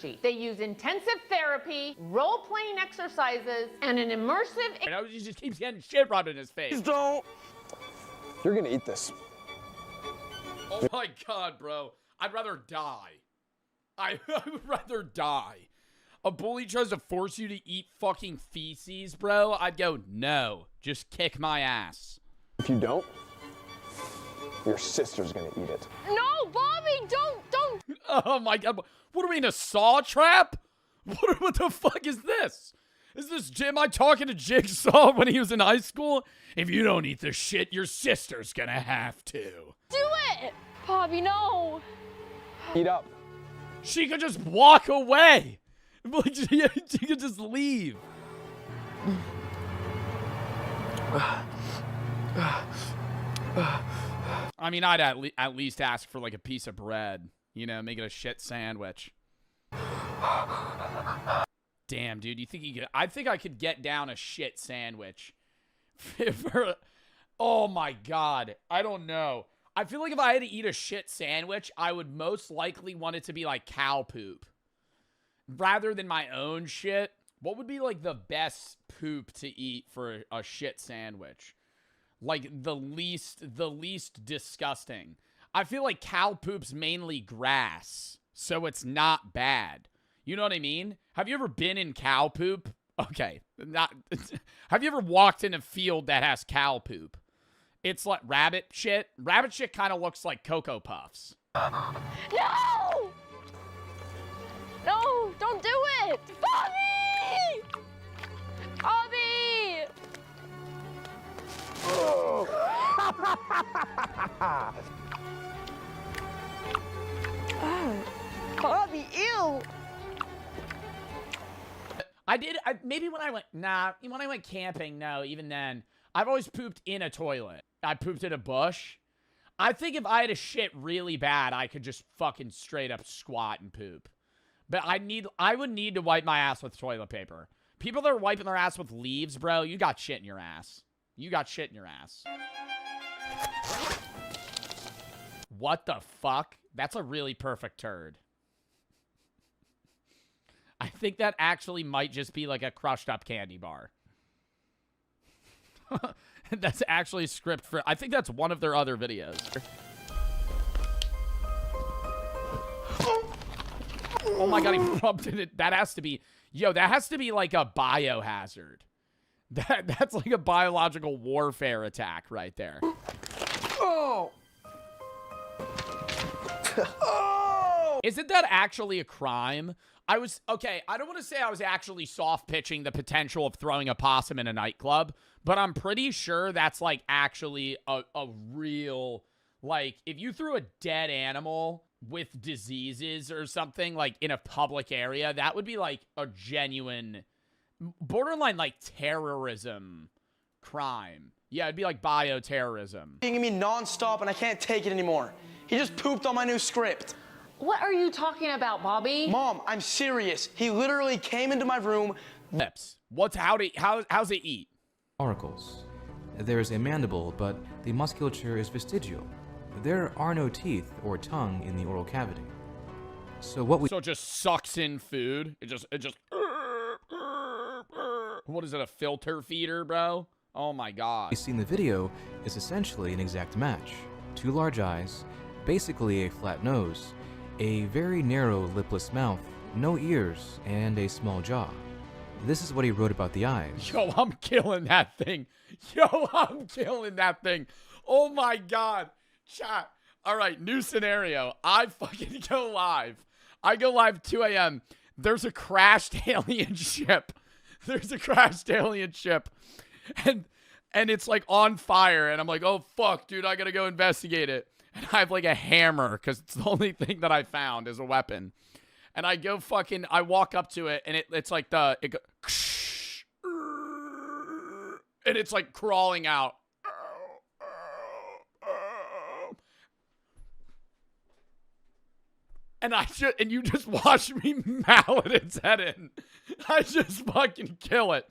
energy. They use intensive therapy, role-playing exercises, and an immersive... He just keeps getting shit rubbed in his face. Please don't. You're gonna eat this. Oh my God, bro. I'd rather die. I would rather die. A bully tries to force you to eat fucking feces, bro. I'd go, no, just kick my ass. If you don't, your sister's gonna eat it. No, Bobby, don't. Oh my God. What are we in, a saw trap? What the fuck is this? Is this Jim? I talking to Jigsaw when he was in high school? If you don't eat the shit, your sister's gonna have to. Do it! Bobby, no. Eat up. She could just walk away. Like, she could just leave. I mean, I'd at least ask for like a piece of bread. You know, make it a shit sandwich. Damn, dude, you think you could? I think I could get down a shit sandwich. Oh my God, I don't know. I feel like if I had to eat a shit sandwich, I would most likely want it to be like cow poop. Rather than my own shit, what would be like the best poop to eat for a shit sandwich? Like the least disgusting. I feel like cow poop's mainly grass, so it's not bad. You know what I mean? Have you ever been in cow poop? Okay, have you ever walked in a field that has cow poop? It's like rabbit shit. Rabbit shit kind of looks like Cocoa Puffs. No! No, don't do it! Bobby! Bobby! Bobby, ew! Maybe when I went camping, no, even then. I've always pooped in a toilet. I pooped in a bush. I think if I had a shit really bad, I could just fucking straight up squat and poop. But I would need to wipe my ass with toilet paper. People that are wiping their ass with leaves, bro, you got shit in your ass. You got shit in your ass. What the fuck? That's a really perfect turd. I think that actually might just be like a crushed up candy bar. That's actually a script for... I think that's one of their other videos. Oh my God, he rubbed it. That has to be... Yo, that has to be like a biohazard. That's like a biological warfare attack right there. Oh! Oh! Isn't that actually a crime? Okay, I don't want to say I was actually soft pitching the potential of throwing a possum in a nightclub, but I'm pretty sure that's like actually a real, like, if you threw a dead animal with diseases or something like in a public area, that would be like a genuine, borderline like terrorism crime. Yeah, it'd be like bioterrorism. Being me nonstop and I can't take it anymore. He just pooped on my new script. What are you talking about, Bobby? Mom, I'm serious. He literally came into my room. Lips. How's it eat? Auricles. There is a mandible, but the musculature is vestigial. There are no teeth or tongue in the oral cavity. So it just sucks in food. It just what is it, a filter feeder, bro? Oh my God. we see in the video is essentially an exact match. 2 large eyes, basically a flat nose, a very narrow lipless mouth, no ears, and a small jaw. This is what he wrote about the eyes. Yo, I'm killing that thing. Yo, I'm killing that thing. Oh my God. Chat. All right, new scenario. I fucking go live. I go live 2 a.m. There's a crashed alien ship. There's a crashed alien ship. And it's like on fire. And I'm like, oh fuck, dude, I gotta go investigate it. And I have like a hammer because it's the only thing that I found as a weapon. And I go I walk up to it and it's like it goes, and it's like crawling out. And you just watch me mallet its head in. I just fucking kill it.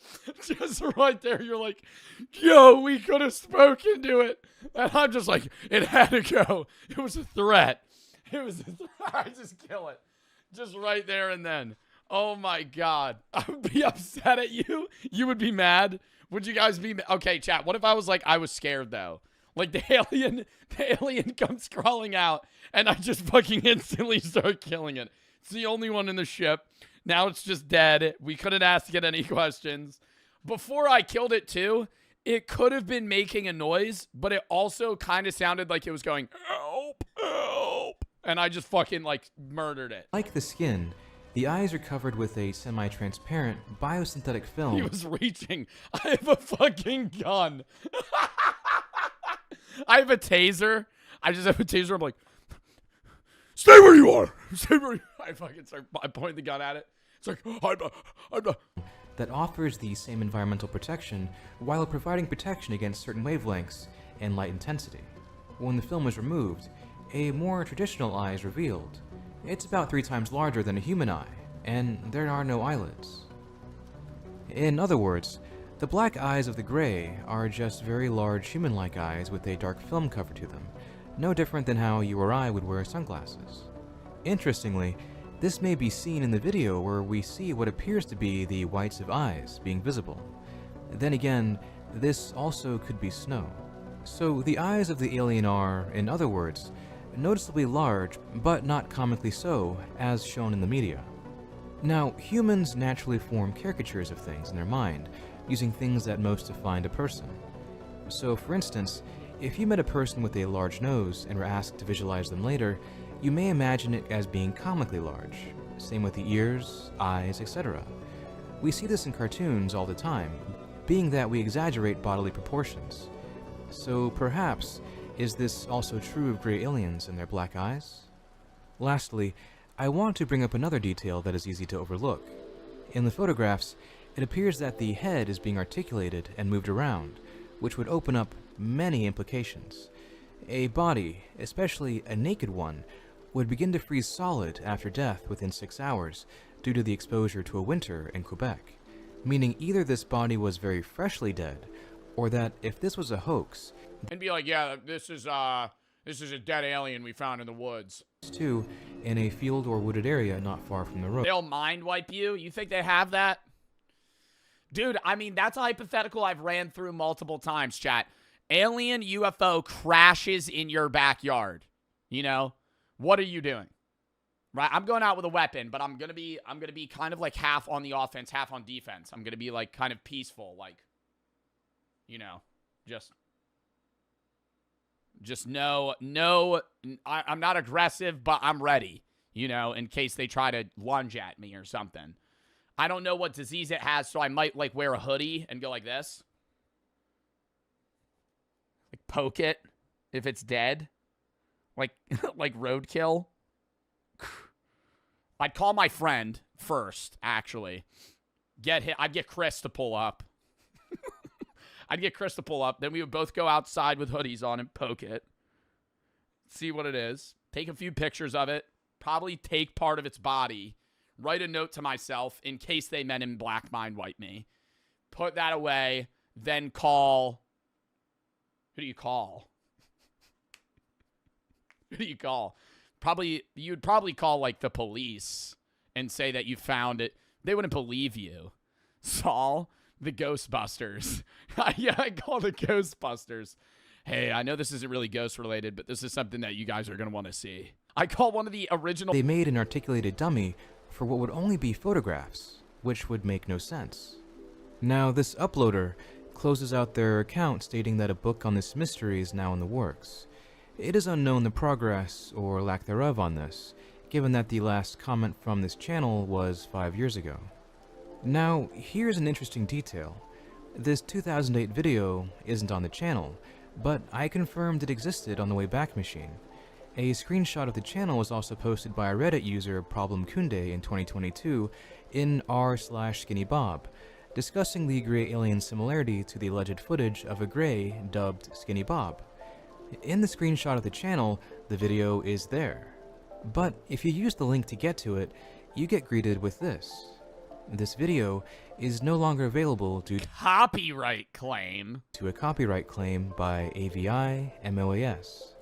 Just right there, you're like, yo, we could have spoken to it. And I'm just like, it had to go. It was a threat. I just kill it. Just right there and then. Oh my god. I would be upset at you. You would be mad. Would you guys be okay, chat? What if I was like, I was scared though? Like the alien comes crawling out and I just fucking instantly start killing it. It's the only one in the ship. Now it's just dead. We couldn't ask it any questions. Before I killed it too, it could have been making a noise, but it also kind of sounded like it was going, help, help. And I just fucking like murdered it. Like the skin, the eyes are covered with a semi-transparent biosynthetic film. He was reaching. I have a fucking gun. I have a taser. I just have a taser. I'm like, stay where you are. Stay where you are. I fucking start. I point the gun at it. It's like, I'm not. That offers the same environmental protection while providing protection against certain wavelengths and light intensity. When the film is removed, a more traditional eye is revealed. It's about 3 times larger than a human eye, and there are no eyelids. In other words, the black eyes of the gray are just very large human-like eyes with a dark film cover to them, no different than how you or I would wear sunglasses. Interestingly, this may be seen in the video where we see what appears to be the whites of eyes being visible. Then again, this also could be snow. So the eyes of the alien are, in other words, noticeably large, but not comically so, as shown in the media. Now, humans naturally form caricatures of things in their mind, using things that most define a person. So, for instance, if you met a person with a large nose and were asked to visualize them later, you may imagine it as being comically large. Same with the ears, eyes, etc. We see this in cartoons all the time, being that we exaggerate bodily proportions. So perhaps, is this also true of gray aliens and their black eyes? Lastly, I want to bring up another detail that is easy to overlook. In the photographs, it appears that the head is being articulated and moved around, which would open up many implications. A body, especially a naked one, would begin to freeze solid after death within 6 hours due to the exposure to a winter in Quebec, meaning either this body was very freshly dead, or that if this was a hoax, and be like, yeah, this is a dead alien we found in the woods. Too, in a field or wooded area not far from the road. They'll mind wipe you? You think they have that? Dude, I mean, that's a hypothetical I've ran through multiple times, chat. Alien UFO crashes in your backyard. You know? What are you doing? Right? I'm going out with a weapon, but I'm gonna be kind of like half on the offense, half on defense. I'm gonna be like kind of peaceful, like, you know, just no, I'm not aggressive, but I'm ready, you know, in case they try to lunge at me or something. I don't know what disease it has, so I might like wear a hoodie and go like this. Like poke it if it's dead. Like, like roadkill. I'd call my friend first, actually. I'd get Chris to pull up. I'd get Chris to pull up. Then we would both go outside with hoodies on and poke it. See what it is. Take a few pictures of it. Probably take part of its body. Write a note to myself in case they Men in Black mind wipe me. Put that away. Then call. Who do you call? Who do you call? You'd probably call like the police and say that you found it. They wouldn't believe you. Saul, the Ghostbusters. Yeah, I call the Ghostbusters. Hey, I know this isn't really ghost related, but this is something that you guys are going to want to see. I call one of the original. They made an articulated dummy for what would only be photographs, which would make no sense. Now, this uploader closes out their account stating that a book on this mystery is now in the works. It is unknown the progress or lack thereof on this, given that the last comment from this channel was 5 years ago. Now, here's an interesting detail. This 2008 video isn't on the channel, but I confirmed it existed on the Wayback Machine. A screenshot of the channel was also posted by a Reddit user, Problem Kunde, in 2022 in r/SkinnyBob, discussing the gray alien similarity to the alleged footage of a gray dubbed Skinny Bob. In the screenshot of the channel, the video is there. But if you use the link to get to it, you get greeted with this. This video is no longer available due to copyright claim. To a copyright claim by AVI MOAS.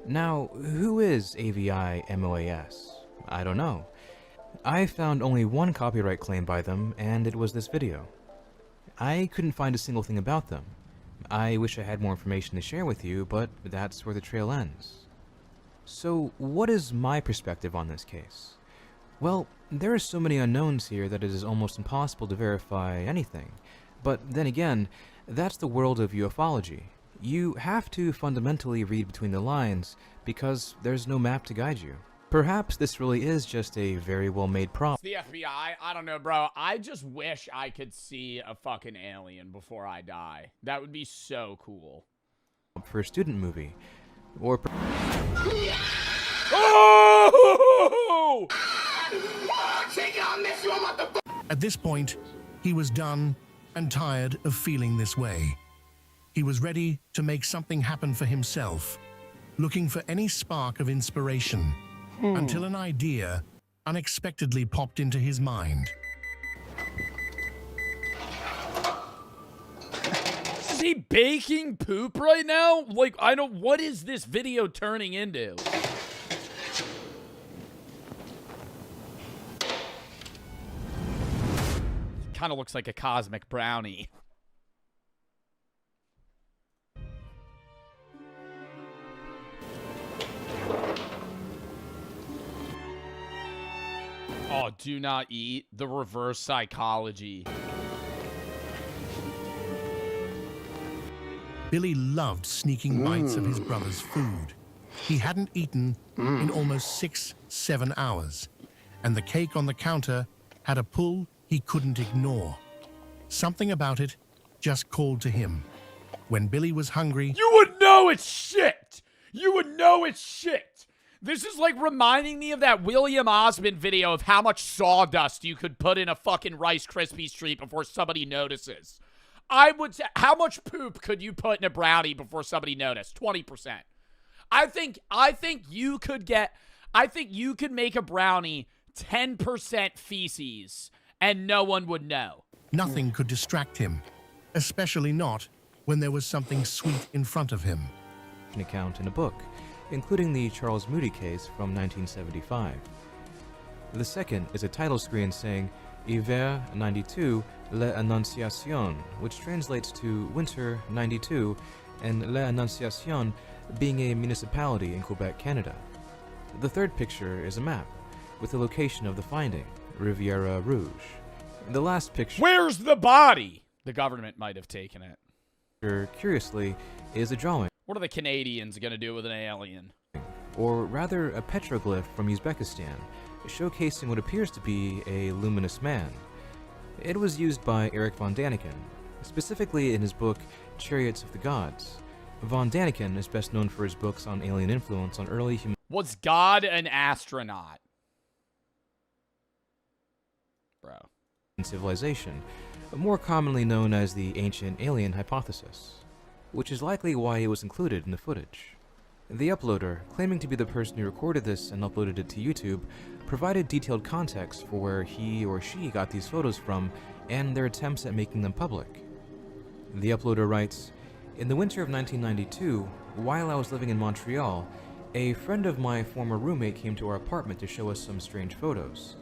Now, who is AVI MOAS? I don't know. I found only one copyright claim by them, and it was this video. I couldn't find a single thing about them. I wish I had more information to share with you, but that's where the trail ends. So, what is my perspective on this case? Well, there are so many unknowns here that it is almost impossible to verify anything. But then again, that's the world of ufology. You have to fundamentally read between the lines because there's no map to guide you. Perhaps this really is just a very well-made prop. The FBI? I don't know, bro. I just wish I could see a fucking alien before I die. That would be so cool. For a student movie. Or Oh! At this point, he was done and tired of feeling this way. He was ready to make something happen for himself, looking for any spark of inspiration, until an idea unexpectedly popped into his mind. Is he baking poop right now? Like, what is this video turning into? Kind of looks like a cosmic brownie. Oh, do not eat. The reverse psychology. Billy loved sneaking bites of his brother's food. He hadn't eaten in almost 6-7 hours, and the cake on the counter had a pull he couldn't ignore. Something about it just called to him. When Billy was hungry, You would know it's shit! You would know it's shit! This is like reminding me of that William Osmond video of how much sawdust you could put in a fucking Rice Krispies treat before somebody notices. I would say, how much poop could you put in a brownie before somebody noticed? 20%. I think you could make a brownie 10% feces and no one would know. nothing could distract him, especially not when there was something sweet in front of him. An account in a book, including the Charles Moody case from 1975. The second is a title screen saying Hiver 92, l'Annonciation, which translates to Winter 92, and l'Annonciation being a municipality in Quebec, Canada. The third picture is a map, with the location of the finding, Riviera Rouge. The last picture... Where's the body? The government might have taken it. Curiously, is a drawing. What are the Canadians going to do with an alien? Or rather, a petroglyph from Uzbekistan, showcasing what appears to be a luminous man. It was used by Eric von Daniken, specifically in his book Chariots of the Gods. Von Daniken is best known for his books on alien influence on early human... Was God an astronaut? Bro. civilization, more commonly known as the ancient alien hypothesis, which is likely why it was included in the footage. The uploader, claiming to be the person who recorded this and uploaded it to YouTube, provided detailed context for where he or she got these photos from and their attempts at making them public. The uploader writes, "In the winter of 1992, while I was living in Montreal, a friend of my former roommate came to our apartment to show us some strange photos.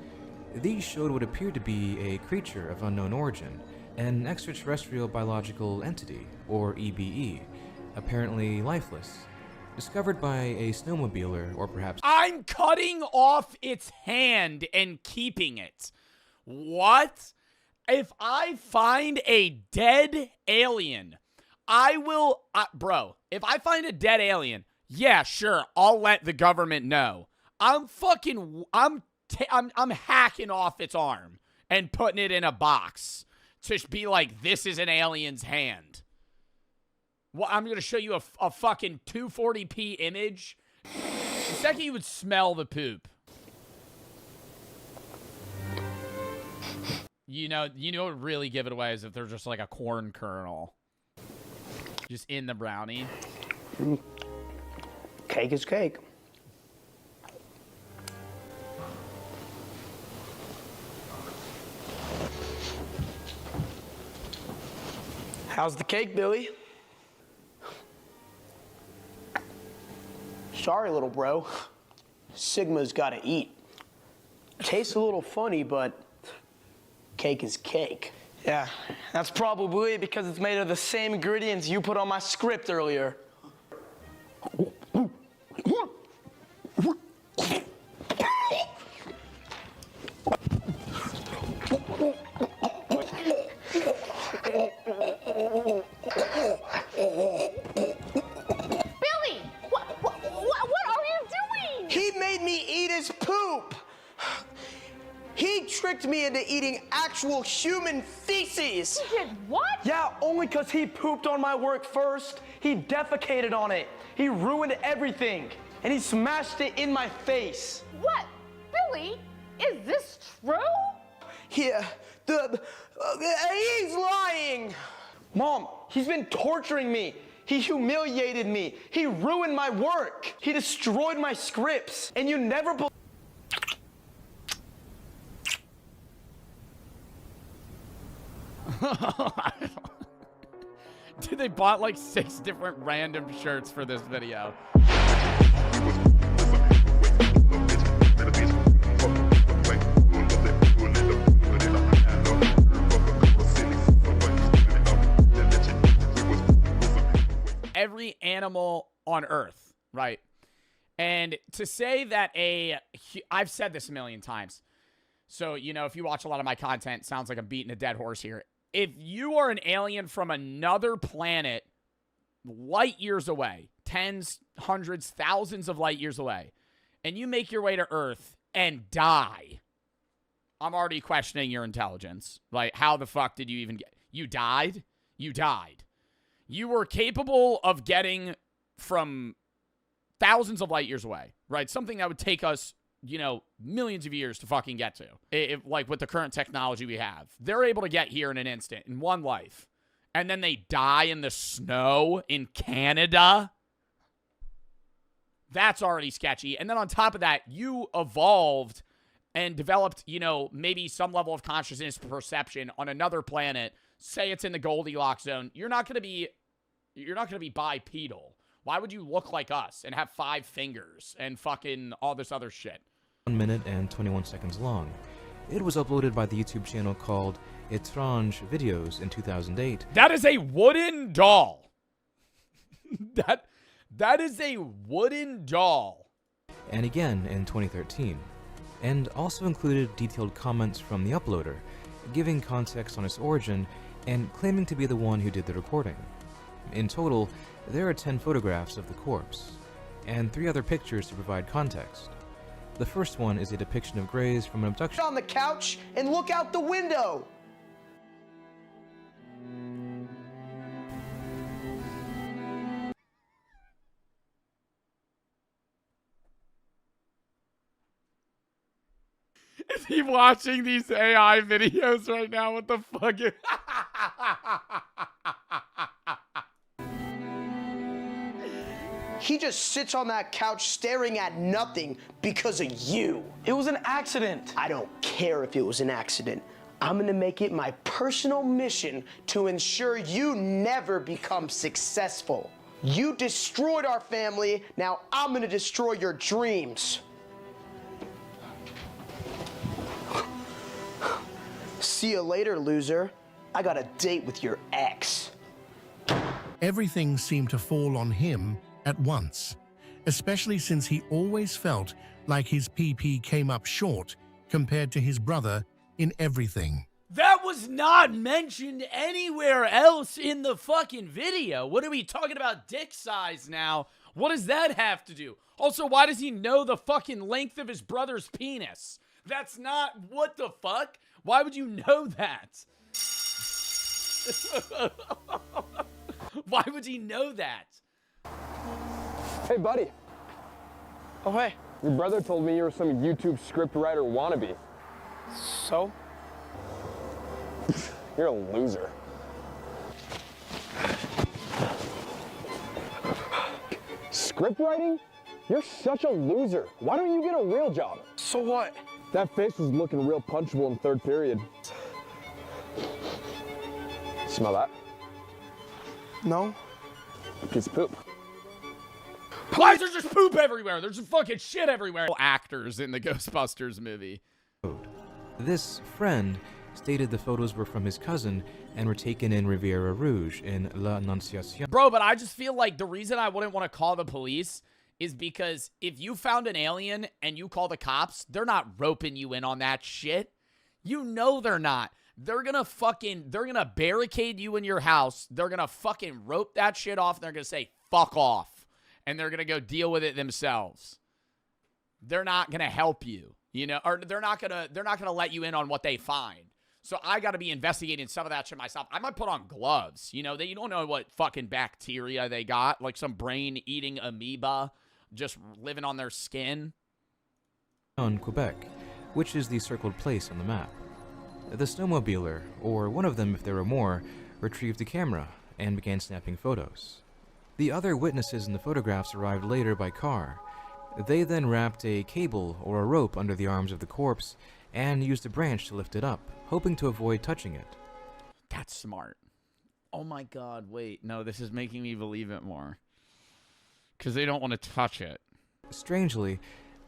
These showed what appeared to be a creature of unknown origin, an extraterrestrial biological entity, or EBE, apparently lifeless, discovered by a snowmobiler or perhaps... I'm cutting off its hand and keeping it. What? If I find a dead alien, I will... bro, if I find a dead alien, yeah, sure, I'll let the government know. I'm hacking off its arm and putting it in a box to be like, this is an alien's hand. Well, I'm going to show you a fucking 240p image. The second you would smell the poop. You know what would really give it away is if there's just like a corn kernel just in the brownie. Cake is cake. How's the cake, Billy? Sorry, little bro. Sigma's gotta eat. Tastes a little funny, but cake is cake. Yeah, that's probably because it's made of the same ingredients you put on my script earlier. Billy, what are you doing? He made me eat his poop. He tricked me into eating actual human feces. You did what? Yeah, only because he pooped on my work first. He defecated on it. He ruined everything. And he smashed it in my face. What? Billy, is this true? Yeah, he's lying. Mom, he's been torturing me. He humiliated me. He ruined my work. He destroyed my scripts. And you never believe. Dude, they bought like 6 different random shirts for this video. Every animal on Earth, right? And to say that I've said this a million times. So, you know, if you watch a lot of my content, it sounds like I'm beating a dead horse here. If you are an alien from another planet, light years away, tens, hundreds, thousands of light years away, and you make your way to Earth and die, I'm already questioning your intelligence. Like, how the fuck did you even get... You died? You died. You were capable of getting from thousands of light years away, right? Something that would take us, you know, millions of years to fucking get to. Like with the current technology we have. They're able to get here in an instant, in one life. And then they die in the snow in Canada. That's already sketchy. And then on top of that, you evolved and developed, you know, maybe some level of consciousness perception on another planet. Say it's in the Goldilocks zone. You're not going to be bipedal. Why would you look like us and have 5 fingers and fucking all this other shit? 1 minute and 21 seconds long. It was uploaded by the YouTube channel called Etrange Videos in 2008. That is a wooden doll. That is a wooden doll. And again in 2013. And also included detailed comments from the uploader, giving context on its origin and claiming to be the one who did the recording. In total, there are 10 photographs of the corpse, and 3 other pictures to provide context. The first one is a depiction of Grays from an abduction. On the couch and look out the window. Is he watching these AI videos right now? What the fuck? He just sits on that couch staring at nothing because of you. It was an accident. I don't care if it was an accident. I'm gonna make it my personal mission to ensure you never become successful. You destroyed our family, now I'm gonna destroy your dreams. See you later, loser. I got a date with your ex. Everything seemed to fall on him at once, especially since he always felt like his PP came up short compared to his brother in everything. That was not mentioned anywhere else in the fucking video. What are we talking about, dick size now? What does that have to do? Also, why does he know the fucking length of his brother's penis? That's not... What the fuck? Why would you know that? Why would he know that? Hey, buddy. Oh, hey. Your brother told me you were some YouTube scriptwriter wannabe. So? You're a loser. Scriptwriting? You're such a loser. Why don't you get a real job? So what? That face was looking real punchable in third period. Smell that? No. A piece of poop. Why is there just poop everywhere? There's fucking shit everywhere. Actors in the Ghostbusters movie. This friend stated the photos were from his cousin and were taken in Riviera Rouge in La Annonciation. Bro, but I just feel like the reason I wouldn't want to call the police is because if you found an alien and you call the cops, they're not roping you in on that shit. You know they're not. They're gonna barricade you in your house. They're gonna fucking rope that shit off and they're gonna say, fuck off. And they're gonna go deal with it themselves. They're not gonna help you, you know, or they're not gonna let you in on what they find. So I gotta be investigating some of that shit myself. I might put on gloves, you know, you don't know what fucking bacteria they got, like some brain-eating amoeba just living on their skin. On Quebec, which is the circled place on the map. The snowmobiler, or one of them if there were more, retrieved a camera and began snapping photos. The other witnesses in the photographs arrived later by car. They then wrapped a cable or a rope under the arms of the corpse and used a branch to lift it up, hoping to avoid touching it. That's smart. Oh my god, wait. No, this is making me believe it more. Because they don't want to touch it. Strangely,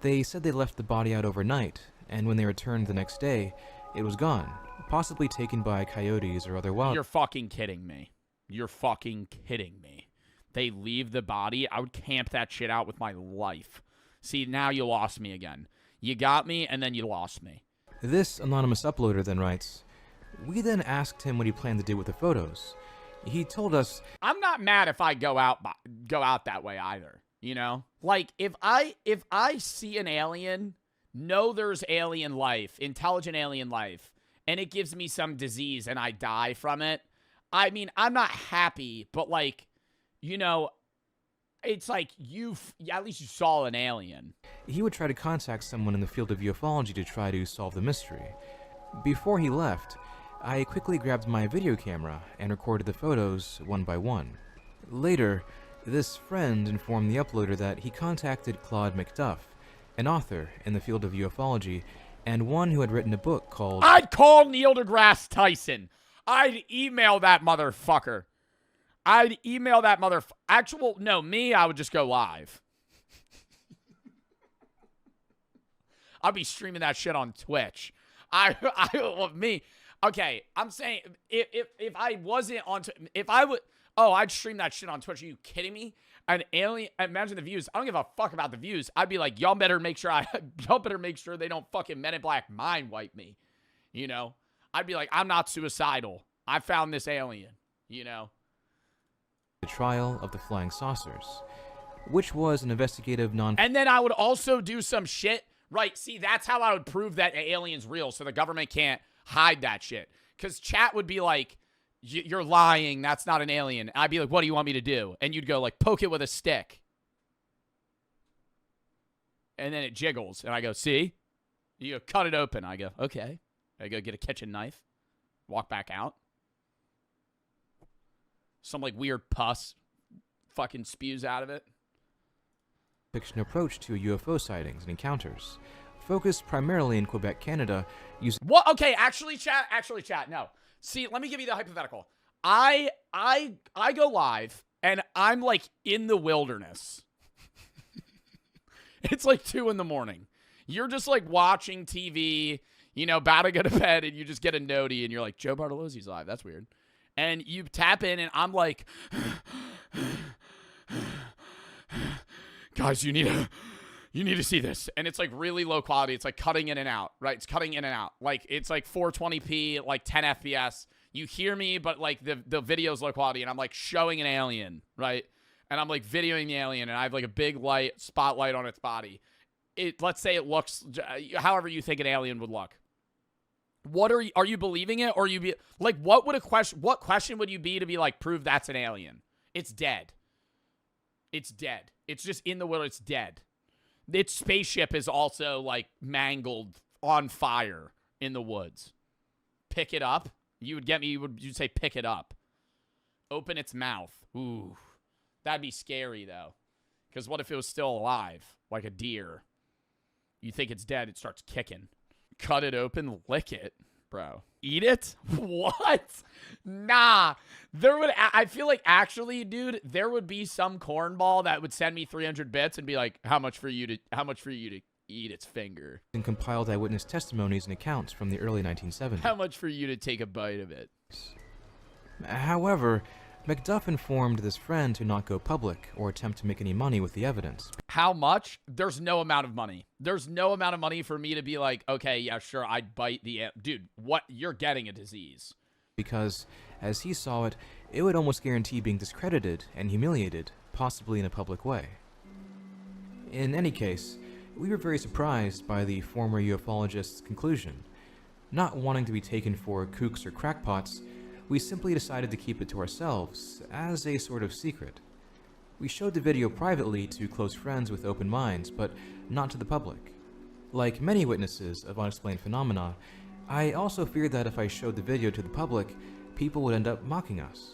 they said they left the body out overnight, and when they returned the next day, it was gone, possibly taken by coyotes or other wild. You're fucking kidding me. You're fucking kidding me. They leave the body? I would camp that shit out with my life. See, now you lost me again. You got me, and then you lost me. This anonymous uploader then writes, "We then asked him what he planned to do with the photos. He told us..." I'm not mad if I go out that way either, you know? Like, if I see an alien, know there's alien life, intelligent alien life, and it gives me some disease and I die from it, I mean, I'm not happy, but like, you know, it's like at least you saw an alien. He would try to contact someone in the field of ufology to try to solve the mystery. Before he left, I quickly grabbed my video camera and recorded the photos one by one. Later, this friend informed the uploader that he contacted Claude McDuff, an author in the field of ufology, and one who had written a book called... I'd call Neil deGrasse Tyson. I'd email that motherfucker. I would just go live. I'd be streaming that shit on Twitch. Okay, I'm saying, if I wasn't on... I'd stream that shit on Twitch. Are you kidding me? An alien, imagine the views. I don't give a fuck about the views. I'd be like, y'all better make sure they don't fucking Men in Black mind wipe me. You know? I'd be like, I'm not suicidal. I found this alien. You know? The Trial of the Flying Saucers, which was an investigative And then I would also do some shit. Right, see, that's how I would prove that an alien's real, so the government can't hide that shit. Because chat would be like, you're lying, that's not an alien. I'd be like, what do you want me to do? And you'd go like, poke it with a stick. And then it jiggles. And I go, see? You go, cut it open. I go, okay. I go get a kitchen knife. Walk back out. Some like weird pus fucking spews out of it. Fiction approach to UFO sightings and encounters, focused primarily in Quebec, Canada, using... What? Okay, actually, chat, no. See, let me give you the hypothetical. I go live, and I'm, like, in the wilderness. It's, like, 2 in the morning. You're just, like, watching TV, you know, about to go to bed, and you just get a notey, and you're like, Joe Bartolozzi's live. That's weird. And you tap in, and I'm like... Guys, you need to see this. And it's like really low quality. It's like cutting in and out, right? It's cutting in and out. Like it's like 420p, like 10 FPS. You hear me, but like the video's low quality and I'm like showing an alien, right? And I'm like videoing the alien and I have like a big spotlight on its body. Let's say it looks however you think an alien would look. What are you believing it or what question would you be to be like prove that's an alien? It's dead. It's dead. It's just in the world. It's dead. Its spaceship is also, like, mangled on fire in the woods. Pick it up. You'd say pick it up. Open its mouth. Ooh. That'd be scary, though. Because what if it was still alive? Like a deer. You think it's dead, it starts kicking. Cut it open, lick it. Bro. Eat it? What? Nah. I feel like actually, dude, there would be some cornball that would send me 300 bits and be like, how much for you to eat its finger. And compiled eyewitness testimonies and accounts from the early 1970s. How much for you to take a bite of it? However, Macduff informed this friend to not go public or attempt to make any money with the evidence. How much? There's no amount of money. There's no amount of money for me to be like, okay, yeah, sure, I'd bite the... Dude, what? You're getting a disease. Because, as he saw it, it would almost guarantee being discredited and humiliated, possibly in a public way. In any case, we were very surprised by the former ufologist's conclusion. Not wanting to be taken for kooks or crackpots, we simply decided to keep it to ourselves, as a sort of secret. We showed the video privately to close friends with open minds, but not to the public. Like many witnesses of unexplained phenomena, I also feared that if I showed the video to the public, people would end up mocking us.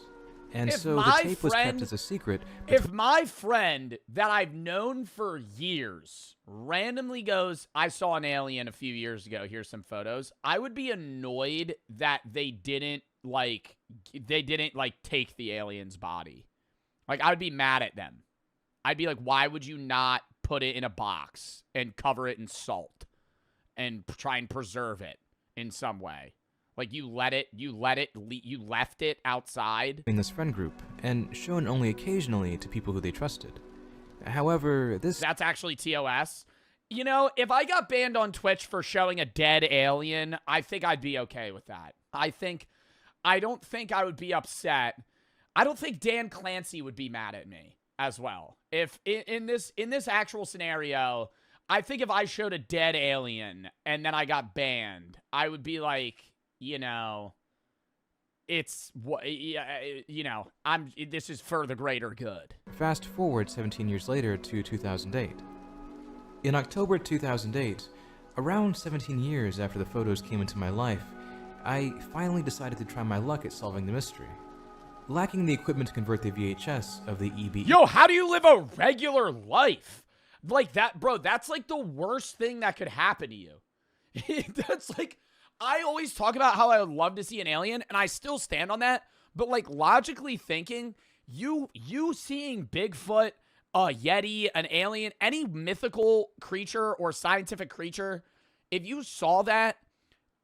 And so the tape was kept as a secret. If my friend that I've known for years randomly goes, I saw an alien a few years ago, here's some photos, I would be annoyed that they didn't take the alien's body. Like, I would be mad at them. I'd be like, why would you not put it in a box and cover it in salt and try and preserve it in some way? Like, you left it outside. In this friend group, and shown only occasionally to people who they trusted. However, That's actually TOS. You know, if I got banned on Twitch for showing a dead alien, I think I'd be okay with that. I don't think I would be upset. I don't think Dan Clancy would be mad at me as well. If in this actual scenario, I think if I showed a dead alien and then I got banned, I would be like, you know, this is for the greater good. Fast forward 17 years later to 2008. In October 2008, around 17 years after the photos came into my life, I finally decided to try my luck at solving the mystery. Lacking the equipment to convert the VHS of the EB... Yo, how do you live a regular life? Like that, bro, that's like the worst thing that could happen to you. That's like... I always talk about how I would love to see an alien, and I still stand on that. But, like, logically thinking, you seeing Bigfoot, a Yeti, an alien, any mythical creature or scientific creature, if you saw that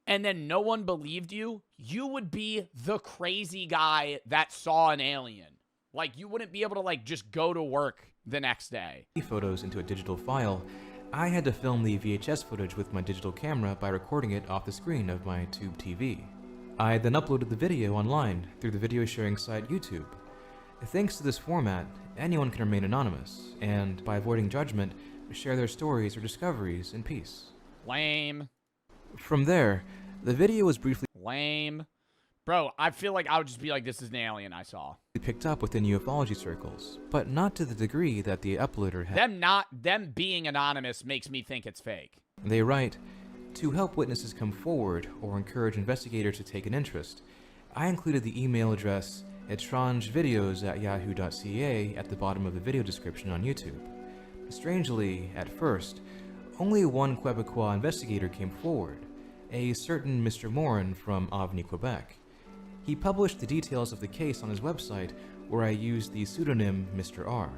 and then no one believed you, you would be the crazy guy that saw an alien. Like, you wouldn't be able to, like, just go to work the next day. Photos into a digital file. I had to film the VHS footage with my digital camera by recording it off the screen of my tube TV. I then uploaded the video online through the video sharing site YouTube. Thanks to this format, anyone can remain anonymous, and by avoiding judgment, share their stories or discoveries in peace. Lame. From there, the video was briefly lame. Bro, I feel like I would just be like, this is an alien I saw. Picked up within ufology circles, but not to the degree that the uploader had. Them being anonymous makes me think it's fake. They write, to help witnesses come forward or encourage investigators to take an interest, I included the email address etrangevideos@yahoo.ca at the bottom of the video description on YouTube. Strangely, at first, only one Quebecois investigator came forward, a certain Mr. Morin from Avni, Quebec. He published the details of the case on his website, where I used the pseudonym Mr. R.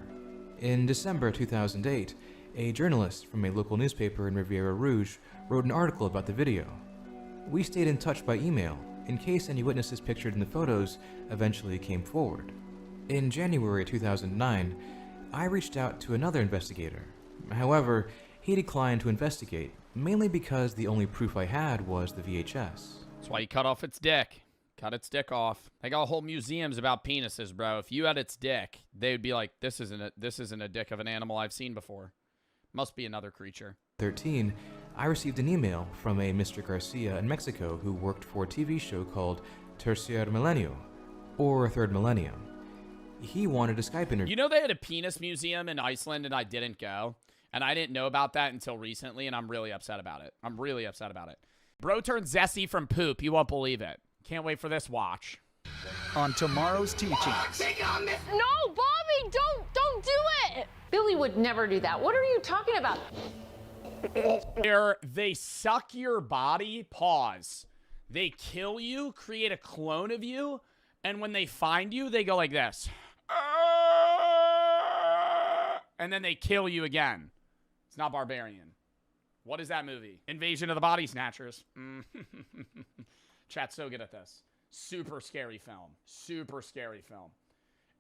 In December 2008, a journalist from a local newspaper in Riviera Rouge wrote an article about the video. We stayed in touch by email, in case any witnesses pictured in the photos eventually came forward. In January 2009, I reached out to another investigator. However, he declined to investigate, mainly because the only proof I had was the VHS. That's why you cut off its dick. Cut its dick off. They got whole museums about penises, bro. If you had its dick, they would be like, this isn't a dick of an animal I've seen before. Must be another creature. 13, I received an email from a Mr. Garcia in Mexico who worked for a TV show called Tercer Milenio, or Third Millennium. He wanted a Skype interview. You know they had a penis museum in Iceland and I didn't go? And I didn't know about that until recently, and I'm really upset about it. I'm really upset about it. Bro turned zesty from poop. You won't believe it. Can't wait for this watch. On tomorrow's teachings. No, Bobby, don't do it. Billy would never do that. What are you talking about? Where they suck your body, pause. They kill you, create a clone of you, and when they find you, they go like this. And then they kill you again. It's not Barbarian. What is that movie? Invasion of the Body Snatchers. Chat's so good at this. Super scary film. Super scary film.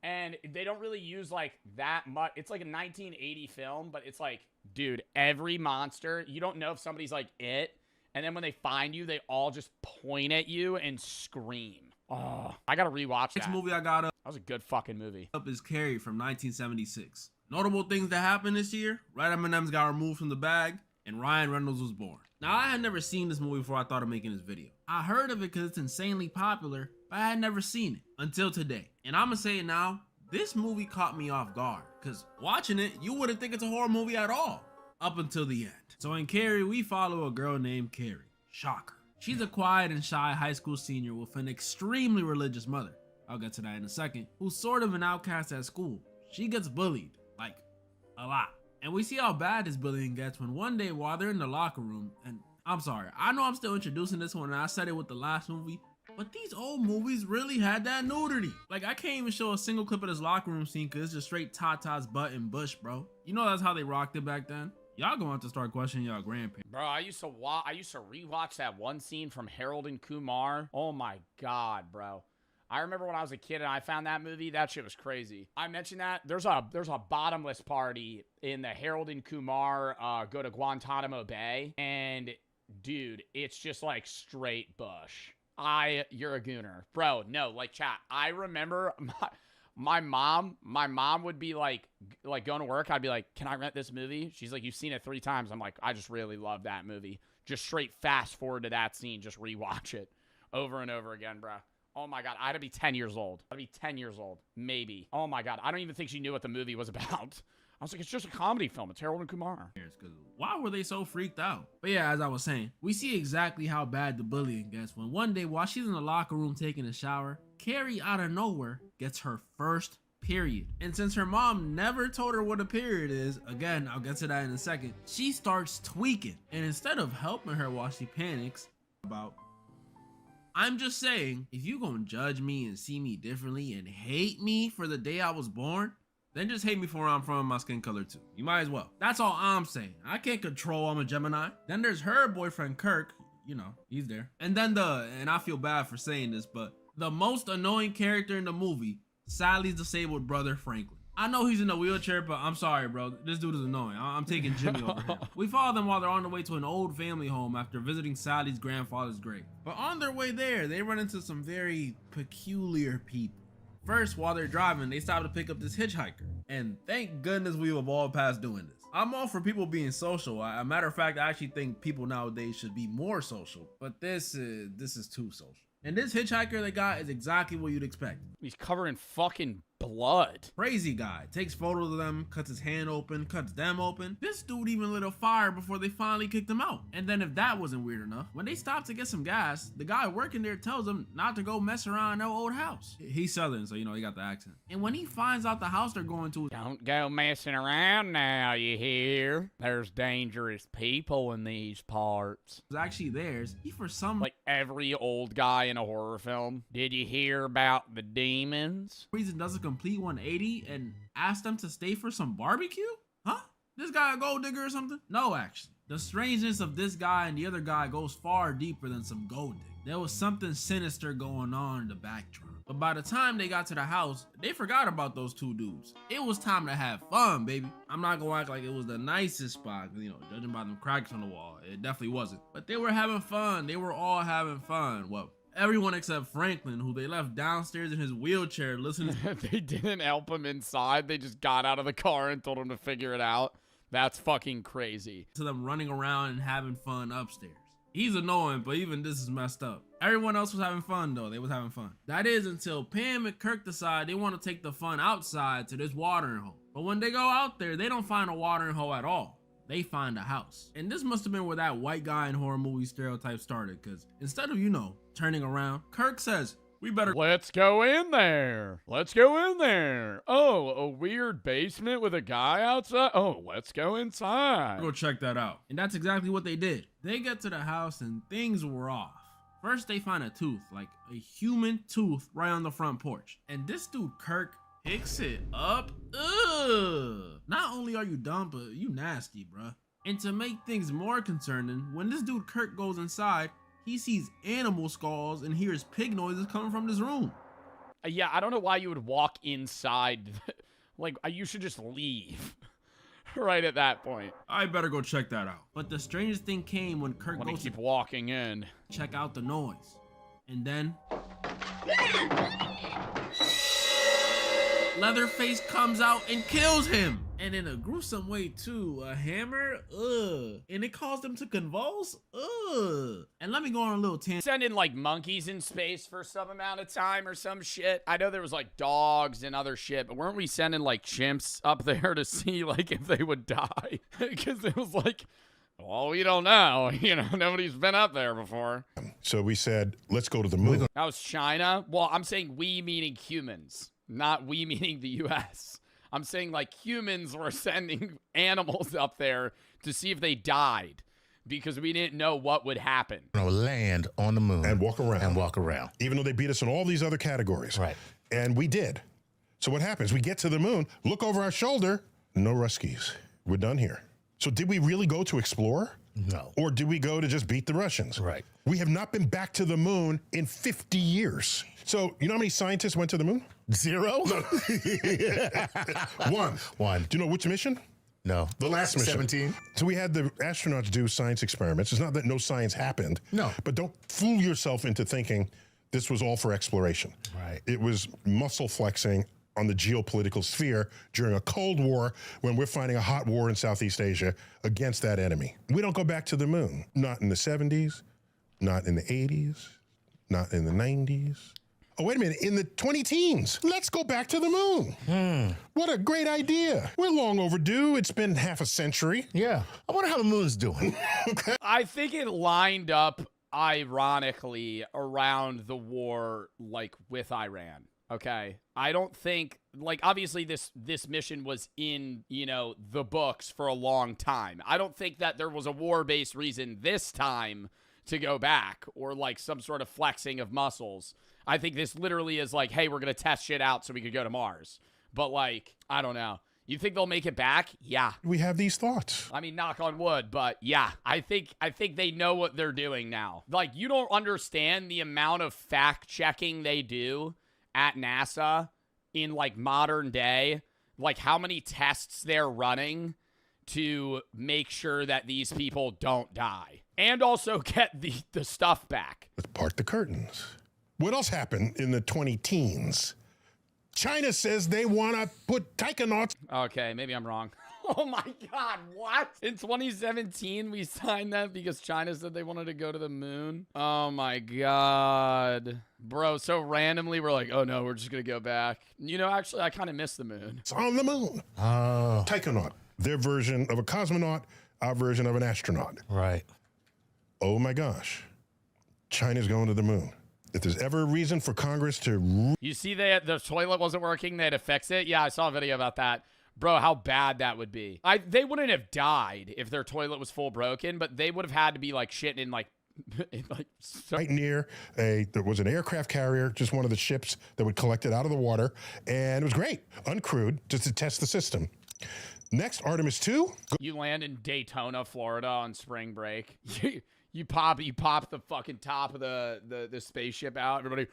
And they don't really use, like, that much. It's like a 1980 film, but it's like, dude, every monster, you don't know if somebody's like it. And then when they find you, they all just point at you and scream. Oh, I gotta rewatch that. Next movie I got up That was a good fucking movie. is Carrie from 1976. Notable things that happened this year: Right M&M's got removed from the bag, and Ryan Reynolds was born. Now, I had never seen this movie before I thought of making this video. I heard of it because it's insanely popular, but I had never seen it until today. And I'm gonna say it now, this movie caught me off guard, because watching it, you wouldn't think it's a horror movie at all, up until the end. So in Carrie, we follow a girl named Carrie. Shocker. She's a quiet and shy high school senior with an extremely religious mother, I'll get to that in a second, who's sort of an outcast at school. She gets bullied, like, a lot. And we see how bad this bullying gets when one day while they're in the locker room, and I'm sorry, I know I'm still introducing this one and I said it with the last movie, but these old movies really had that nudity. Like, I can't even show a single clip of this locker room scene because it's just straight Tata's butt and bush, bro. You know that's how they rocked it back then. Y'all gonna have to start questioning y'all grandparents. Bro, I used to rewatch that one scene from Harold and Kumar. Oh my God, bro. I remember when I was a kid and I found that movie, that shit was crazy. I mentioned that there's a bottomless party in the Harold and Kumar go to Guantanamo Bay, and dude, it's just like straight bush. You're a gooner. Bro, no, like chat, I remember my mom would be like going to work. I'd be like, can I rent this movie? She's like, you've seen it 3 times. I'm like, I just really love that movie. Just straight fast forward to that scene. Just rewatch it over and over again, bro. Oh my God, I had to be 10 years old. I'd be 10 years old, maybe. Oh my God, I don't even think she knew what the movie was about. I was like, it's just a comedy film. It's Harold and Kumar. Why were they so freaked out? But yeah, as I was saying, we see exactly how bad the bullying gets when one day while she's in the locker room taking a shower, Carrie out of nowhere gets her first period. And since her mom never told her what a period is, again, I'll get to that in a second, she starts tweaking. And instead of helping her while she panics about, I'm just saying, if you gonna judge me and see me differently and hate me for the day I was born, then just hate me for where I'm from and my skin color too. You might as well. That's all I'm saying. I can't control I'm a Gemini. Then there's her boyfriend Kirk, you know, he's there. And then and I feel bad for saying this, but the most annoying character in the movie, Sally's disabled brother Franklin. I know he's in a wheelchair, but I'm sorry, bro. This dude is annoying. I'm taking Jimmy over here. We follow them while they're on their way to an old family home after visiting Sally's grandfather's grave. But on their way there, they run into some very peculiar people. First, while they're driving, they stop to pick up this hitchhiker. And thank goodness we've evolved past doing this. I'm all for people being social. As a matter of fact, I actually think people nowadays should be more social. But this is too social. And this hitchhiker they got is exactly what you'd expect. He's covered in fucking blood. Crazy guy. Takes photos of them, cuts his hand open, cuts them open. This dude even lit a fire before they finally kicked him out. And then if that wasn't weird enough, when they stop to get some gas, the guy working there tells them not to go mess around in their old house. He's Southern, so you know he got the accent. And when he finds out the house they're going to, don't go messing around now, you hear? There's dangerous people in these parts. It's actually theirs. He for some like every old guy in a horror film. Did you hear about the demons? Reason does a complete 180 and ask them to stay for some barbecue? Huh? This guy a gold digger or something? No, actually. The strangeness of this guy and the other guy goes far deeper than some gold dig. There was something sinister going on in the backdrop. But by the time they got to the house, they forgot about those two dudes. It was time to have fun, baby. I'm not gonna act like it was the nicest spot, you know, judging by them cracks on the wall. It definitely wasn't. But they were having fun. They were all having fun. Well, everyone except Franklin, who they left downstairs in his wheelchair listening. They didn't help him inside. They just got out of the car and told him to figure it out. That's fucking crazy. To them running around and having fun upstairs. He's annoying, but even this is messed up. Everyone else was having fun though. They was having fun. That is until Pam and Kirk decide they want to take the fun outside to this watering hole. But when they go out there, they don't find a watering hole at all. They find a house. And this must have been where that white guy in horror movie stereotype started, because instead of, you know, turning around, Kirk says, we better let's go in there. Let's go in there. Oh, a weird basement with a guy outside. Oh, let's go inside. Go check that out. And that's exactly what they did. They get to the house and things were off. First, they find a tooth, like a human tooth right on the front porch. And this dude, Kirk, picks it up. Ugh. Not only are you dumb, but you nasty, bruh. And to make things more concerning, when this dude Kirk goes inside, he sees animal skulls and hears pig noises coming from this room. Yeah, I don't know why you would walk inside. Like, you should just leave right at that point. I better go check that out. But the strangest thing came when Kirk Let me goes keep to walking in. check out the noise. And then Leatherface comes out and kills him. And in a gruesome way too. A hammer, and it caused him to convulse, And let me go on a little tangent. Sending like monkeys in space for some amount of time or some shit. I know there was like dogs and other shit, but weren't we sending like chimps up there to see like if they would die? Because it was like, well, we don't know. You know, nobody's been up there before. So we said, let's go to the moon. That was China. Well, I'm saying we meaning humans, not we meaning the U.S. I'm saying like humans were sending animals up there to see if they died because we didn't know what would happen. Land on the moon. And walk around. Even though they beat us in all these other categories. Right. And we did. So what happens? We get to the moon, look over our shoulder, no Ruskies. We're done here. So did we really go to explore? No. Or did we go to just beat the Russians? Right. We have not been back to the moon in 50 years. So you know how many scientists went to the moon? 0? One. Do you know which mission? No. The last mission. 17. So we had the astronauts do science experiments. It's not that no science happened. No. But don't fool yourself into thinking this was all for exploration. Right. It was muscle flexing on the geopolitical sphere during a Cold War when we're fighting a hot war in Southeast Asia against that enemy. We don't go back to the moon. Not in the 70s, not in the 80s, not in the 90s. Oh, wait a minute, in the 20-teens. Let's go back to the moon. What a great idea. We're long overdue. It's been half a century. Yeah. I wonder how the moon's doing. I think it lined up ironically around the war, like with Iran. Okay. I don't think, like, obviously this mission was in, you know, the books for a long time. I don't think that there was a war-based reason this time to go back or like some sort of flexing of muscles. I think this literally is like, hey, we're going to test shit out so we could go to Mars. But like, I don't know. You think they'll make it back? Yeah. We have these thoughts. I mean, knock on wood, but yeah, I think they know what they're doing now. Like, you don't understand the amount of fact-checking they do at NASA in like modern day, like how many tests they're running to make sure that these people don't die and also get the stuff back. Let's part the curtains. What else happened in the 20-teens? China says they want to put taikonauts. Okay, maybe I'm wrong. Oh my God, what? In 2017, we signed that because China said they wanted to go to the moon? Oh my God. Bro, so randomly, we're like, oh no, we're just going to go back. You know, actually, I kind of miss the moon. It's on the moon. Oh. Taikonaut. Their version of a cosmonaut, our version of an astronaut. Right. Oh my gosh. China's going to the moon. If there's ever a reason for Congress to... You see the toilet wasn't working, they had to fix it? Yeah, I saw a video about that. Bro, how bad that would be. They wouldn't have died if their toilet was full broken, but they would have had to be like shitting in like... right near there was an aircraft carrier, just one of the ships that would collect it out of the water, and it was great. Uncrewed, just to test the system. Next, Artemis 2. You land in Daytona, Florida on spring break. You pop the fucking top of the spaceship out. Everybody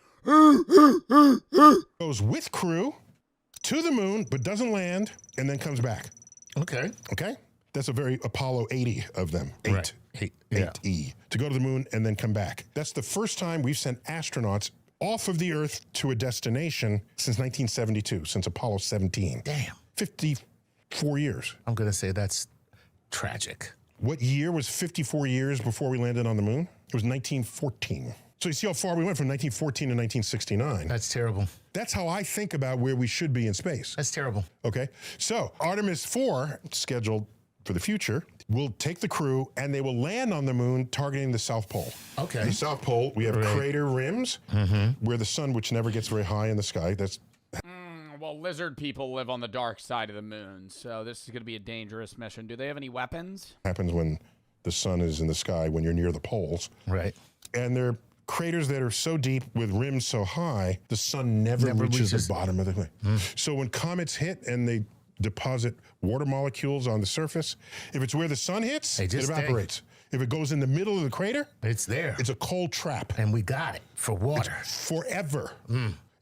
goes with crew to the moon, but doesn't land, and then comes back. Okay. That's a very Apollo 80 of them. 8E. To go to the moon and then come back. That's the first time we've sent astronauts off of the Earth to a destination since 1972, since Apollo 17. Damn. 54 years. I'm going to say that's tragic. What year was 54 years before we landed on the moon? It was 1914. So you see how far we went from 1914 to 1969. That's terrible. That's how I think about where we should be in space. That's terrible. Okay. So Artemis 4, scheduled for the future, will take the crew and they will land on the moon targeting the South Pole. Okay. The South Pole, we have crater rims where the sun, which never gets very high in the sky, well, lizard people live on the dark side of the moon, so this is going to be a dangerous mission. Do they have any weapons? Happens when the sun is in the sky when you're near the poles. Right. And they're craters that are so deep with rims so high, the sun never reaches the bottom of the thing. So when comets hit and they deposit water molecules on the surface. If it's where the sun hits, They it just evaporates. If it goes in the middle of the crater, It's there. it's a cold trap. And we got it for water. Forever.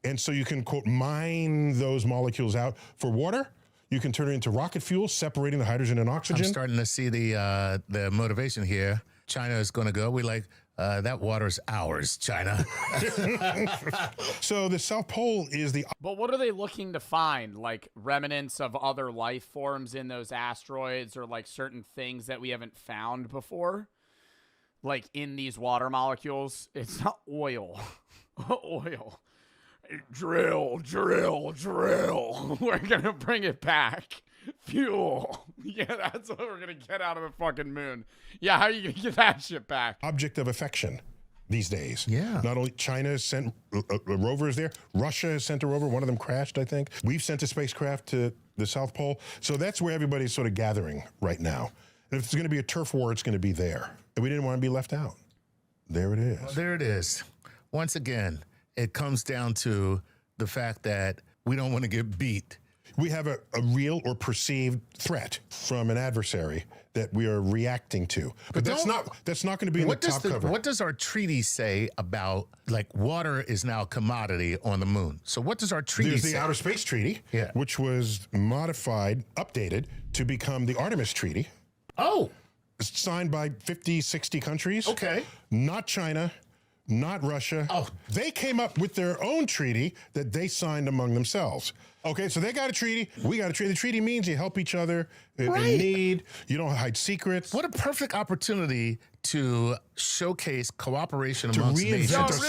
And so you can, quote, mine those molecules out for water. You can turn it into rocket fuel, separating the hydrogen and oxygen. I'm starting to see the motivation here. China is going to go. We like, that water's ours, China. So the South Pole is the... But what are they looking to find? Like remnants of other life forms in those asteroids, or like certain things that we haven't found before? Like in these water molecules? It's not oil. Oil. Drill, drill, drill. We're going to bring it back. Fuel. Yeah, that's what we're going to get out of the fucking moon. Yeah, how are you going to get that shit back? Object of affection these days. Yeah. Not only China has sent rovers there, Russia has sent a rover. One of them crashed, I think. We've sent a spacecraft to the South Pole. So that's where everybody's sort of gathering right now. And if it's going to be a turf war, it's going to be there. And we didn't want to be left out. There it is. Well, there it is. Once again, it comes down to the fact that we don't want to get beat. We have a real or perceived threat from an adversary that we are reacting to. But that's not going to be in the top cover. What does our treaty say about, like, water is now a commodity on the moon? So what does our treaty say? There's the Outer Space Treaty, which was modified, updated to become the Artemis Treaty. Oh. It's signed by 50, 60 countries. Okay. Not China, not Russia. Oh. They came up with their own treaty that they signed among themselves. Okay, so they got a treaty. We got a treaty. The treaty means you help each other in need. You don't hide secrets. What a perfect opportunity to showcase cooperation amongst nations.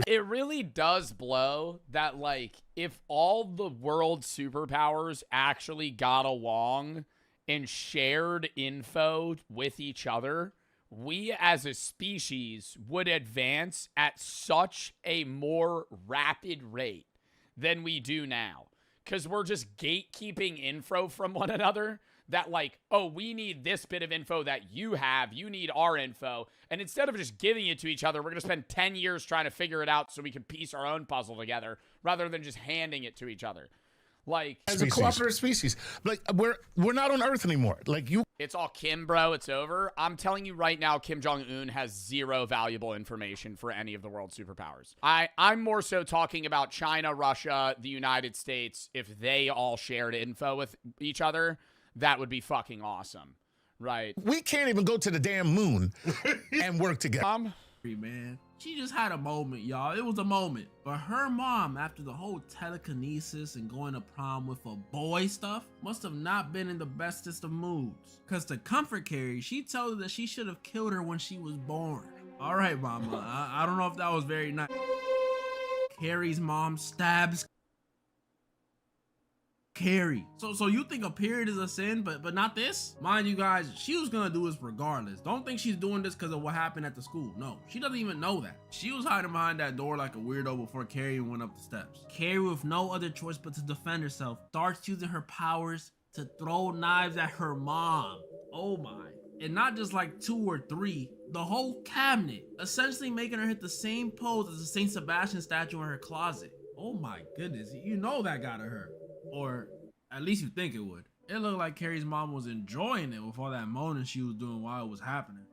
It really does blow that, like, if all the world superpowers actually got along and shared info with each other, we as a species would advance at such a more rapid rate than we do now. Because we're just gatekeeping info from one another that, like, oh, we need this bit of info that you have. You need our info. And instead of just giving it to each other, we're going to spend 10 years trying to figure it out so we can piece our own puzzle together rather than just handing it to each other. Like, as a cooperative species, like we're not on Earth anymore. Like it's all Kim, bro. It's over. I'm telling you right now, Kim Jong-un has zero valuable information for any of the world superpowers. I'm more so talking about China, Russia, the United States. If they all shared info with each other, that would be fucking awesome, right? We can't even go to the damn moon and work together. Man, she just had a moment, y'all. It was a moment. But her mom, after the whole telekinesis and going to prom with a boy stuff, must have not been in the bestest of moods. Cause to comfort Carrie, she told her that she should have killed her when she was born. All right, mama. I don't know if that was very nice. Carrie's mom stabs Carrie. So you think a period is a sin, but not this? Mind you guys, she was gonna do this regardless. Don't think she's doing this because of what happened at the school. No, she doesn't even know that. She was hiding behind that door like a weirdo before Carrie went up the steps. Carrie, with no other choice but to defend herself, starts using her powers to throw knives at her mom. Oh my. And not just like 2 or 3, the whole cabinet, essentially making her hit the same pose as the St. Sebastian statue in her closet. Oh my goodness, you know that gotta hurt. Or at least you think it would. It looked like Carrie's mom was enjoying it with all that moaning she was doing while it was happening.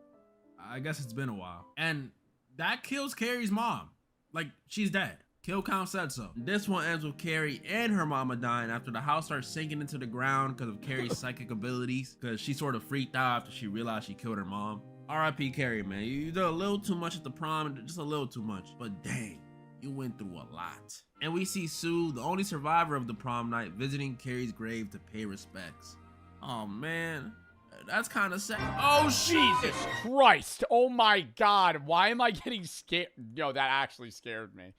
I guess it's been a while. And that kills Carrie's mom. Like, she's dead. Kill count said so. This one ends with Carrie and her mama dying after the house starts sinking into the ground because of Carrie's psychic abilities, because she sort of freaked out after she realized she killed her mom. R.I.P. Carrie, man. You did a little too much at the prom, just a little too much. But dang, you went through a lot. And we see Sue, the only survivor of the prom night, visiting Carrie's grave to pay respects. Oh man, that's kind of sad. Oh Jesus Christ. Oh my God. Why am I getting scared? Yo, that actually scared me.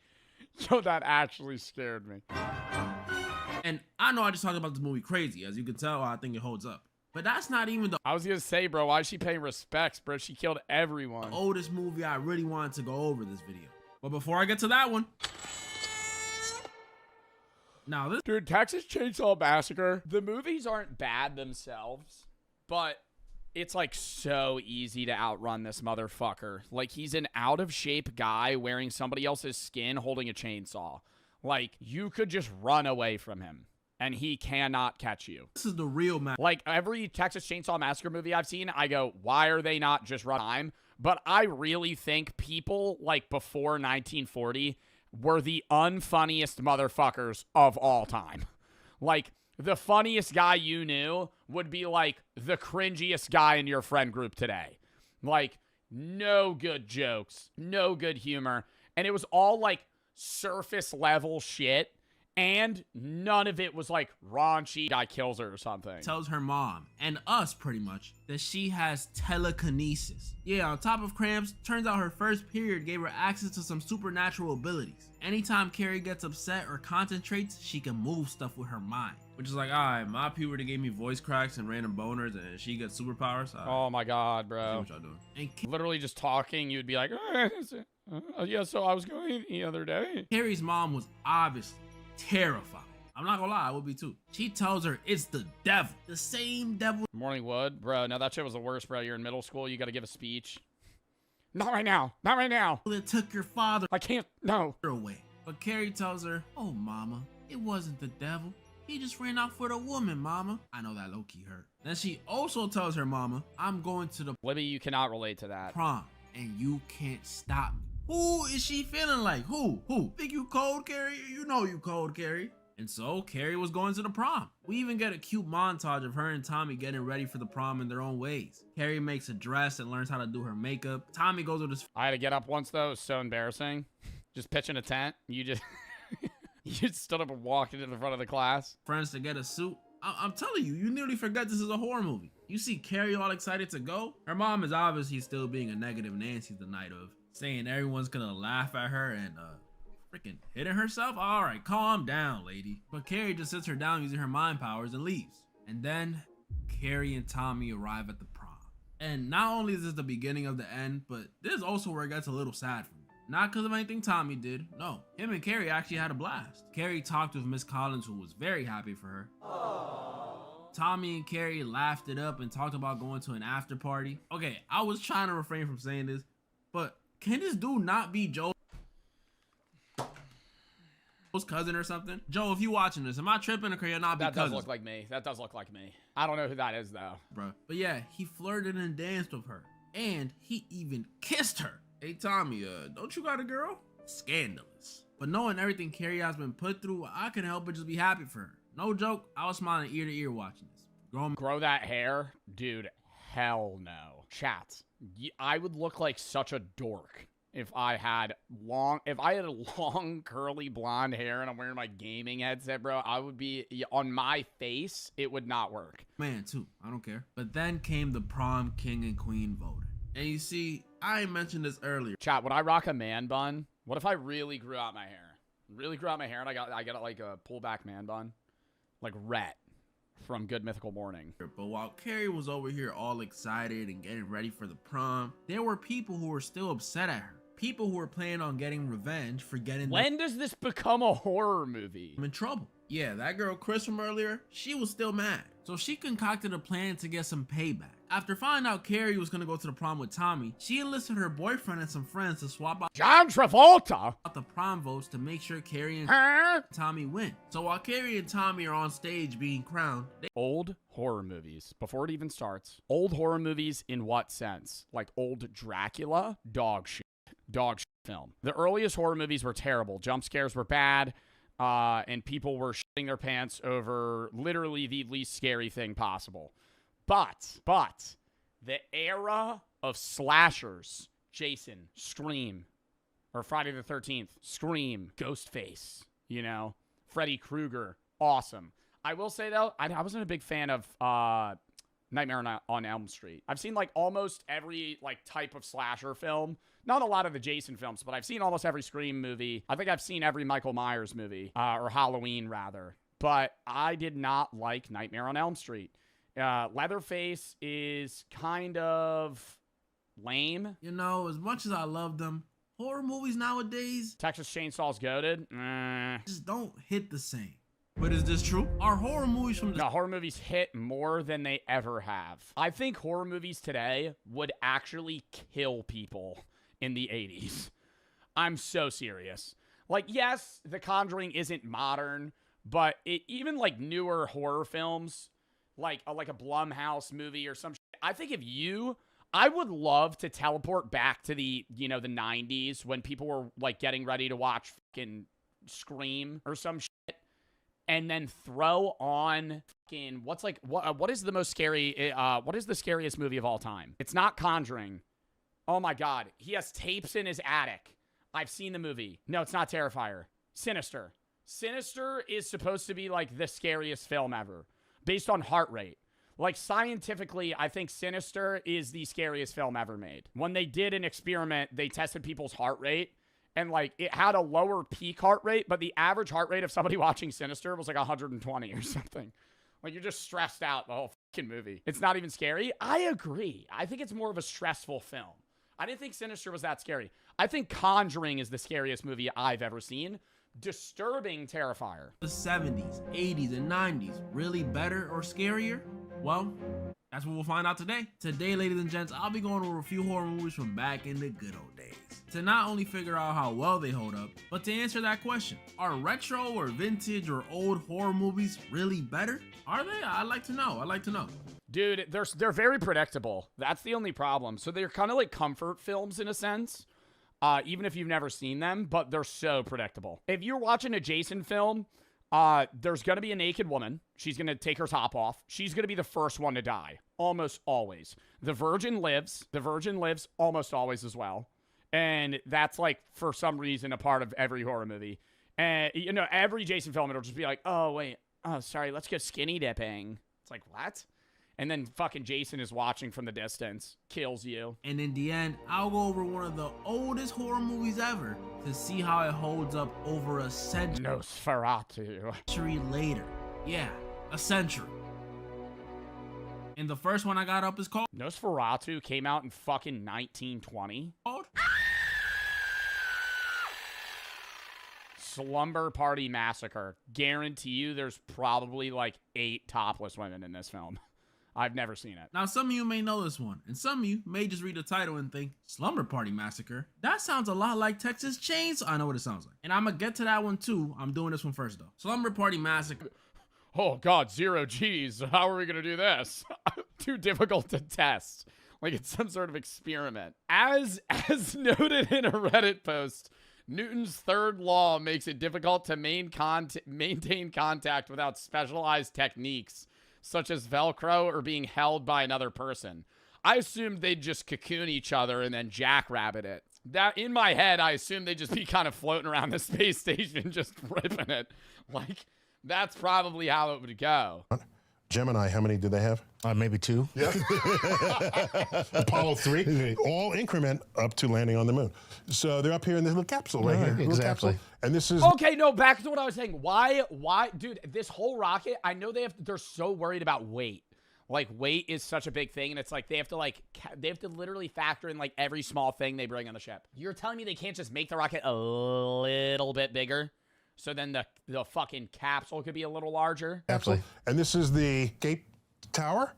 Yo, that actually scared me. And I know I just talked about this movie crazy. As you can tell, I think it holds up. But that's not even the... I was gonna say, bro, why is she paying respects, bro? She killed everyone. The oldest movie I really wanted to go over this video. But before I get to that one... Now this... Dude, Texas Chainsaw Massacre, the movies aren't bad themselves, but it's like so easy to outrun this motherfucker. Like, he's an out of shape guy wearing somebody else's skin holding a chainsaw. Like, you could just run away from him. and he cannot catch you. This is the real man. Like, every Texas Chainsaw Massacre movie I've seen, I go, why are they not just run time? But I really think people, like, before 1940 were the unfunniest motherfuckers of all time. Like, the funniest guy you knew would be, like, the cringiest guy in your friend group today. Like, no good jokes, no good humor. And it was all, like, surface level shit. And none of it was like raunchy, guy kills her or something. Tells her mom, and us pretty much, that she has telekinesis. Yeah, on top of cramps, turns out her first period gave her access to some supernatural abilities. Anytime Carrie gets upset or concentrates, she can move stuff with her mind. Which is like, alright, my puberty gave me voice cracks and random boners, and she gets superpowers. Oh my god, bro. What y'all doing? And literally just talking, you'd be like, yeah, so I was going the other day. Carrie's mom was obviously terrified. I'm not gonna lie, I would be too. She tells her it's the devil. The same devil. Morning Wood, bro. Now that shit was the worst, bro. You're in middle school. You got to give a speech. Not right now. Not right now. That took your father. I can't. No. Away. But Carrie tells her, oh, mama, it wasn't the devil. He just ran off with a woman, mama. I know that low-key hurt. Then she also tells her mama, I'm going to the Libby, you cannot relate to that. prom, and you can't stop me. Who is she feeling like? Who? Think you cold, Carrie? You know you cold, Carrie. And so Carrie was going to the prom. We even get a cute montage of her and Tommy getting ready for the prom in their own ways. Carrie makes a dress and learns how to do her makeup. Tommy goes with his I had to get up once though. It was so embarrassing. Just pitching a tent. You just you just stood up and walked into the front of the class. friends to get a suit. I'm telling you, you nearly forget this is a horror movie. You see Carrie all excited to go. Her mom is obviously still being a negative Nancy the night of, saying everyone's gonna laugh at her and freaking hitting herself. All right, calm down, lady. But Carrie just sits her down using her mind powers and leaves. And then Carrie and Tommy arrive at the prom. And not only is this the beginning of the end, but this is also where it gets a little sad for me. Not because of anything Tommy did. No, him and Carrie actually had a blast. Carrie talked with Miss Collins, who was very happy for her. Aww. Tommy and Carrie laughed it up and talked about going to an after party. Okay, I was trying to refrain from saying this, but can this dude not be Joe's cousin or something? Joe, if you watching this, am I tripping or can you not be That cousins? does look like me. That does look like me. I don't know who that is though. Bruh. But yeah, he flirted and danced with her. And he even kissed her. Hey Tommy, don't you got a girl? Scandalous. But knowing everything Carrie has been put through, I couldn't help but just be happy for her. No joke, I was smiling ear to ear watching this. Grow that hair? Dude, hell no. Chat. I would look like such a dork if I had long curly blonde hair and I'm wearing my gaming headset, bro. I would be on my face. It would not work. Man, too. I don't care. But then came the prom king and queen voting. And you see, I mentioned this earlier. Chat, would I rock a man bun? What if I really grew out my hair? Really grew out my hair and I got like a pullback man bun? Like Rhett from Good Mythical Morning. But while Carrie was over here all excited and getting ready for the prom, there were people who were still upset at her. People who were planning on getting revenge for getting When does this become a horror movie? I'm in trouble. Yeah, that girl Chris from earlier, she was still mad. So she concocted a plan to get some payback. After finding out Carrie was gonna go to the prom with Tommy, she enlisted her boyfriend and some friends to swap out John Travolta the prom votes to make sure Carrie and Tommy win. So while Carrie and Tommy are on stage being crowned, old horror movies, before it even starts. Old horror movies in what sense? Like old Dracula? Dog shit. Dog shit film. The earliest horror movies were terrible. Jump scares were bad. And people were shitting their pants over literally the least scary thing possible. But the era of slashers, Jason, Scream, or Friday the 13th, Scream, Ghostface, you know, Freddy Krueger, awesome. I will say though, I wasn't a big fan of Nightmare on Elm Street. I've seen like almost every like type of slasher film. Not a lot of the Jason films, but I've seen almost every Scream movie. I think I've seen every Michael Myers movie, or Halloween rather. But I did not like Nightmare on Elm Street. Leatherface is kind of lame. you know, as much as I love them, horror movies nowadays Texas Chainsaw's goated. just don't hit the same. But is this true? Are horror movies from the... No, horror movies hit more than they ever have. I think horror movies today would actually kill people in the 80s. I'm so serious. Like, yes, The Conjuring isn't modern, But even like newer horror films, like a Blumhouse movie or some shit, I think I would love to teleport back to the 90s when people were like getting ready to watch fucking Scream or some shit, and then throw on fucking what is the most scary what is the scariest movie of all time? It's not Conjuring. Oh my god, he has tapes in his attic. I've seen the movie. No, it's not Terrifier. Sinister. Sinister is supposed to be like the scariest film ever based on heart rate. Like scientifically, I think Sinister is the scariest film ever made. When they did an experiment, they tested people's heart rate, and like it had a lower peak heart rate, but the average heart rate of somebody watching Sinister was like 120 or something. Like you're just stressed out the whole fucking movie. It's not even scary. I agree. I think it's more of a stressful film. I didn't think Sinister was that scary. I think Conjuring is the scariest movie I've ever seen. Disturbing Terrifier. The 70s, 80s, and 90s, really better or scarier? Well, that's what we'll find out today. Today, ladies and gents, I'll be going over a few horror movies from back in the good old days to not only figure out how well they hold up, but to answer that question. Are retro or vintage or old horror movies really better? Are they? I'd like to know. Dude, they're very predictable. That's the only problem. So they're kind of like comfort films in a sense, even if you've never seen them, but they're so predictable. If you're watching a Jason film, there's going to be a naked woman. She's going to take her top off. She's going to be the first one to die. Almost always. The virgin lives. The virgin lives almost always as well. And that's like, for some reason, a part of every horror movie. And, every Jason film, it'll just be like, oh, wait. Oh, sorry. Let's go skinny dipping. It's like, what? And then fucking Jason is watching from the distance. Kills you. And in the end, I'll go over one of the oldest horror movies ever to see how it holds up over a century. Nosferatu. Century later. Yeah, a century. And the first one I got up is called... Nosferatu came out in fucking 1920. Slumber Party Massacre. Guarantee you there's probably like 8 topless women in this film. I've never seen it. Now, some of you may know this one, and some of you may just read the title and think, Slumber Party Massacre? That sounds a lot like Texas Chainsaw. I know what it sounds like. And I'm gonna get to that one too. I'm doing this one first though. Slumber Party Massacre. Oh god, 0 G's. How are we gonna do this? Too difficult to test. Like it's some sort of experiment. As noted in a Reddit post, Newton's third law makes it difficult to maintain contact without specialized techniques, such as Velcro or being held by another person. I assumed they'd just cocoon each other and then jackrabbit it. That, in my head, I assumed they'd just be kind of floating around the space station just ripping it. Like, that's probably how it would go. Gemini, how many did they have? Maybe 2. Yeah. Apollo 3, all increment up to landing on the moon. So they're up here in this little capsule right here. Exactly. Capsule. And this is... Okay, no, back to what I was saying. Why, dude, this whole rocket, I know they're so worried about weight. Like, weight is such a big thing, and it's like, they have to literally factor in, like, every small thing they bring on the ship. You're telling me they can't just make the rocket a little bit bigger? So then the fucking capsule could be a little larger? Absolutely. And this is the Cape Tower.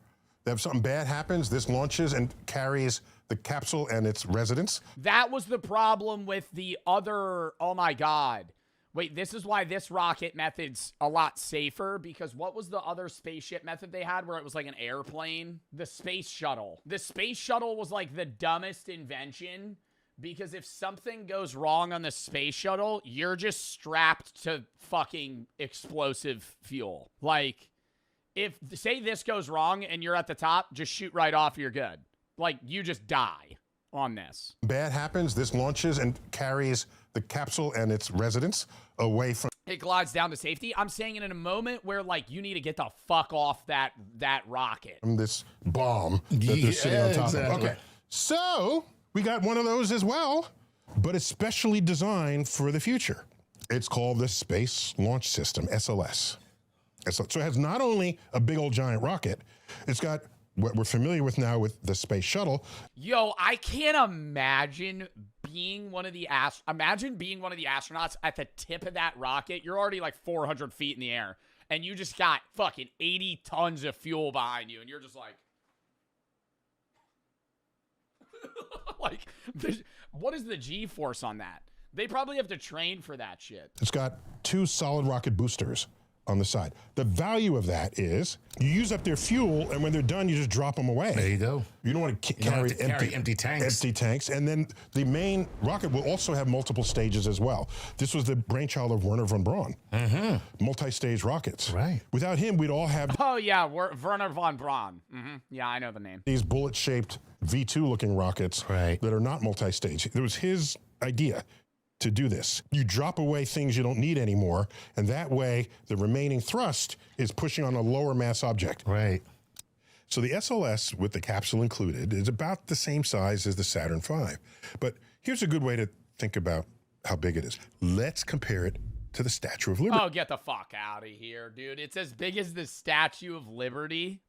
If something bad happens, this launches and carries the capsule and its residents. That was the problem with the other, oh my god. Wait, this is why this rocket method's a lot safer, because what was the other spaceship method they had where it was like an airplane? The space shuttle. The space shuttle was like the dumbest invention, because if something goes wrong on the space shuttle, you're just strapped to fucking explosive fuel. Like, if, say this goes wrong and you're at the top, just shoot right off, you're good. Like, you just die on this. Bad happens, this launches and carries the capsule and its residents away from... It glides down to safety. I'm saying it in a moment where, like, you need to get the fuck off that rocket. From this bomb that they're sitting on top of. Okay, so... we got one of those as well, but it's specially designed for the future. It's called the Space Launch System, SLS. So it has not only a big old giant rocket, it's got what we're familiar with now with the space shuttle. Yo, I can't imagine being one of the astronauts at the tip of that rocket. You're already like 400 feet in the air, and you just got fucking 80 tons of fuel behind you, and you're just like... like, what is the G-force on that? They probably have to train for that shit. It's got 2 solid rocket boosters on the side. The value of that is you use up their fuel, and when they're done, you just drop them away. There you go. You don't want to carry empty tanks. Empty tanks. And then the main rocket will also have multiple stages as well. This was the brainchild of Werner von Braun. Multi-stage rockets. Right. Without him, we'd all have Oh, yeah, Werner von Braun. Yeah, I know the name. these bullet-shaped V2-looking rockets that are not multi-stage. It was his idea to do this. You drop away things you don't need anymore, and that way the remaining thrust is pushing on a lower mass object. Right. So the SLS, with the capsule included, is about the same size as the Saturn V. But here's a good way to think about how big it is. Let's compare it to the Statue of Liberty. Oh, get the fuck out of here, dude. It's as big as the Statue of Liberty.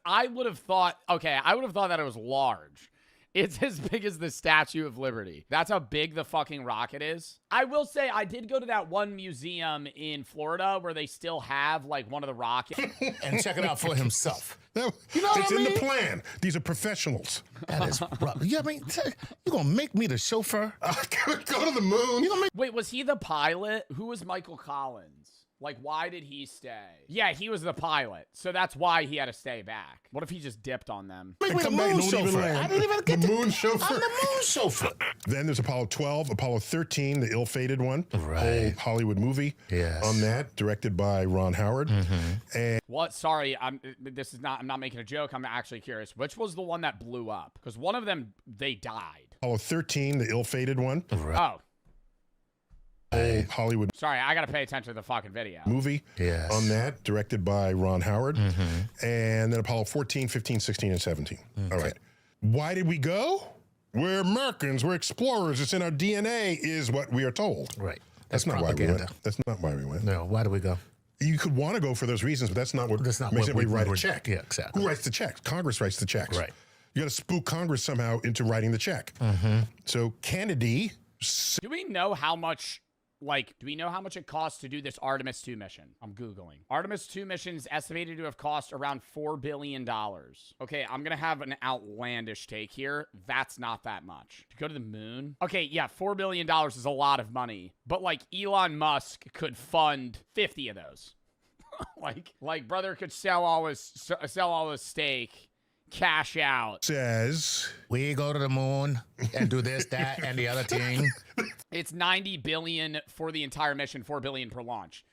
I would have thought that it was large. It's as big as the Statue of Liberty. That's how big the fucking rocket is. I will say I did go to that one museum in Florida where they still have like one of the rockets. And check it out for himself. You know it's in the plan. These are professionals. That is rough. Yeah, I mean, you gonna make me the chauffeur? Go to the moon. Wait, was he the pilot? Who was Michael Collins? Like, why did he stay? Yeah, he was the pilot, so that's why he had to stay back. What if he just dipped on them? Make me the moon chauffeur. I didn't even get the moon chauffeur. I'm the moon chauffeur. Then there's Apollo 12, Apollo 13, the ill-fated one. Right. Old Hollywood movie. Yes. On that, directed by Ron Howard. And What? Sorry, I'm not making a joke. I'm actually curious. Which was the one that blew up? Because one of them, they died. Apollo 13, the ill-fated one. Oh. Old Hollywood Sorry, I gotta pay attention to the fucking video. movie. Yes. On that, directed by Ron Howard. And then Apollo 14, 15, 16, and 17. All right. Why did we go? We're Americans. We're explorers. It's in our DNA, is what we are told. Right. That's not propaganda. why we went. That's not why we went. No, why do we go? You could want to go for those reasons, but that's not what makes anybody write a check. Yeah, exactly. Who writes the checks? Congress writes the checks. Right. You got to spook Congress somehow into writing the check. So Kennedy. Do we know how much it costs to do this Artemis 2 mission? I'm Googling. Artemis 2 mission is estimated to have cost around $4 billion. Okay, I'm going to have an outlandish take here. That's not that much. To go to the moon? Okay, yeah, $4 billion is a lot of money. But, like, Elon Musk could fund 50 of those. like, brother could sell all his stake, cash out. Says we go to the moon and do this, that, and the other thing. It's $90 billion for the entire mission, $4 billion per launch.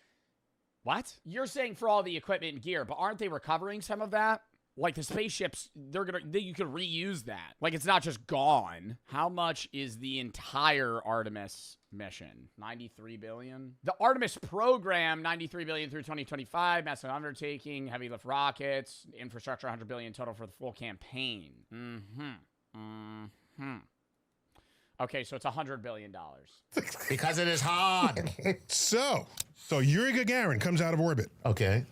What? You're saying for all the equipment and gear, but aren't they recovering some of that? Like the spaceships, you could reuse that. Like it's not just gone. How much is the entire Artemis mission? 93 billion. The Artemis program, 93 billion through 2025. Massive undertaking, heavy lift rockets, infrastructure, 100 billion total for the full campaign. Okay, so it's $100 billion. Because it is hard. So Yuri Gagarin comes out of orbit. Okay.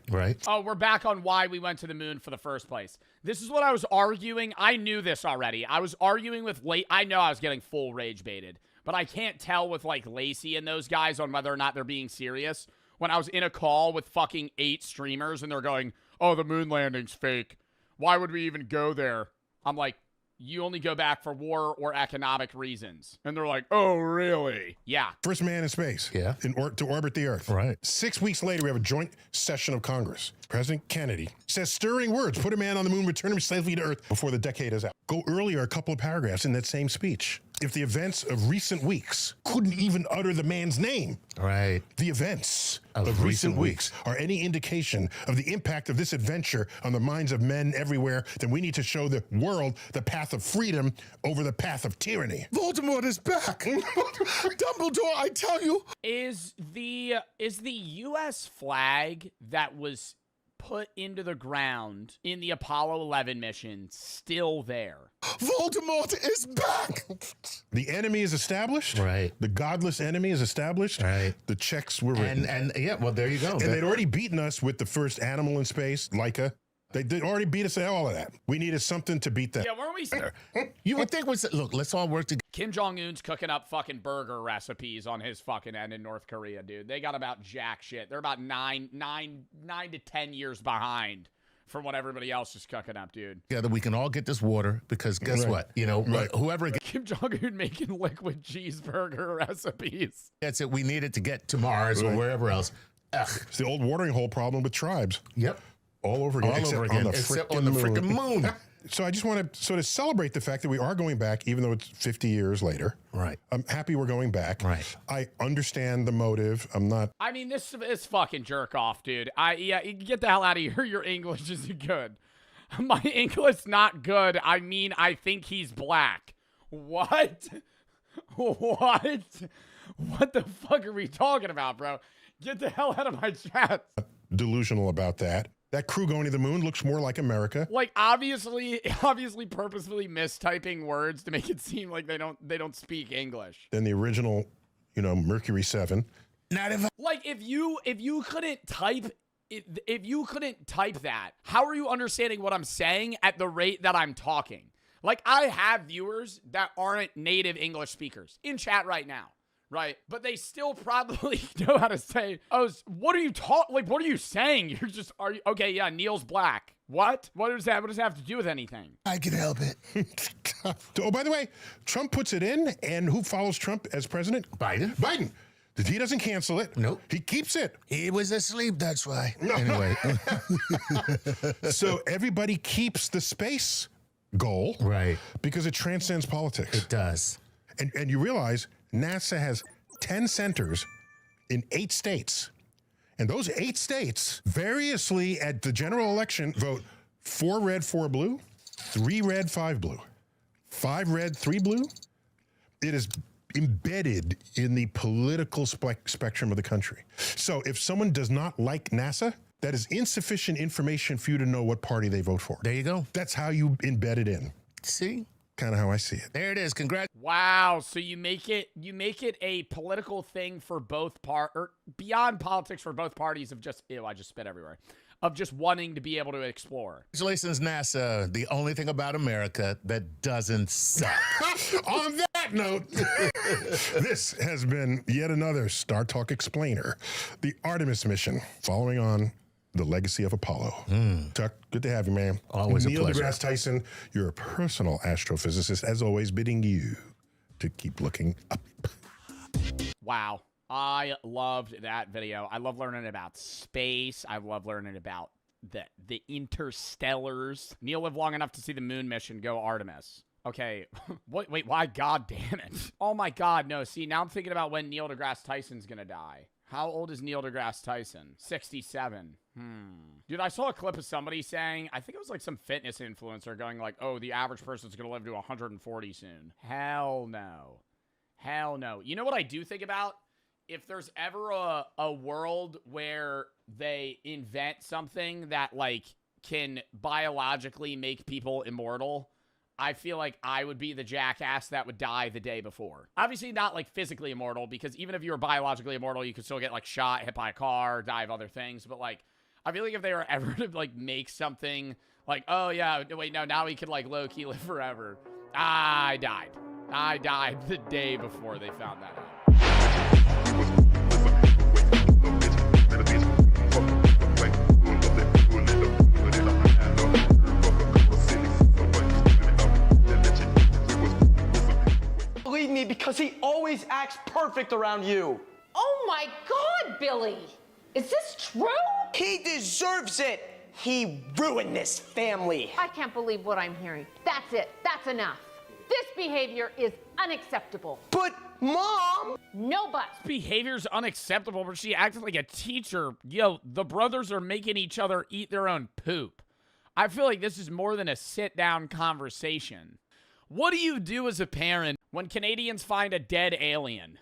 Right. Oh, we're back on why we went to the moon for the first place. This is what I was arguing. I knew this already. I was arguing with I know I was getting full rage baited, but I can't tell with like Lacey and those guys on whether or not they're being serious. When I was in a call with fucking 8 streamers and they're going, "Oh, the moon landing's fake. Why would we even go there?" I'm like, you only go back for war or economic reasons. And they're like, "Oh, really?" Yeah. First man in space. Yeah. To orbit the Earth. Right. 6 weeks later, we have a joint session of Congress. President Kennedy says stirring words, put a man on the moon, return him safely to Earth before the decade is out. Go earlier a couple of paragraphs in that same speech. If the events of recent weeks couldn't even utter the man's name. Right. The events of recent weeks are any indication of the impact of this adventure on the minds of men everywhere, then we need to show the world the path of freedom over the path of tyranny. Voldemort is back. Dumbledore, I tell you. Is the U.S. flag that was put into the ground in the Apollo 11 mission still there? Voldemort is back. The enemy is established. Right. The godless enemy is established. Right. The checks were written. And yeah, well, there you go. And they'd already beaten us with the first animal in space, Laika. They already beat us at all of that. We needed something to beat them. Yeah, weren't we? You would think look, let's all work together. Kim Jong-un's cooking up fucking burger recipes on his fucking end in North Korea, dude. They got about jack shit. They're about 9 to 10 years behind from what everybody else is cooking up, dude. Yeah, that we can all get this water because guess what? You know, whoever Kim Jong-un making liquid cheeseburger recipes. That's it. We need it to get to Mars or wherever else. It's the old watering hole problem with tribes. Yep. All over again. All over again. Except on the freaking moon. So I just want to sort of celebrate the fact that we are going back, even though it's 50 years later. Right. I'm happy we're going back. Right. I understand the motive. I'm not. I mean, this is fucking jerk off, dude. Yeah, get the hell out of here. Your English isn't good. My English not good. I mean, I think he's black. What? What? What the fuck are we talking about, bro? Get the hell out of my chat. Delusional about that. That crew going to the moon looks more like America. Like, obviously purposefully mistyping words to make it seem like they don't speak English. Than the original, Mercury 7. Like, if you couldn't type that, how are you understanding what I'm saying at the rate that I'm talking? Like, I have viewers that aren't native English speakers in chat right now. Right, but they still probably know how to say, "Oh, what are you what are you saying? You're just okay? Yeah, Neil's black. What? What does that have to do with anything?" I can help it. Oh, by the way, Trump puts it in, and who follows Trump as president? Biden. He doesn't cancel it. Nope. He keeps it. He was asleep, that's why. No. Anyway. So everybody keeps the space goal. Right. Because it transcends politics. It does. And you realize NASA has 10 centers in 8 states. And those 8 states variously at the general election vote 4 red, 4 blue, 3 red, 5 blue, 5 red, 3 blue. It is embedded in the political spectrum of the country. So if someone does not like NASA, that is insufficient information for you to know what party they vote for. There you go. That's how you embed it in. See? Kind of how I see it. There it is. Congrats. Wow. So you make it a political thing for both or beyond politics for both parties of just, I just spit everywhere, of just wanting to be able to explore. Congratulations, NASA. The only thing about America that doesn't suck. On that note, this has been yet another Star Talk Explainer, the Artemis mission, following on the legacy of Apollo. Tuck, good to have you, man. Always Neil a pleasure. deGrasse Tyson, your personal astrophysicist, as always, bidding you to keep looking up. Wow. I loved that video. I love learning about space. I love learning about the interstellars. Neil lived long enough to see the moon mission go Artemis. Okay. Wait, why? God damn it. Oh my God, no. See, now I'm thinking about when Neil deGrasse Tyson's gonna die. How old is Neil deGrasse Tyson? 67. Dude, I saw a clip of somebody saying, I think it was like some fitness influencer going like, oh, the average person's gonna live to 140 soon. Hell no. Hell no. You know what I do think about? If there's ever a world where they invent something that, like, can biologically make people immortal, I feel like I would be the jackass that would die the day before. Obviously not, like, physically immortal, because even if you were biologically immortal, you could still get, like, shot, hit by a car, die of other things. But, like, I feel like if they were ever to, like, make something like, oh, yeah, wait, no, now we could, like, low-key live forever. I died. I died the day before they found that out. Believe me, because he always acts perfect around you. Oh my God, Billy! Is this true? He deserves it. He ruined this family. I can't believe what I'm hearing. That's it. That's enough. This behavior is unacceptable. But, Mom! No buts. Behavior's unacceptable, but she acted like a teacher. Yo, the brothers are making each other eat their own poop. I feel like this is more than a sit-down conversation. What do you do as a parent when Canadians find a dead alien?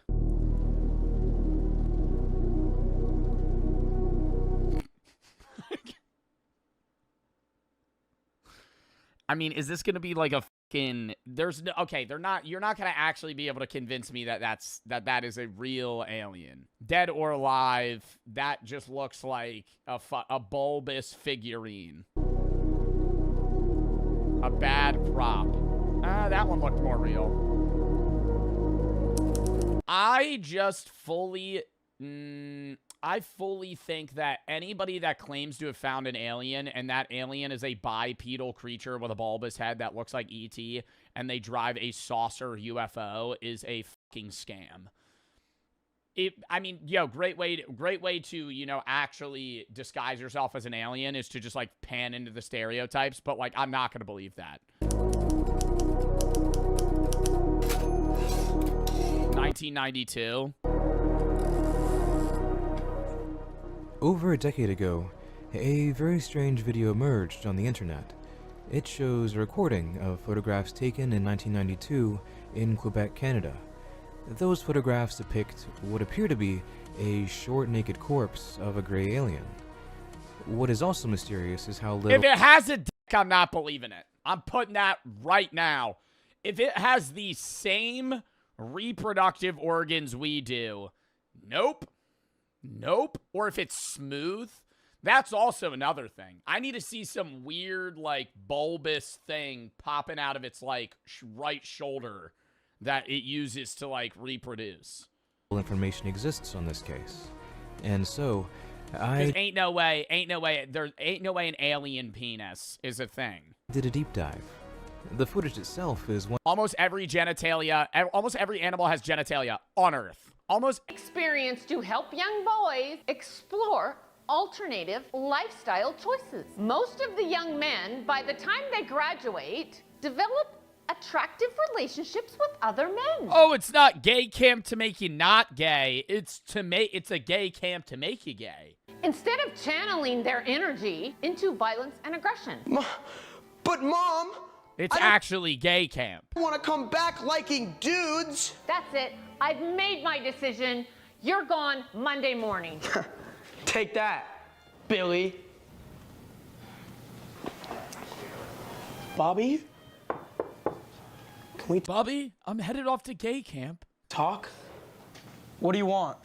I mean, is this going to be like a fucking... There's no... Okay, they're not... You're not going to actually be able to convince me that that is a real alien. Dead or alive, that just looks like a bulbous figurine. A bad prop. That one looked more real. I just fully... I fully think that anybody that claims to have found an alien and that alien is a bipedal creature with a bulbous head that looks like E.T. and they drive a saucer UFO is a fucking scam. I mean, yo, great way to, you know, actually disguise yourself as an alien is to just like pan into the stereotypes, but like I'm not gonna believe that. 1992. Over a decade ago, a very strange video emerged on the internet. It shows a recording of photographs taken in 1992 in Quebec, Canada. Those photographs depict what appear to be a short, naked corpse of a gray alien. What is also mysterious is how little— If it has a dick, I'm not believing it. I'm putting that right now. If it has the same reproductive organs we do, nope. Nope. Or if it's smooth, that's also another thing. I need to see some weird, like, bulbous thing popping out of its, like, right shoulder that it uses to, like, reproduce. Information exists on this case. And so, ain't no way there ain't no way an alien penis is a thing. did a deep dive. The footage itself is one— Almost every animal has genitalia on Earth. Almost Experience to help young boys explore alternative lifestyle choices. Most of the young men, by the time they graduate, develop attractive relationships with other men. Oh, it's not gay camp to make you not gay. It's a gay camp to make you gay. Instead of channeling their energy into violence and aggression. But Mom, it's actually gay camp. I want to come back liking dudes. That's it. I've made my decision. You're gone Monday morning. Take that, Billy. Bobby? Can we Bobby, I'm headed off to gay camp. talk? What do you want?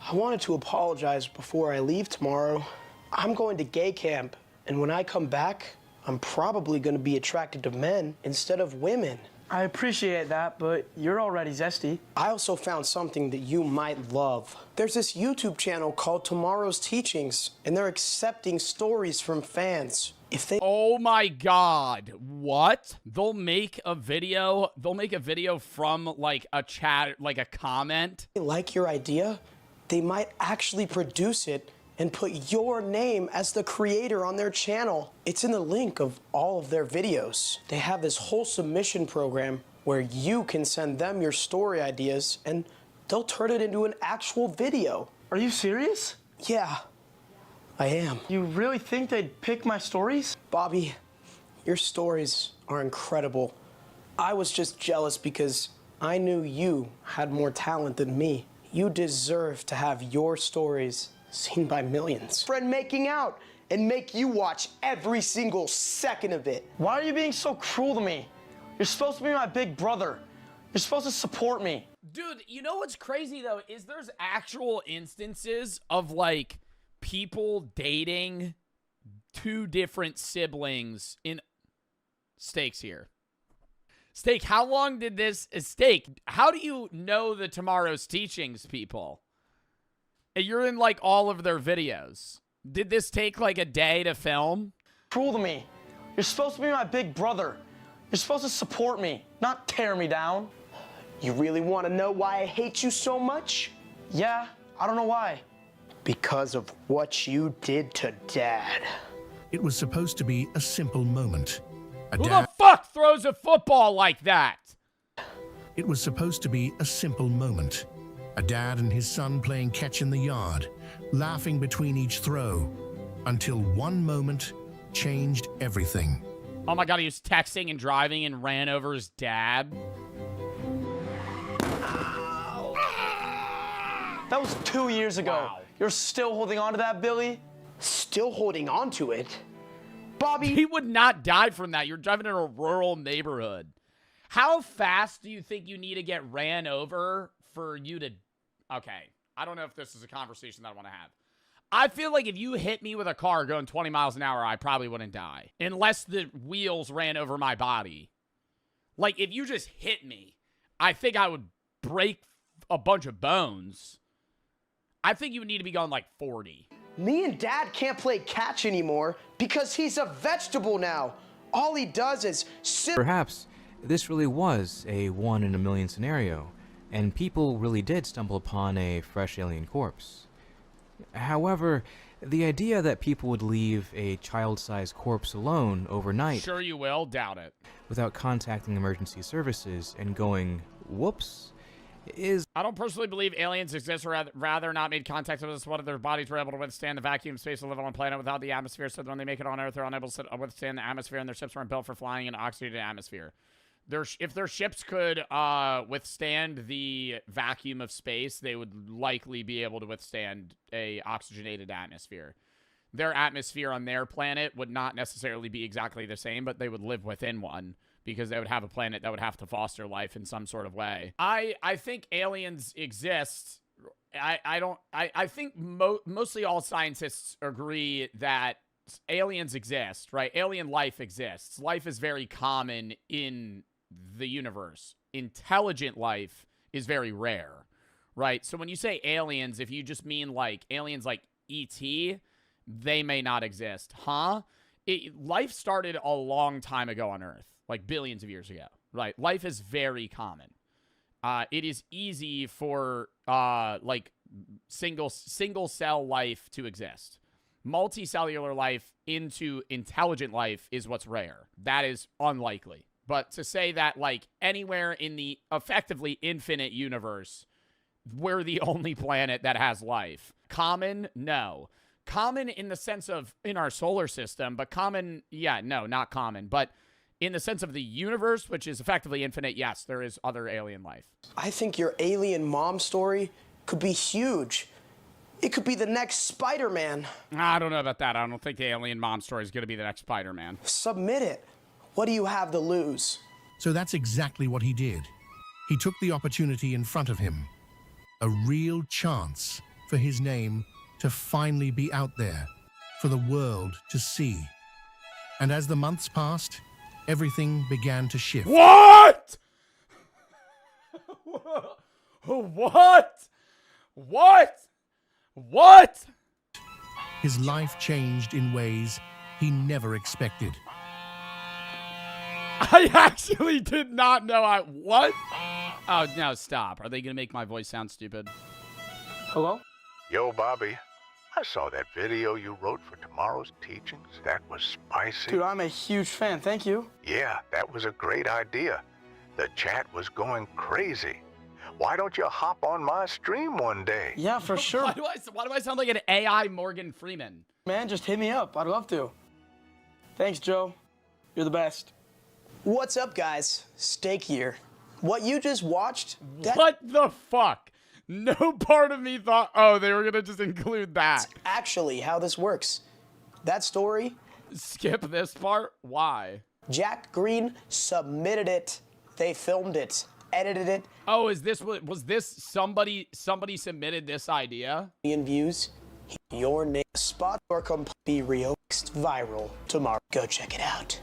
I wanted to apologize before I leave tomorrow. I'm going to gay camp, and when I come back, I'm probably going to be attracted to men instead of women. I appreciate that, but you're already zesty. I also found something that you might love. There's this YouTube channel called Tomorrow's Teachings, and they're accepting stories from fans. If they— Oh my God. What? They'll make a video from like a chat, like a comment. like your idea, they might actually produce it and put your name as the creator on their channel. It's in the link of all of their videos. They have this whole submission program where you can send them your story ideas and they'll turn it into an actual video. Are you serious? Yeah, I am. You really think they'd pick my stories? Bobby, your stories are incredible. I was just jealous because I knew you had more talent than me. You deserve to have your stories seen by millions. Friend making out and make you watch every single second of it. Why are you being so cruel to me? You're supposed to be my big brother. You're supposed to support me. Dude, you know what's crazy though is there's actual instances of like people dating two different siblings in Stakes here. Steak, how long did this Steak? How do you know the Tomorrow's Teachings people? You're in like all of their videos. Did this take like a day to film? Cruel to me. You're supposed to be my big brother. You're supposed to support me, not tear me down. You really want to know why I hate you so much? Yeah, I don't know why. Because of what you did to Dad. It was supposed to be a simple moment. Who the fuck throws a football like that? It was supposed to be a simple moment. A dad and his son playing catch in the yard, laughing between each throw, until one moment changed everything. Oh my God, he was texting and driving and ran over his dad. That was 2 years ago. Wow. You're still holding on to that, Billy? Still holding on to it? Bobby. He would not die from that. You're driving in a rural neighborhood. How fast do you think you need to get ran over for you to... Okay, I don't know if this is a conversation that I want to have. I feel like if you hit me with a car going 20 miles an hour, I probably wouldn't die. Unless the wheels ran over my body. Like, if you just hit me, I think I would break a bunch of bones. I think you would need to be going like 40. Me and Dad can't play catch anymore because he's a vegetable now. All he does is sit. Perhaps this really was a 1 in a million scenario, and people really did stumble upon a fresh alien corpse. However, the idea that people would leave a child-sized corpse alone overnight... Sure you will, doubt it. ...without contacting emergency services and going, whoops, is... I don't personally believe aliens exist, or rather not made contact with us. One of their bodies were able to withstand the vacuum space to live on a planet without the atmosphere, so that when they make it on Earth, they're unable to withstand the atmosphere, and their ships weren't built for flying in an oxygenated atmosphere. If their ships could withstand the vacuum of space, they would likely be able to withstand a oxygenated atmosphere. Their atmosphere on their planet would not necessarily be exactly the same, but they would live within one because they would have a planet that would have to foster life in some sort of way. I think aliens exist. I think mostly all scientists agree that aliens exist, right? Alien life exists. Life is very common in the universe. Intelligent life is very rare, right? So when you say aliens, if you just mean like aliens like E.T., they may not exist. Life started a long time ago on Earth, like billions of years ago, right? Life is very common. It is easy for like single cell life to exist. Multicellular life into intelligent life is what's rare. That is unlikely. But to say that, like, anywhere in the effectively infinite universe, we're the only planet that has life. Common? No. Common in the sense of in our solar system, but common, yeah, no, not common. But in the sense of the universe, which is effectively infinite, yes, there is other alien life. I think your alien mom story could be huge. It could be the next Spider-Man. I don't know about that. I don't think the alien mom story is going to be the next Spider-Man. Submit it. What do you have to lose? So that's exactly what he did. He took the opportunity in front of him. A real chance for his name to finally be out there, for the world to see. And as the months passed, everything began to shift. What? What? What? What? His life changed in ways he never expected. I actually did not know what? Oh, no, stop. Are they going to make my voice sound stupid? Hello? Yo, Bobby. I saw that video you wrote for tomorrow's teachings. That was spicy. Dude, I'm a huge fan. Thank you. Yeah, that was a great idea. The chat was going crazy. Why don't you hop on my stream one day? Yeah, for sure. Why do I sound like an AI Morgan Freeman? Man, just hit me up. I'd love to. Thanks, Joe. You're the best. What's up, guys? Steak here. What you just watched... What the fuck? No part of me thought, oh, they were going to just include that. That's actually how this works. That story... Skip this part? Why? Jack Green submitted it. They filmed it, edited it. Oh, was this somebody submitted this idea? Views. Your name spot or be remixed viral tomorrow. Go check it out.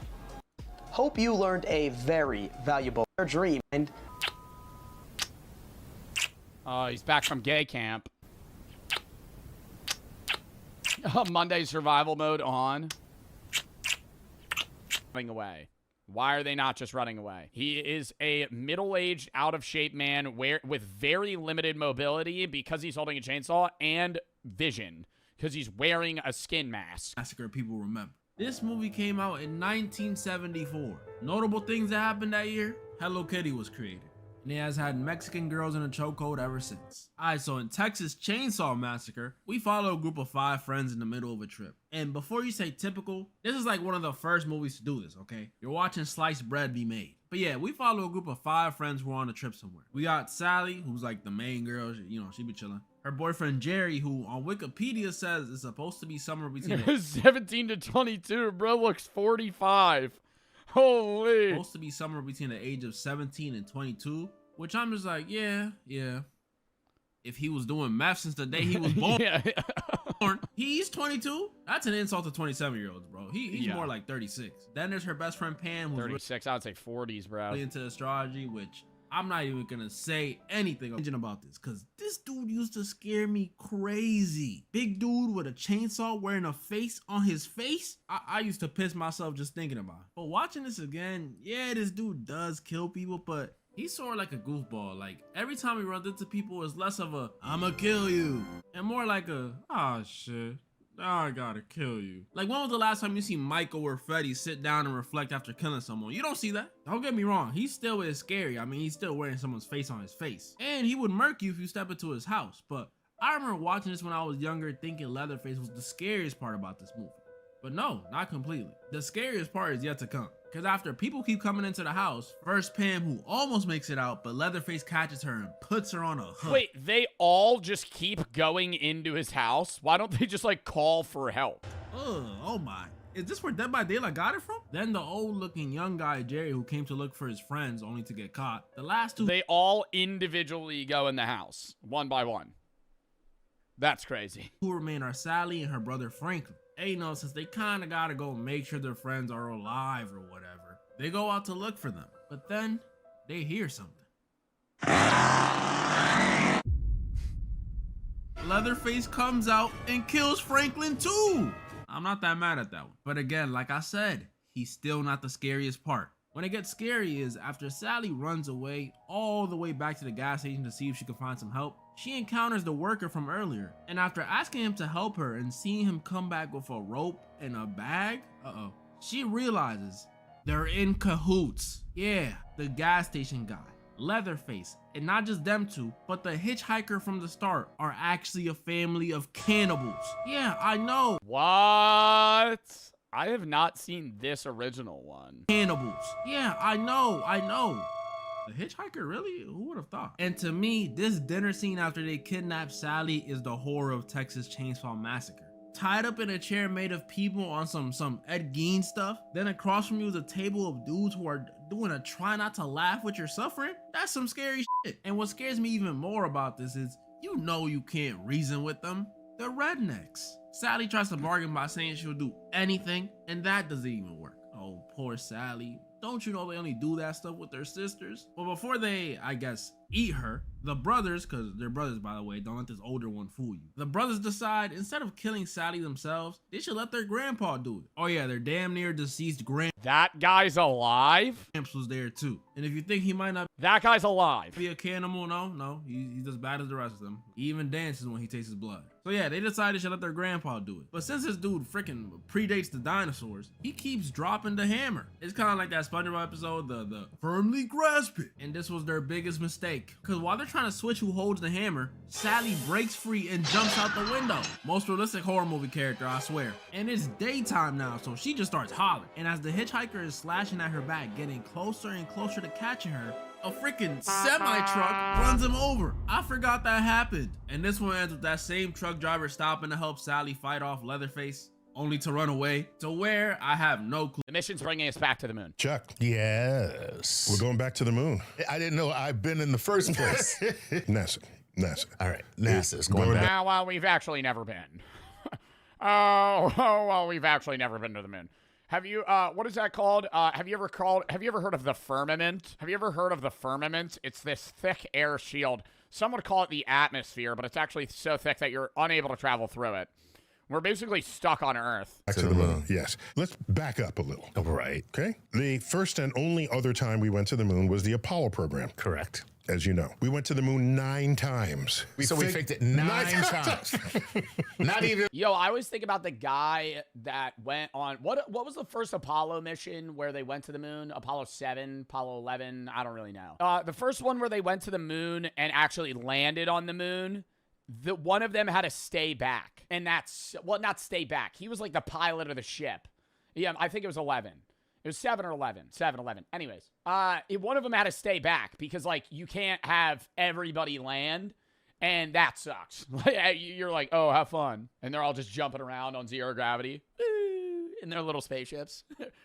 Hope you learned a very valuable dream and he's back from gay camp. Monday survival mode on. Running away. Why are they not just running away? He is a middle-aged, out-of-shape man with very limited mobility because he's holding a chainsaw and vision because he's wearing a skin mask. Massacre people remember. This movie came out in 1974. Notable things that happened that year: Hello Kitty was created, and it has had Mexican girls in a chokehold ever since. Alright, so in Texas Chainsaw Massacre, we follow a group of 5 friends in the middle of a trip. And before you say typical, this is like one of the first movies to do this, okay? You're watching sliced bread be made. But yeah, we follow a group of 5 friends who are on a trip somewhere. We got Sally, who's like the main girl, you know, she be chilling. Her boyfriend Jerry, who on Wikipedia says is supposed to be somewhere between 17 to 22, bro looks 45. Holy. Supposed to be somewhere between the age of 17 and 22, which I'm just like, yeah. If he was doing meth since the day he was born, he's 22. That's an insult to 27-year-olds, bro. He's more like 36. Then there's her best friend Pam, who's 36. I would say 40s, bro. Really into astrology, which I'm not even gonna say anything about this, because this dude used to scare me crazy. Big dude with a chainsaw wearing a face on his face. I used to piss myself just thinking about it. But watching this again, yeah, this dude does kill people, but He's sort of like a goofball. Like, every time he runs into people, it's less of a, I'ma kill you, and more like a, oh shit, now I gotta kill you. Like, when was the last time you see Michael or Freddy sit down and reflect after killing someone? You don't see that. Don't get me wrong, he still is scary. I mean, he's still wearing someone's face on his face. And he would murk you if you step into his house. But I remember watching this when I was younger, thinking Leatherface was the scariest part about this movie. But no, not completely. The scariest part is yet to come. Because after people keep coming into the house, first Pam, who almost makes it out, but Leatherface catches her and puts her on a hook. Wait, they all just keep going into his house? Why don't they just like call for help? Ugh, oh my. Is this where Dead by Daylight got it from? Then the old looking young guy, Jerry, who came to look for his friends only to get caught. The last two. They all individually go in the house, one by one. That's crazy. Who remain are Sally and her brother Franklin. And you know, since they kind of gotta go make sure their friends are alive or whatever, they go out to look for them. But then they hear something. Leatherface comes out and kills Franklin too. I'm not that mad at that one. But again, like I said, he's still not the scariest part. When it gets scary is after Sally runs away all the way back to the gas station to see if she can find some help, she encounters the worker from earlier. And after asking him to help her and seeing him come back with a rope and a bag, she realizes they're in cahoots. Yeah, the gas station guy, Leatherface, and not just them two, but the hitchhiker from the start are actually a family of cannibals. Yeah, I know. What? I have not seen this original one. Cannibals. Yeah, I know. The hitchhiker, really? Who would have thought? And to me, this dinner scene after they kidnap Sally is the horror of Texas Chainsaw Massacre. Tied up in a chair made of people on some Ed Gein stuff. Then across from you is a table of dudes who are doing a try not to laugh with your suffering. That's some scary shit. And what scares me even more about this is, you know you can't reason with them. They're rednecks. Sally tries to bargain by saying she'll do anything, and that doesn't even work. Oh, poor Sally. Don't you know they only do that stuff with their sisters? But before they, I guess, eat her, the brothers, because they're brothers by the way, don't let this older one fool you. The brothers decide instead of killing Sally themselves, they should let their grandpa do it. Oh yeah, their damn near deceased That guy's alive? Gramps was there too. And if you think he might not That guy's alive. be a cannibal, no, he's as bad as the rest of them. He even dances when he tastes his blood. So yeah, they decided they should let their grandpa do it. But since this dude freaking predates the dinosaurs, he keeps dropping the hammer. It's kind of like that SpongeBob episode, the firmly grasp it. And this was their biggest mistake. Because while they're trying to switch who holds the hammer, Sally breaks free and jumps out the window. Most realistic horror movie character, I swear. And it's daytime now, so she just starts hollering. And as the hitchhiker is slashing at her back, getting closer and closer to catching her, a freaking semi-truck runs him over. I forgot that happened. And this one ends with that same truck driver stopping to help Sally fight off Leatherface, only to run away. To where, I have no clue. The mission's bringing us back to the moon. Chuck. Yes. We're going back to the moon. I didn't know I've been in the first place. NASA. All right, NASA's going back. Now, well, we've actually never been. Well, we've actually never been to the moon. Have you, what is that called? Have you ever heard of the firmament? Have you ever heard of the firmament? It's this thick air shield. Some would call it the atmosphere, but it's actually so thick that you're unable to travel through it. We're basically stuck on Earth. Back to the moon, yes. Let's back up a little. All right. Okay? The first and only other time we went to the moon was the Apollo program. Correct. As you know. We went to the moon 9 times. We faked it 9 times. Not even. Yo, I always think about the guy that went on, what was the first Apollo mission where they went to the moon? Apollo 7, Apollo 11, I don't really know. The first one where they went to the moon and actually landed on the moon, one of them had to stay back. And that's, well, not stay back. He was like the pilot of the ship. Yeah, I think it was 11. It was 7 or 11. 7, 11. Anyways, one of them had to stay back because, like, you can't have everybody land, and that sucks. You're like, oh, have fun. And they're all just jumping around on zero gravity in their little spaceships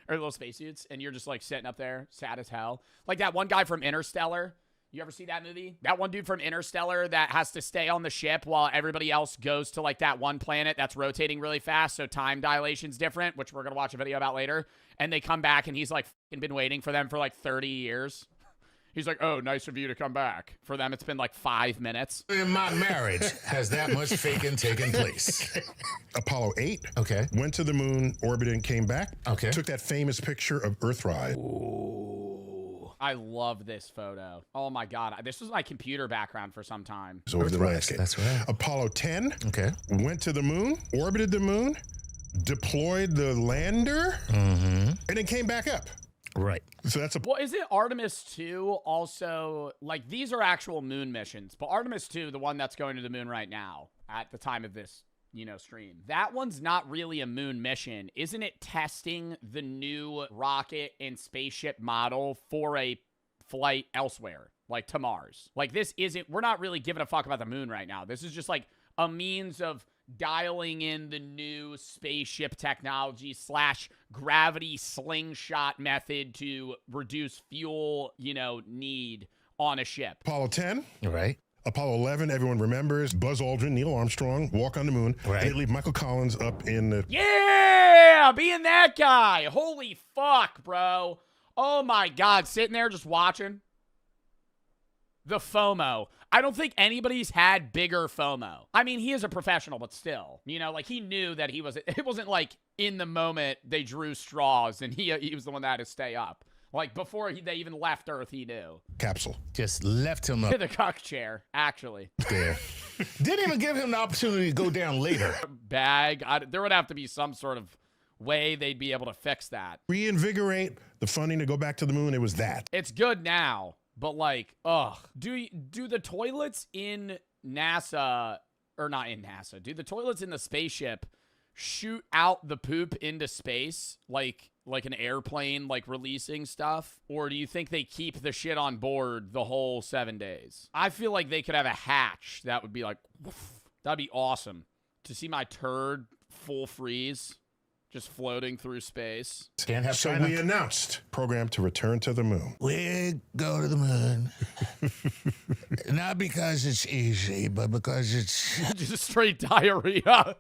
or little spacesuits, and you're just, like, sitting up there, sad as hell. Like that one guy from Interstellar. You ever see that movie? That one dude from Interstellar that has to stay on the ship while everybody else goes to, like, that one planet that's rotating really fast, so time dilation's different, which we're going to watch a video about later. And they come back, and he's, like, been waiting for them for, like, 30 years. He's like, oh, nice of you to come back. For them, it's been, like, 5 minutes. In my marriage, has that much faking taken place? Apollo 8. Okay. Went to the moon, orbited, and came back. Okay. Took that famous picture of Earthrise. Ooh. I love this photo. Oh my God. This was my computer background for some time. Over the landscape. That's right. Apollo 10 Okay. went to the moon, orbited the moon, deployed the lander, and then came back up. Right. So that's a... Well, is it Artemis 2 also? Like, these are actual moon missions, but Artemis 2, the one that's going to the moon right now at the time of this, stream. That one's not really a moon mission. Isn't it testing the new rocket and spaceship model for a flight elsewhere, like to Mars? Like, this isn't, we're not really giving a fuck about the moon right now. This is just like a means of dialing in the new spaceship technology / gravity slingshot method to reduce fuel, need on a ship. Apollo 10. Right. Apollo 11, everyone remembers. Buzz Aldrin, Neil Armstrong, walk on the moon. Right. And they leave Michael Collins up in the... Yeah! Being that guy. Holy fuck, bro. Oh my God. Sitting there just watching. The FOMO. I don't think anybody's had bigger FOMO. I mean, he is a professional, but still. Like, he knew that it wasn't like in the moment they drew straws and he was the one that had to stay up. Like, before they even left Earth, he knew. Capsule. Just left him up The cuck chair, actually. there. Didn't even give him the opportunity to go down later. Bag. There would have to be some sort of way they'd be able to fix that. Reinvigorate the funding to go back to the moon. It was that. It's good now, but like, ugh. Do the toilets in NASA, or not in NASA, do the toilets in the spaceship shoot out the poop into space like an airplane, like releasing stuff? Or do you think they keep the shit on board the whole 7 days? I feel like they could have a hatch that would be like, woof. That'd be awesome to see my turd full freeze just floating through space. Can't have So China. we announced program to return to the moon. We go to the moon. Not because it's easy, but because it's... Just straight diarrhea.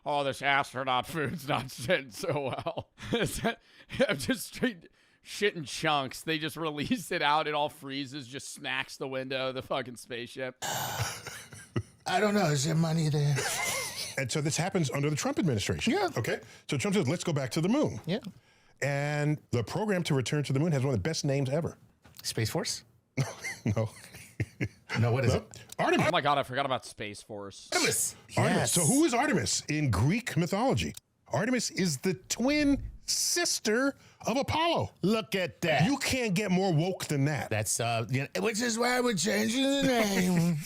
Oh, this astronaut food's not sitting so well. I'm just straight shit in chunks. They just release it out. It all freezes, just smacks the window of the fucking spaceship. I don't know. Is there money there? And so this happens under the Trump administration. Yeah. Okay. So Trump says, let's go back to the moon. Yeah. And the program to return to the moon has one of the best names ever. Space Force? No. No, what is it? Artemis. Oh my God, I forgot about Space Force. Artemis. Artemis. Yes. So who is Artemis in Greek mythology? Artemis is the twin sister of Apollo. Look at that. You can't get more woke than that. That's, which is why we're changing the name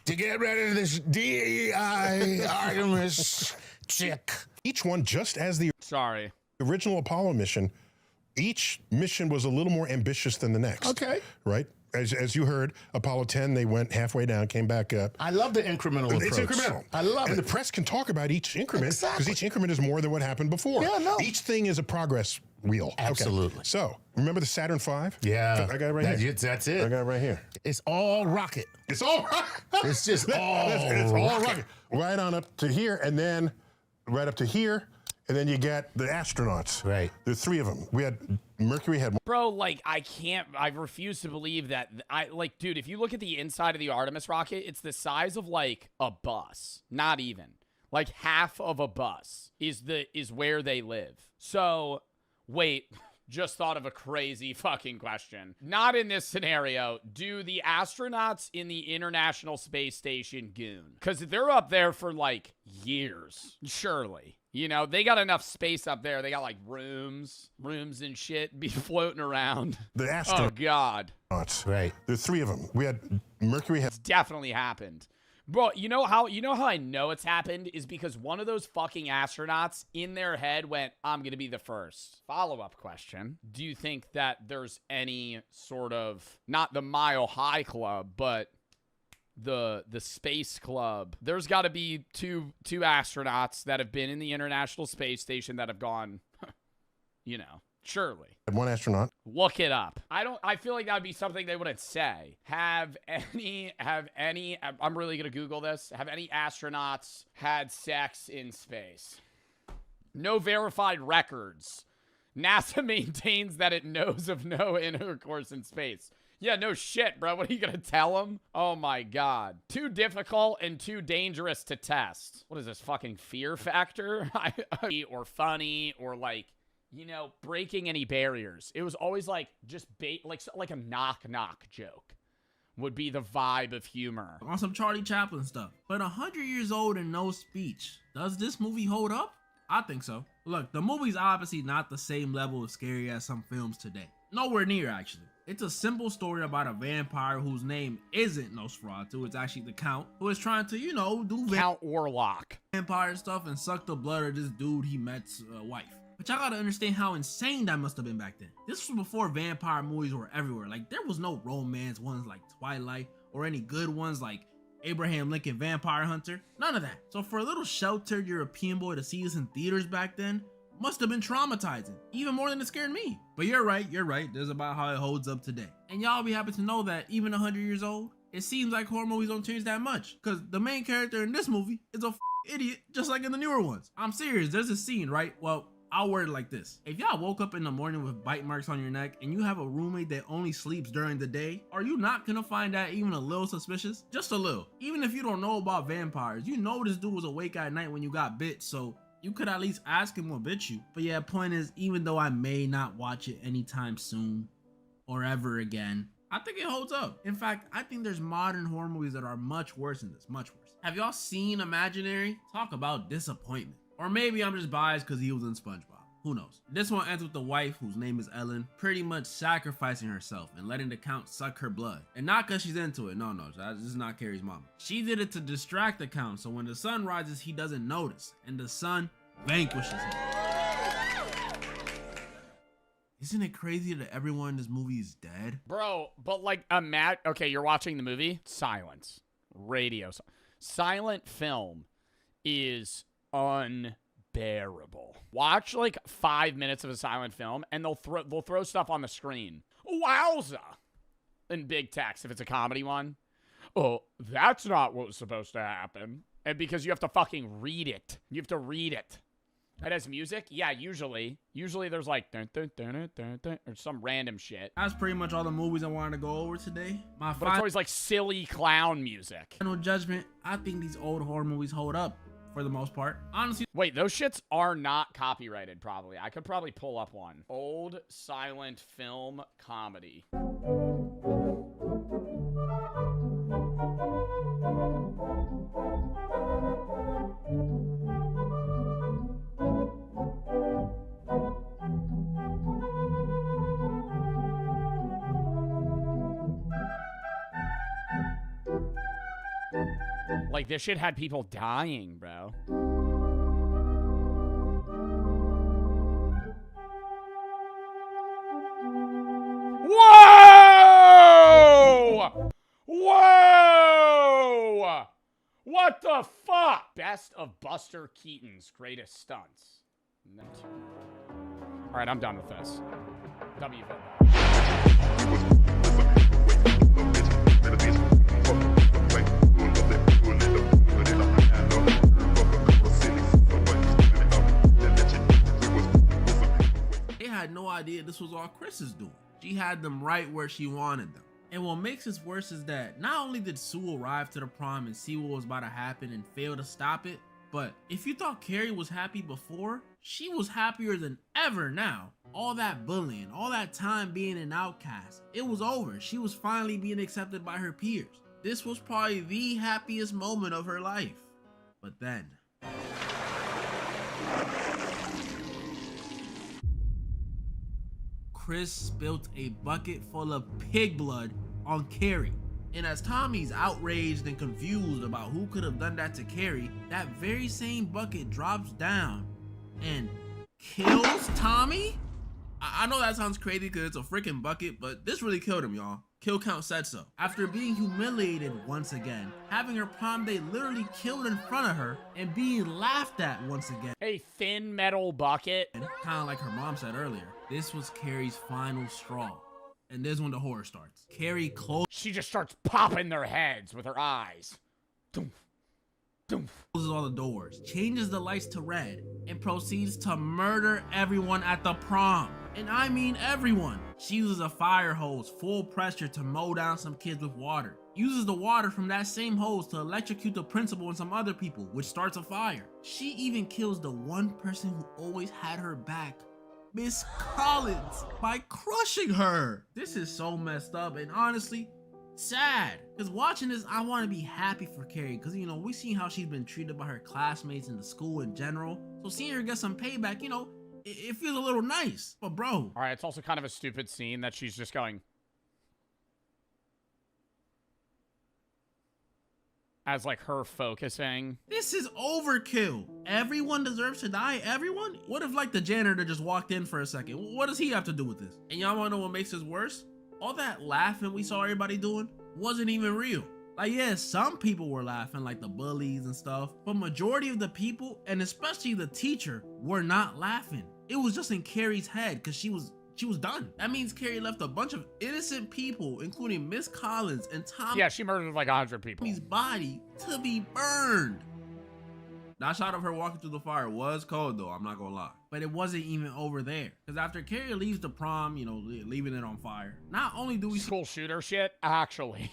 to get rid of this DEI Artemis chick. Each one, just as the Sorry. original Apollo mission, each mission was a little more ambitious than the next. Okay. Right? As you heard, Apollo 10, they went halfway down, came back up. I love the incremental approach. It's incremental. I love and it. the press can talk about each increment because Exactly. each increment is more than what happened before. Yeah, no. Each thing is a progress wheel. Absolutely. Okay. So, remember the Saturn V? Yeah. I got it right here. That's I it. got it right here. It's all rocket. It's all rocket. It's just all It's all rocket. rocket. Right on up to here, and then right up to here, and then you get the astronauts. Right. There's three of them. We had Mercury had Bro, like, I refuse to believe that. Dude, if you look at the inside of the Artemis rocket, it's the size of, like, a bus. Not even. Like, half of a bus is where they live. So, wait, just thought of a crazy fucking question. Not in this scenario. Do the astronauts in the International Space Station goon? Because they're up there for, like, years. Surely. They got enough space up there. They got, like, rooms and shit be floating around. the Oh, astronauts. God. Right. There's three of them. We had Mercury had It's definitely happened. Bro, you know how I know it's happened is because one of those fucking astronauts in their head went, I'm going to be the first. Follow-up question. Do you think that there's any sort of, not the Mile High Club, but the space club? There's got to be two astronauts that have been in the International Space Station that have gone, surely. one astronaut. Look it up. I feel like that would be something they wouldn't say. Have any, I'm really going to Google this. Have any astronauts had sex in space? No verified records. NASA maintains that it knows of no intercourse in space. Yeah, no shit, bro. What are you going to tell them? Oh my God. Too difficult and too dangerous to test. What is this, fucking Fear Factor? Or funny, or like, you know, breaking any barriers. It was always like just like a knock joke would be the vibe of humor. On some Charlie Chaplin stuff. But 100 years old and no speech. Does this movie hold up? I think so. Look, the movie's obviously not the same level of scary as some films today. Nowhere near, actually. It's a simple story about a vampire whose name isn't Nosferatu. It's actually the Count, who is trying to, you know, do Count Warlock vampire stuff and suck the blood of this dude he met's wife. But y'all gotta understand how insane that must have been back then. This was before vampire movies were everywhere. Like, there was no romance ones like Twilight or any good ones like Abraham Lincoln Vampire Hunter. None of that. So for a little sheltered European boy to see this in theaters back then must have been traumatizing, even more than it scared me. But you're right. This is about how it holds up today. And y'all be happy to know that even 100 years old, it seems like horror movies don't change that much. Cause the main character in this movie is a idiot, just like in the newer ones. I'm serious, there's a scene, right? Well, I'll word it like this. If y'all woke up in the morning with bite marks on your neck and you have a roommate that only sleeps during the day, are you not gonna find that even a little suspicious? Just a little. Even if you don't know about vampires, you know this dude was awake at night when you got bit, so you could at least ask him what bit you. But yeah, point is, even though I may not watch it anytime soon or ever again, I think it holds up. In fact, I think there's modern horror movies that are much worse than this, much worse. Have y'all seen Imaginary? Talk about disappointment. Or maybe I'm just biased because he was in SpongeBob. Who knows? This one ends with the wife, whose name is Ellen, pretty much sacrificing herself and letting the Count suck her blood. And not because she's into it. No, this is not Carrie's mama. She did it to distract the Count, so when the sun rises, he doesn't notice. And the sun vanquishes him. Isn't it crazy that everyone in this movie is dead? Bro, but like, okay, you're watching the movie? Silence. Radio. Silent film is unbearable. Watch like 5 minutes of a silent film and they'll throw stuff on the screen. Wowza! In big text if it's a comedy one. Oh, that's not what was supposed to happen. And because you have to fucking read it. You have to read it. It has music? Yeah, usually. Usually there's like dun, dun, dun, dun, dun, dun, or some random shit. That's pretty much all the movies I wanted to go over today. But it's always like silly clown music. No judgment. I think these old horror movies hold up for the most part. Honestly. Wait, those shits are not copyrighted probably. I could probably pull up one. Old silent film comedy. Like, this shit had people dying, bro. Whoa! Whoa! What the fuck? Best of Buster Keaton's greatest stunts. All right, I'm done with this. W. They had no idea this was all Chris is doing. She had them right where she wanted them. And what makes this worse is that not only did Sue arrive to the prom and see what was about to happen and fail to stop it, but if you thought Carrie was happy before, she was happier than ever now. All that bullying, all that time being an outcast, it was over. She was finally being accepted by her peers. This was probably the happiest moment of her life. But then... Chris spilt a bucket full of pig blood on Carrie. And as Tommy's outraged and confused about who could have done that to Carrie, that very same bucket drops down and kills Tommy? I know that sounds crazy because it's a freaking bucket, but this really killed him, y'all. Kill count said so. After being humiliated once again, having her prom day literally killed in front of her, and being laughed at once again. A thin metal bucket. And kind of like her mom said earlier, this was Carrie's final straw. And this is when the horror starts. Carrie closes. She just starts popping their heads with her eyes. Doof. Doof. Closes all the doors, changes the lights to red, and proceeds to murder everyone at the prom. And I mean everyone. She uses a fire hose full pressure to mow down some kids with water. Uses the water from that same hose to electrocute the principal and some other people, which starts a fire. She even kills the one person who always had her back Miss Collins by crushing her. This is so messed up and honestly sad. Because watching this, I want to be happy for Carrie. Because, you know, we seen how she's been treated by her classmates in the school in general. So seeing her get some payback, you know, it feels a little nice. But bro. All right, it's also kind of a stupid scene that she's just going as like her focusing. This is overkill. Everyone deserves to die. Everyone? What if like the janitor just walked in for a second? What does he have to do with this? And y'all wanna know what makes this worse? All that laughing we saw everybody doing wasn't even real. Like, yeah, some people were laughing, like the bullies and stuff, but majority of the people, and especially the teacher, were not laughing. It was just in Carrie's head because she was done. That means Carrie left a bunch of innocent people, including Miss Collins and Tom. Yeah, she murdered like 100 people. His body to be burned. That shot of her walking through the fire was cold though, I'm not gonna lie. But it wasn't even over there. Because after Carrie leaves the prom, you know, leaving it on fire, not only do we school shooter shit, actually.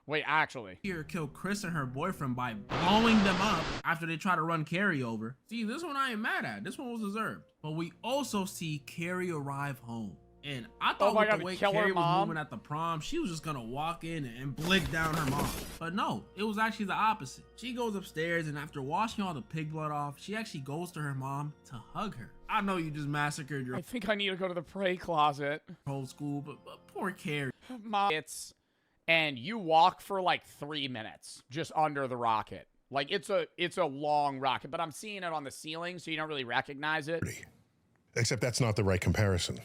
Wait, actually. See her kill Chris and her boyfriend by blowing them up after they try to run Carrie over. See, this one I ain't mad at. This one was deserved. But we also see Carrie arrive home. And I thought with the way Carrie was moving at the prom, she was just gonna walk in and blick down her mom. But no, it was actually the opposite. She goes upstairs and after washing all the pig blood off, she actually goes to her mom to hug her. I know you just massacred your— I think I need to go to the pray closet. Whole school, but poor Carrie. Mom, and you walk for like 3 minutes just under the rocket. Like it's a long rocket, but I'm seeing it on the ceiling, so you don't really recognize it. Except that's not the right comparison.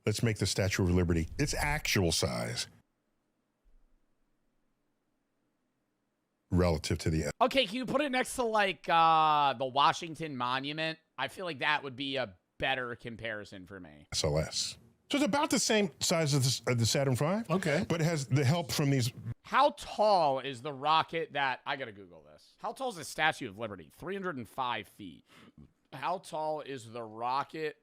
Let's make the Statue of Liberty its actual size relative to the— Okay, can you put it next to like the Washington Monument? I feel like that would be a better comparison for me. SLS. So it's about the same size as the Saturn V. Okay. But it has the help from these. How tall is the rocket that— I gotta Google this. How tall is the Statue of Liberty? 305 feet. How tall is the rocket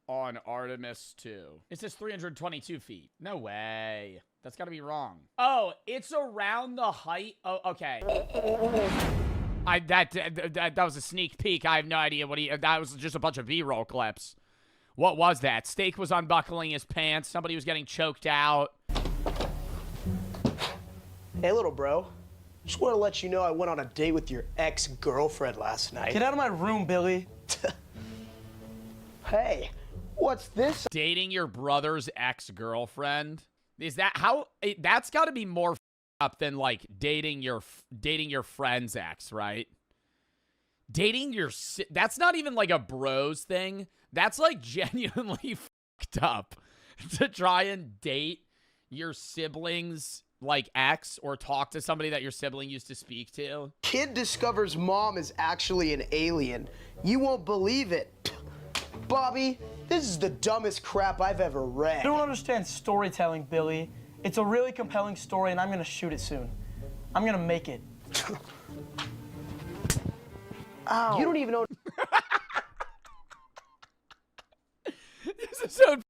on Artemis 2? It says 322 feet. No way. That's gotta be wrong. Oh, it's around the height. Oh, okay. That was a sneak peek. I have no idea what that was just a bunch of B-roll clips. What was that? Steak was unbuckling his pants. Somebody was getting choked out. Hey, little bro. Just want to let you know I went on a date with your ex-girlfriend last night. Get out of my room, Billy. Hey, what's this? Dating your brother's ex-girlfriend? Is that how— that's got to be more up than like dating your friend's ex, right? Dating your— that's not even like a bros thing. That's like genuinely fucked up to try and date your siblings like ex or talk to somebody that your sibling used to speak to. Kid discovers mom is actually an alien. You won't believe it. Bobby, this is the dumbest crap I've ever read. You don't understand storytelling, Billy. It's a really compelling story and I'm gonna shoot it soon. I'm gonna make it. Ow. You don't even know. This is so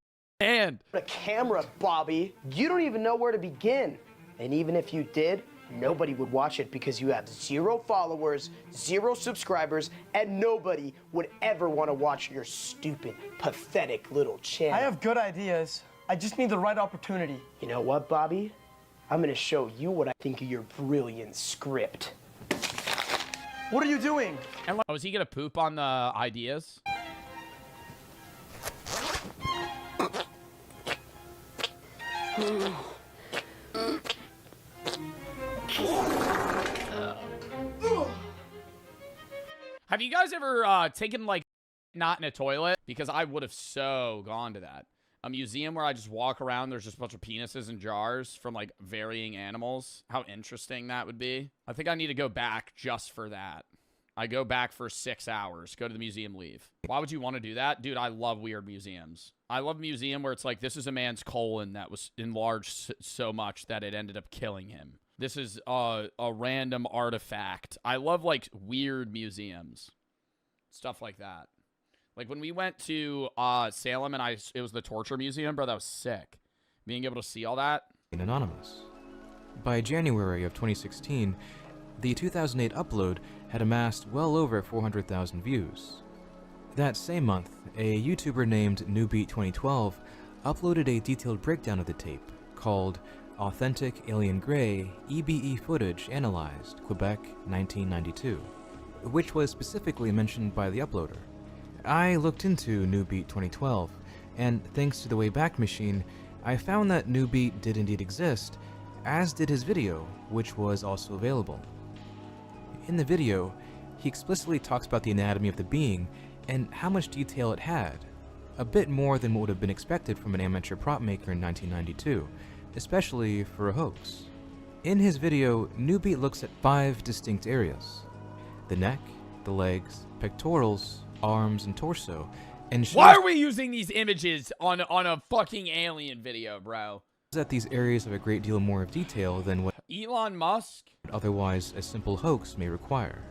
hand. A camera, Bobby. You don't even know where to begin. And even if you did, nobody would watch it because you have 0 followers, 0 subscribers, and nobody would ever want to watch your stupid, pathetic little channel. I have good ideas. I just need the right opportunity. You know what, Bobby? I'm gonna show you what I think of your brilliant script. What are you doing? Oh, is he gonna poop on the ideas? Have you guys ever taken like not in a toilet? Because I would have so gone to that. A museum where I just walk around, there's just a bunch of penises in jars from like varying animals. How interesting that would be. I think I need to go back just for that. I go back for 6 hours, go to the museum, leave. Why would you want to do that? Dude, I love weird museums. I love a museum where it's like, this is a man's colon that was enlarged so much that it ended up killing him. This is a random artifact. I love like weird museums. Stuff like that. Like when we went to Salem and it was the torture museum, bro, that was sick. Being able to see all that. Anonymous. By January of 2016, the 2008 upload had amassed well over 400,000 views. That same month, a YouTuber named NewBeat2012 uploaded a detailed breakdown of the tape called Authentic Alien Grey EBE Footage Analyzed, Quebec, 1992, which was specifically mentioned by the uploader. I looked into NewBeat2012, and thanks to the Wayback Machine, I found that NewBeat did indeed exist, as did his video, which was also available. In the video, he explicitly talks about the anatomy of the being and how much detail it had, a bit more than what would have been expected from an amateur prop maker in 1992, especially for a hoax. In his video, NewBeat looks at 5 distinct areas: the neck, the legs, pectorals, arms, and torso, and shows Why are we using these images on a fucking alien video, bro? that these areas have a great deal more of detail than what Elon Musk? otherwise a simple hoax may require.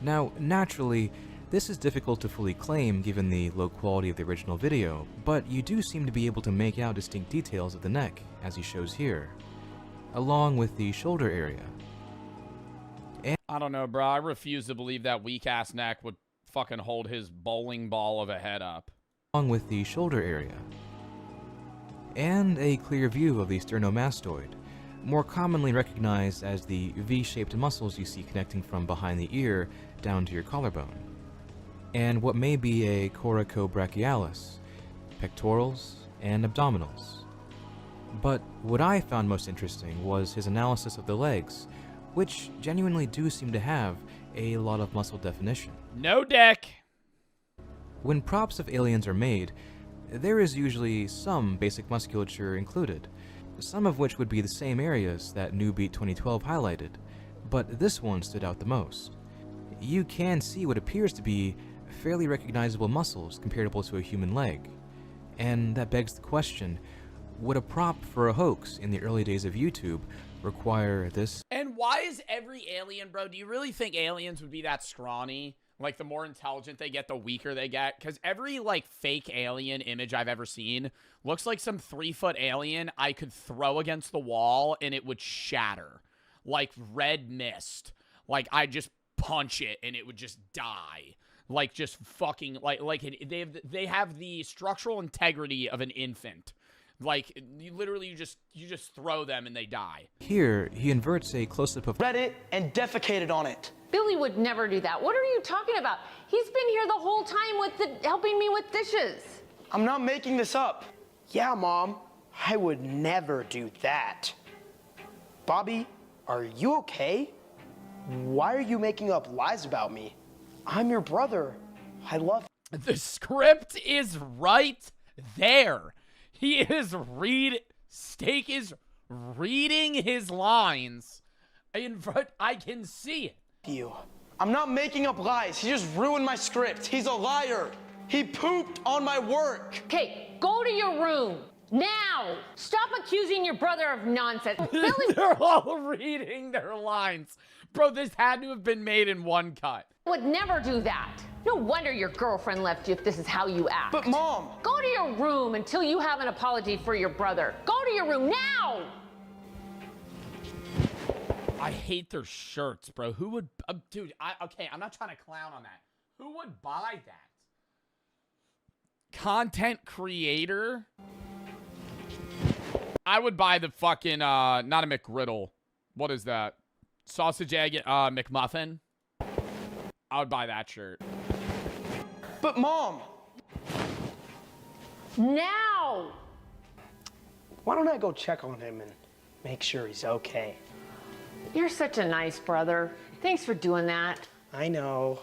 Now, naturally, this is difficult to fully claim given the low quality of the original video, but you do seem to be able to make out distinct details of the neck, as he shows here, along with the shoulder area. I don't know, bro. I refuse to believe that weak-ass neck would fucking hold his bowling ball of a head up. Along with the shoulder area. And a clear view of the sternomastoid, more commonly recognized as the V-shaped muscles you see connecting from behind the ear down to your collarbone. And what may be a coracobrachialis, pectorals, and abdominals. But what I found most interesting was his analysis of the legs, which genuinely do seem to have a lot of muscle definition. No deck! When props of aliens are made, there is usually some basic musculature included, some of which would be the same areas that NewBeat2012 highlighted, but this one stood out the most. You can see what appears to be fairly recognizable muscles comparable to a human leg, and that begs the question, would a prop for a hoax in the early days of YouTube require this? And why is every alien, bro, do you really think aliens would be that scrawny? Like, the more intelligent they get, the weaker they get? Because every, like, fake alien image I've ever seen looks like some 3-foot alien I could throw against the wall and it would shatter. Like red mist. Like, I'd just punch it and it would just die. Like, just fucking, they have the structural integrity of an infant. Like, you just throw them and they die. Here, he inverts a close-up of Read it and defecated on it. Billy would never do that. What are you talking about? He's been here the whole time helping me with dishes. I'm not making this up. Yeah, Mom, I would never do that. Bobby, are you okay? Why are you making up lies about me? I'm your brother. I love you. The script is right there. Steak is reading his lines. I can see it. I'm not making up lies. He just ruined my script. He's a liar. He pooped on my work. Okay, go to your room. Now! Stop accusing your brother of nonsense. Billy They're all reading their lines. Bro, this had to have been made in one cut. would never do that. No wonder your girlfriend left you if this is how you act. But Mom! Go to your room until you have an apology for your brother. Go to your room now! I hate their shirts, bro. Who would... dude, okay, I'm not trying to clown on that. Who would buy that? Content creator? I would buy the fucking, not a McGriddle. What is that? Sausage, egg, McMuffin? I would buy that shirt. But Mom! Now! Why don't I go check on him and make sure he's okay? You're such a nice brother. Thanks for doing that. I know.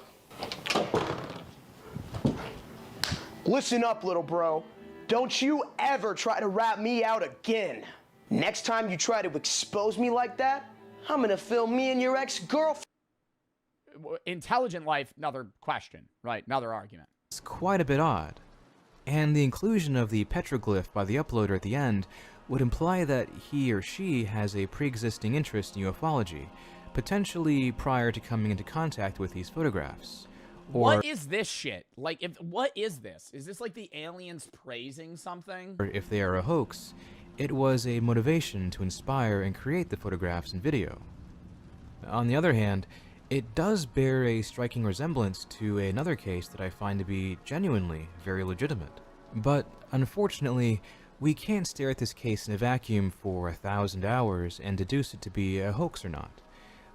Listen up, little bro. Don't you ever try to rat me out again. Next time you try to expose me like that, I'm gonna film me and your ex-girlfriend. Intelligent life, another question, right? Another argument. It's quite a bit odd. And the inclusion of the petroglyph by the uploader at the end would imply that he or she has a pre-existing interest in ufology, potentially prior to coming into contact with these photographs. Or what is this shit? Like, what is this? Is this like the aliens praising something? Or if they are a hoax, it was a motivation to inspire and create the photographs and video. On the other hand, It does bear a striking resemblance to another case that I find to be genuinely very legitimate. But unfortunately, we can't stare at this case in a vacuum for 1,000 hours and deduce it to be a hoax or not.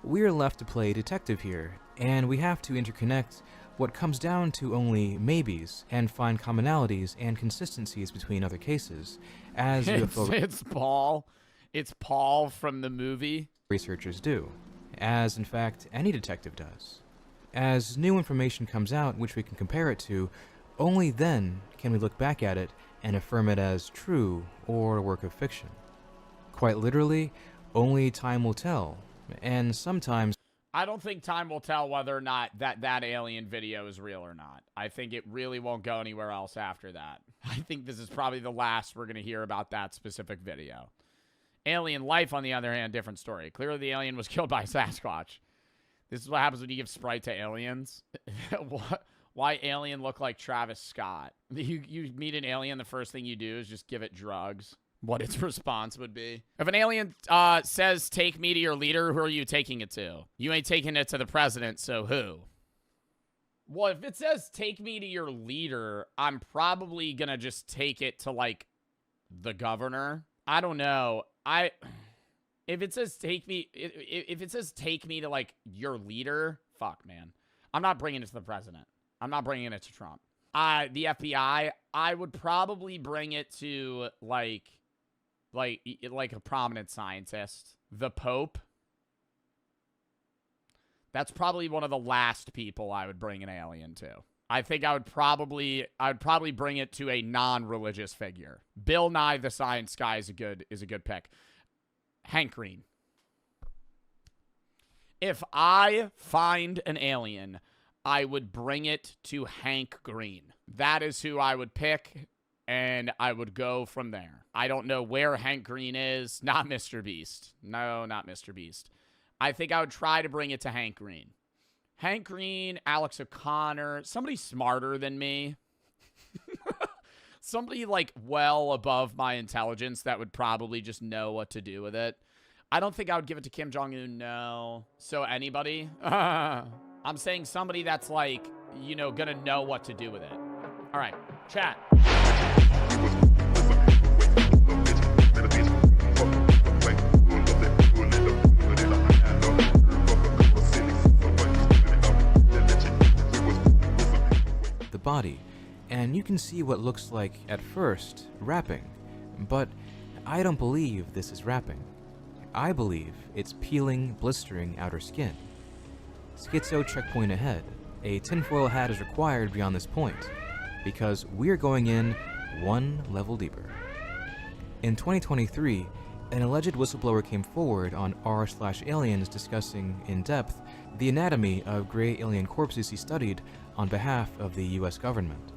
We're left to play detective here, and we have to interconnect what comes down to only maybes and find commonalities and consistencies between other cases, as it's Paul. It's Paul from the movie. Researchers do, as in fact any detective does. As new information comes out which we can compare it to, only then can we look back at it and affirm it as true or a work of fiction. Quite literally, only time will tell, and sometimes I don't think time will tell whether or not that alien video is real or not. I think it really won't go anywhere else after that. I think this is probably the last we're going to hear about that specific video. Alien life, on the other hand, different story. Clearly the alien was killed by Sasquatch. This is what happens when you give Sprite to aliens. Why alien look like Travis Scott? You meet an alien, the first thing you do is just give it drugs. What its response would be. If an alien says, take me to your leader, who are you taking it to? You ain't taking it to the president, so who? Well, if it says, take me to your leader, I'm probably gonna just take it to, like, the governor. I don't know. If it says, take me to, like, your leader, fuck, man. I'm not bringing it to the president. I'm not bringing it to Trump. The FBI, I would probably bring it to, like a prominent scientist. The Pope. That's probably one of the last people I would bring an alien to. I think I would probably bring it to a non-religious figure. Bill Nye the Science Guy is a good pick. Hank Green. If I find an alien, I would bring it to Hank Green. That is who I would pick, and I would go from there. I don't know where Hank Green is. Not Mr. Beast. No, not Mr. Beast. I think I would try to bring it to Hank Green. Hank Green, Alex O'Connor, somebody smarter than me. Somebody, like, well above my intelligence that would probably just know what to do with it. I don't think I would give it to Kim Jong-un, no. So anybody? I'm saying somebody that's, like, you know, gonna know what to do with it. All right, chat. the body, and you can see what looks like, at first, wrapping. But I don't believe this is wrapping. I believe it's peeling, blistering outer skin. Schizo checkpoint ahead. A tinfoil hat is required beyond this point, because we're going in one level deeper. In 2023, an alleged whistleblower came forward on r/aliens discussing, in depth, the anatomy of gray alien corpses he studied on behalf of the US government.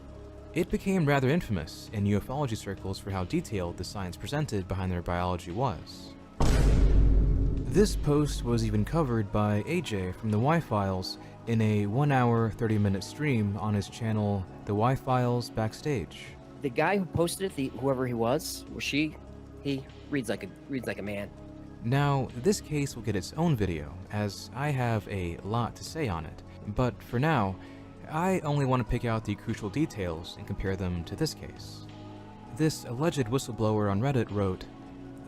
It became rather infamous in ufology circles for how detailed the science presented behind their biology was. This post was even covered by AJ from the Y-Files in a 1 hour, 30-minute stream on his channel, The Y-Files Backstage. The guy who posted it, whoever he was, or she, he reads like a man. Now, this case will get its own video, as I have a lot to say on it, but for now, I only want to pick out the crucial details and compare them to this case. This alleged whistleblower on Reddit wrote,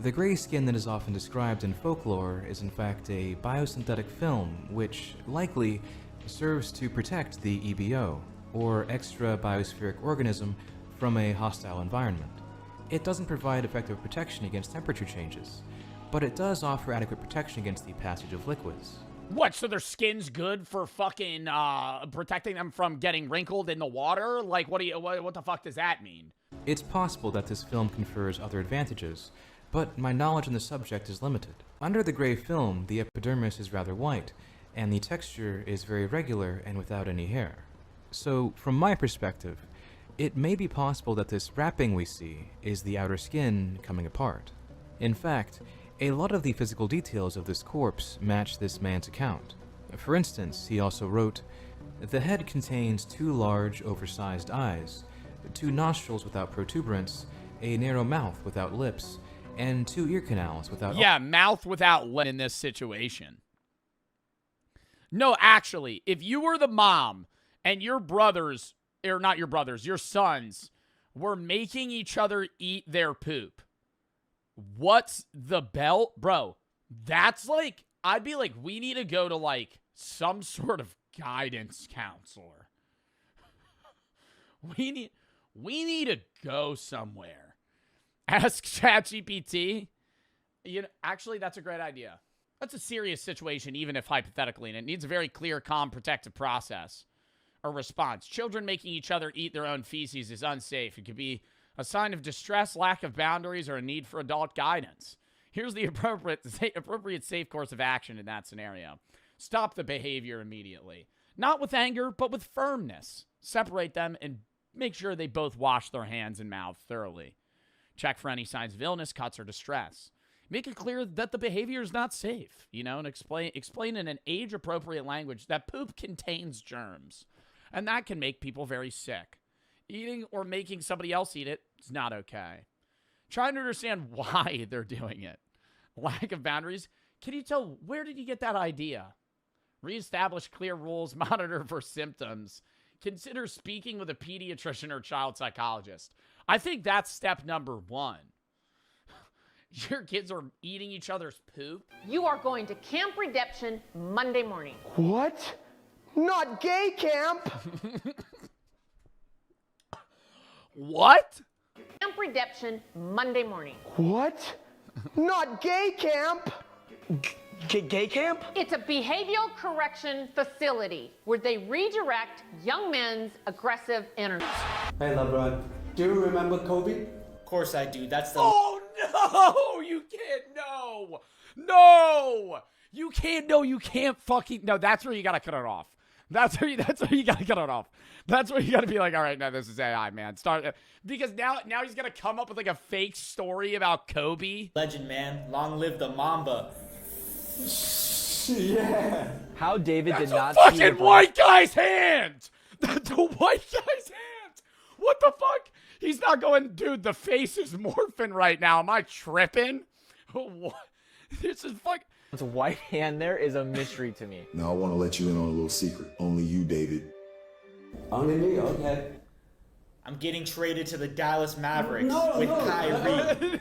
"The gray skin that is often described in folklore is in fact a biosynthetic film which, likely, serves to protect the EBO, or extra biospheric organism, from a hostile environment. It doesn't provide effective protection against temperature changes, but it does offer adequate protection against the passage of liquids." What, so their skin's good for fucking protecting them from getting wrinkled in the water? Like, what the fuck does that mean? It's possible that this film confers other advantages, but my knowledge on the subject is limited. Under the gray film, the epidermis is rather white, and the texture is very regular and without any hair. So, from my perspective, it may be possible that this wrapping we see is the outer skin coming apart. In fact, a lot of the physical details of this corpse match this man's account. For instance, he also wrote, "The head contains 2 large, oversized eyes, 2 nostrils without protuberance, a narrow mouth without lips, and 2 ear canals without..." Yeah, mouth without lip in this situation. No, actually, if you were the mom and your brothers, or not your brothers, your sons were making each other eat their poop, what's the belt? Bro, that's like, I'd be like, we need to go to like some sort of guidance counselor. We need to go somewhere. Ask ChatGPT. You know, actually, that's a great idea. That's a serious situation, even if hypothetically, and it needs a very clear, calm, protective process or response. Children making each other eat their own feces is unsafe. It could be a sign of distress, lack of boundaries, or a need for adult guidance. Here's the appropriate safe course of action in that scenario. Stop the behavior immediately. Not with anger, but with firmness. Separate them and make sure they both wash their hands and mouth thoroughly. Check for any signs of illness, cuts, or distress. Make it clear that the behavior is not safe, you know, and explain in an age-appropriate language that poop contains germs, and that can make people very sick. Eating or making somebody else eat it is not okay. Trying to understand why they're doing it. Lack of boundaries. Can you tell, where did you get that idea? Reestablish clear rules, monitor for symptoms. Consider speaking with a pediatrician or child psychologist. I think that's step number 1. Your kids are eating each other's poop? You are going to Camp Redemption Monday morning. What? Not gay camp! What? Camp Redemption Monday morning. What? Not gay camp! Gay camp? It's a behavioral correction facility where they redirect young men's aggressive energy. Hey, LeBron, do you remember Kobe? Of course I do. That's the. Oh no! You can't. No! No! You can't. No, you can't fucking. No, that's where you gotta cut it off. That's where you gotta cut it off. That's where you gotta be like, all right, no, this is AI, man. Start because now he's gonna come up with like a fake story about Kobe. Legend, man. Long live the Mamba. Yeah. How David That's did not a see fucking white guy's hand. That's a white guy's hand. What the fuck? He's not going, dude. The face is morphing right now. Am I tripping? What? This is fuck. This white hand there is a mystery to me. Now I want to let you in on a little secret. Only you, David. Only me? Okay. I'm getting traded to the Dallas Mavericks with Kyrie.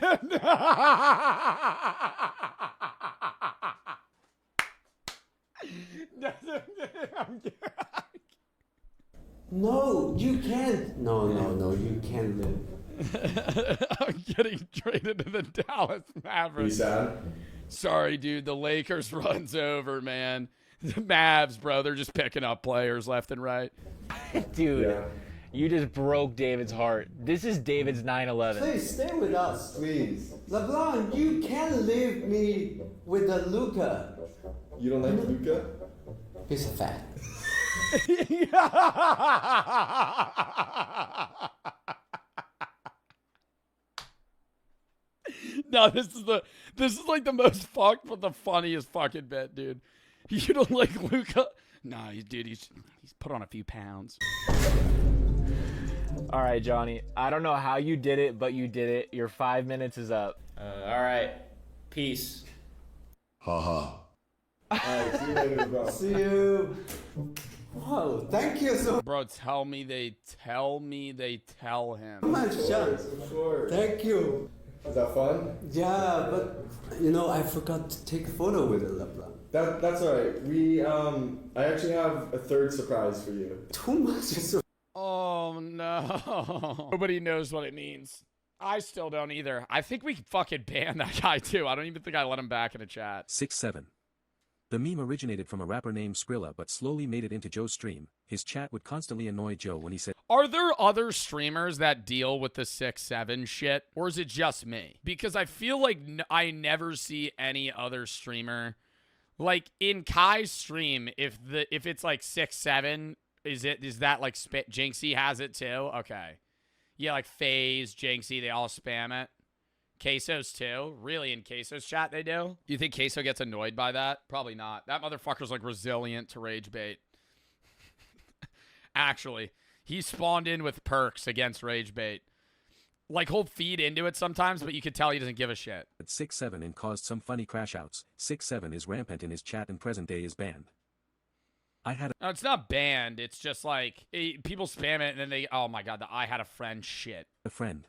No, you can't. No, you can't live. I'm getting traded to the Dallas Mavericks. You sad? Sorry, dude. The Lakers runs over, man. The Mavs, bro, they're just picking up players left and right. Dude, Yeah. you just broke David's heart. This is David's 9/11. Please stay with us, please. LeBron, you can't leave me with the Luca. You don't like Luca? He's a fat. No, this is like the most fucked but the funniest fucking bit, dude. You don't like Luca? Nah, dude, he's put on a few pounds. All right, Johnny. I don't know how you did it, but you did it. Your 5 minutes is up. All right. Peace. Ha ha. Alright, see you later, bro. See you. Wow, thank you so Bro, tell me they tell him. much, John. Thank you. Is that fun? Yeah, but you know, I forgot to take a photo with it, LeBron. That's all right. I actually have a third surprise for you. Too much. Oh no. Nobody knows what it means. I still don't either. I think we can fucking ban that guy too. I don't even think I let him back in a chat. 6-7. The meme originated from a rapper named Skrilla but slowly made it into Joe's stream. His chat would constantly annoy Joe when he said, Are there other streamers that deal with the 6-7 shit? Or is it just me? Because I feel like I never see any other streamer. Like in Kai's stream, if it's like 6-7, is that like Jinxie has it too? Okay. Yeah, like FaZe, Jinxie, they all spam it. Queso's too? Really, in Queso's chat they do? You think Queso gets annoyed by that? Probably not. That motherfucker's like resilient to rage bait. Actually, he spawned in with perks against rage bait. Like, he'll feed into it sometimes, but you can tell he doesn't give a shit. at 6-7 and caused some funny crash outs. 6-7 is rampant in his chat and present day is banned. I had No, it's not banned. It's just like people spam it and then they, oh my god, the I had a friend shit. a friend.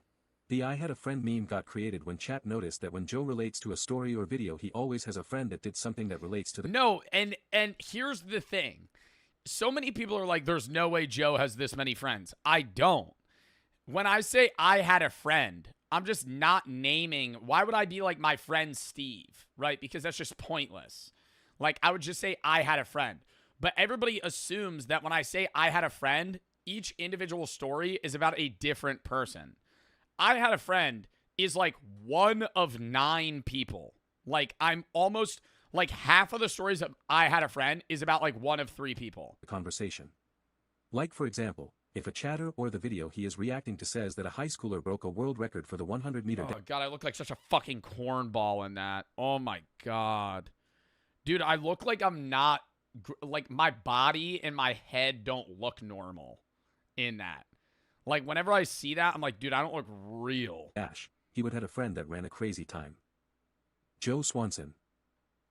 The I had a friend meme got created when chat noticed that when Joe relates to a story or video, he always has a friend that did something that relates to the. No, and here's the thing. So many people are like, there's no way Joe has this many friends. I don't. When I say I had a friend, I'm just not naming. Why would I be like my friend Steve, right? Because that's just pointless. Like, I would just say I had a friend. But everybody assumes that when I say I had a friend, each individual story is about a different person. I had a friend is like one of 9 people. Like, I'm almost like half of the stories of I had a friend is about like one of 3 people. Conversation. Like, for example, if a chatter or the video he is reacting to says that a high schooler broke a world record for the 100-meter Oh god, I look like such a fucking cornball in that. Oh my god. Dude, I look like I'm not, like my body and my head don't look normal in that. Like whenever I see that, I'm like, dude, I don't look real. Ash, he would had a friend that ran a crazy time. Joe Swanson.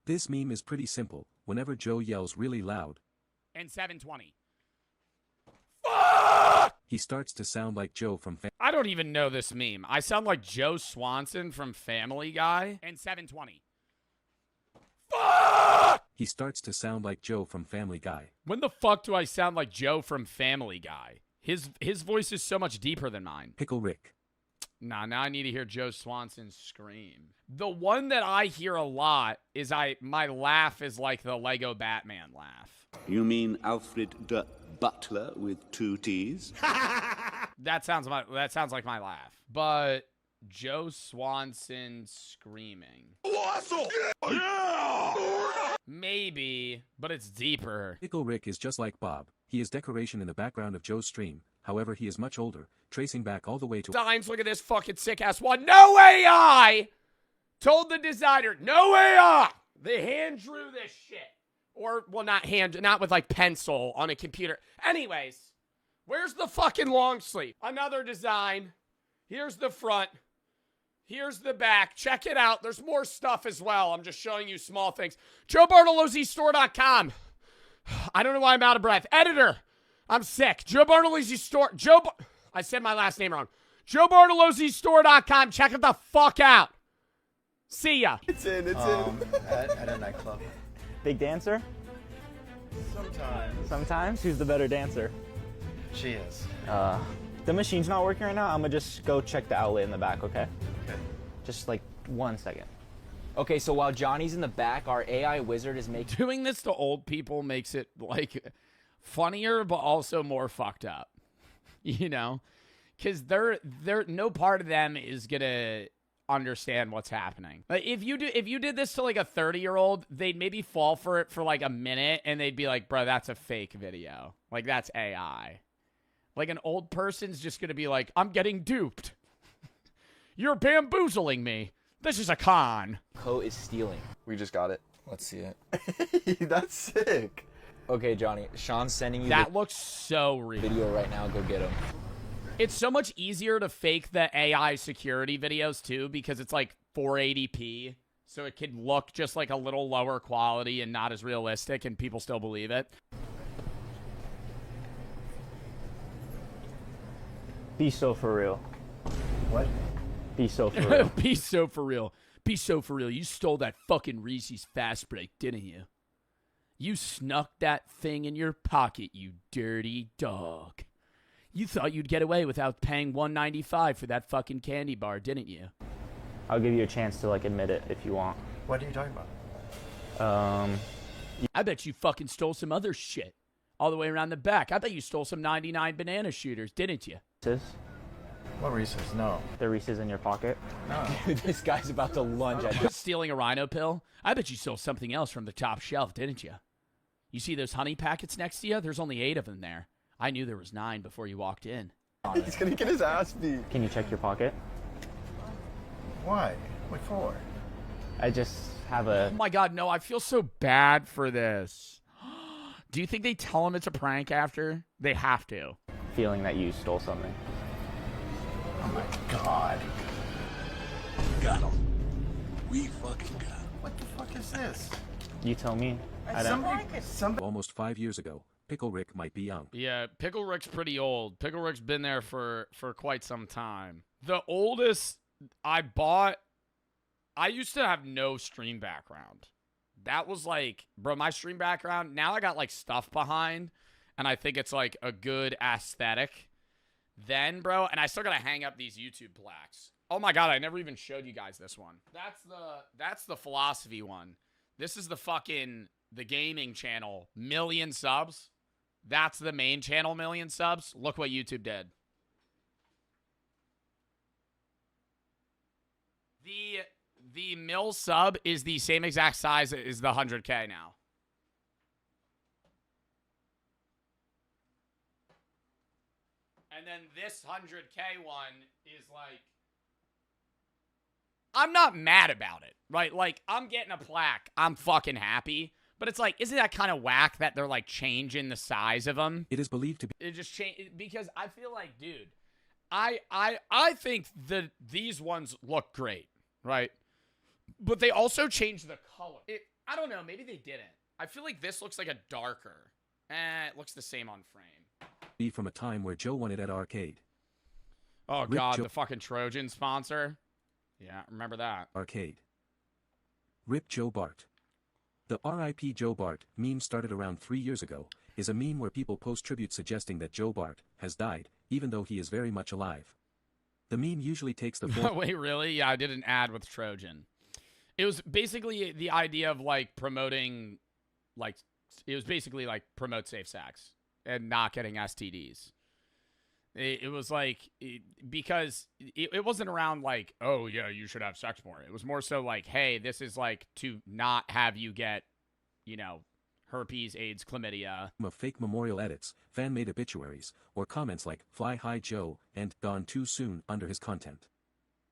This meme is pretty simple. Whenever Joe yells really loud, And 720. he starts to sound like Joe from I don't even know this meme. I sound like Joe Swanson from Family Guy. And 720. He starts to sound like Joe from Family Guy. When the fuck do I sound like Joe from Family Guy? His voice is so much deeper than mine. Pickle Rick. Nah, now I need to hear Joe Swanson scream. The one that I hear a lot is my laugh is like the Lego Batman laugh. You mean Alfred the Butler with 2 T's? That sounds like my laugh. But Joe Swanson screaming. Awesome! Yeah! Maybe, but it's deeper. Pickle Rick is just like Bob. He is decoration in the background of Joe's stream. However, he is much older, tracing back all the way to... Designs, look at this fucking sick-ass one. No AI! Told the designer, no AI! The hand drew this shit. Or, well, not with, like, pencil on a computer. Anyways, where's the fucking long sleeve? Another design. Here's the front. Here's the back. Check it out. There's more stuff as well. I'm just showing you small things. JoeBartoloziStore.com. I don't know why I'm out of breath. Editor, I'm sick. Joe Bartolozzi Store. I said my last name wrong. JoeBartoloziStore.com. Check it the fuck out. See ya. It's in. At a nightclub. Big dancer? Sometimes. Who's the better dancer? She is. The machine's not working right now. I'm gonna just go check the outlet in the back, okay? Okay. Just like 1 second. Okay, so while Johnny's in the back, our AI wizard is making... Doing this to old people makes it, like, funnier, but also more fucked up. You know? Because they're no part of them is gonna understand what's happening. Like, if you did this to, like, a 30-year-old, they'd maybe fall for it for, like, a minute, and they'd be like, bro, that's a fake video. Like, that's AI. Like, an old person's just gonna be like, I'm getting duped. You're bamboozling me. This is a con. Co is stealing. We just got it. Let's see it. That's sick. Okay, Johnny. Sean's sending you that looks so real. Video right now. Go get him. It's so much easier to fake the AI security videos, too, because it's like 480p. So it can look just like a little lower quality and not as realistic, and people still believe it. Be so for real. What? Be so for real. Be so for real. Be so for real. You stole that fucking Reese's Fast Break, didn't you? You snuck that thing in your pocket, you dirty dog. You thought you'd get away without paying $1.95 for that fucking candy bar, didn't you? I'll give you a chance to, like, admit it if you want. What are you talking about? I bet you fucking stole some other shit. All the way around the back. I bet you stole some 99 banana shooters, didn't you? Reese's? What Reese's? No. The Reese's in your pocket? No. Dude, this guy's about to lunge at you. Stealing a rhino pill? I bet you stole something else from the top shelf, didn't you? You see those honey packets next to you? There's only 8 of them there. I knew there was 9 before you walked in. He's gonna get his ass beat. Can you check your pocket? Why? What for? I just have a... Oh my god, no, I feel so bad for this. Do you think they tell him it's a prank after? They have to. feeling that you stole something. Oh my god. Got him. We fucking got him. What the fuck is this? You tell me. Almost 5 years ago, Pickle Rick might be young. Yeah, Pickle Rick's pretty old. Pickle Rick's been there for quite some time. The oldest I bought, I used to have no stream background. That was like, bro, my stream background, now I got like stuff behind, and I think it's like a good aesthetic. Then, bro, and I still gotta hang up these YouTube plaques. Oh my god, I never even showed you guys this one. That's the philosophy one. This is the gaming channel, 1,000,000 subs. That's the main channel, 1,000,000 subs. Look what YouTube did. The mil sub is the same exact size as the 100K now. And then this 100K one is like, I'm not mad about it, right? Like, I'm getting a plaque. I'm fucking happy. But it's like, isn't that kind of whack that they're like changing the size of them? It is believed to be. It just changed because I feel like, dude, I think that these ones look great, right? But they also changed the color. I don't know. Maybe they didn't. I feel like this looks like a darker. It looks the same on frame. Be from a time where Joe won it at arcade. Oh, God, the fucking Trojan sponsor. Yeah, remember that. Arcade. Rip Joe Bart. The RIP Joe Bart meme started around 3 years ago, is a meme where people post tributes suggesting that Joe Bart has died, even though he is very much alive. The meme usually takes the form. Wait, really? Yeah, I did an ad with Trojan. It was basically the idea of like promoting, like, it was basically like promote safe sex and not getting STDs. It was like, because it wasn't around like, oh yeah, you should have sex more. It was more so like, hey, this is like to not have you get, you know, herpes, AIDS, chlamydia. Of fake memorial edits, fan-made obituaries, or comments like, fly high Joe, and gone too soon under his content.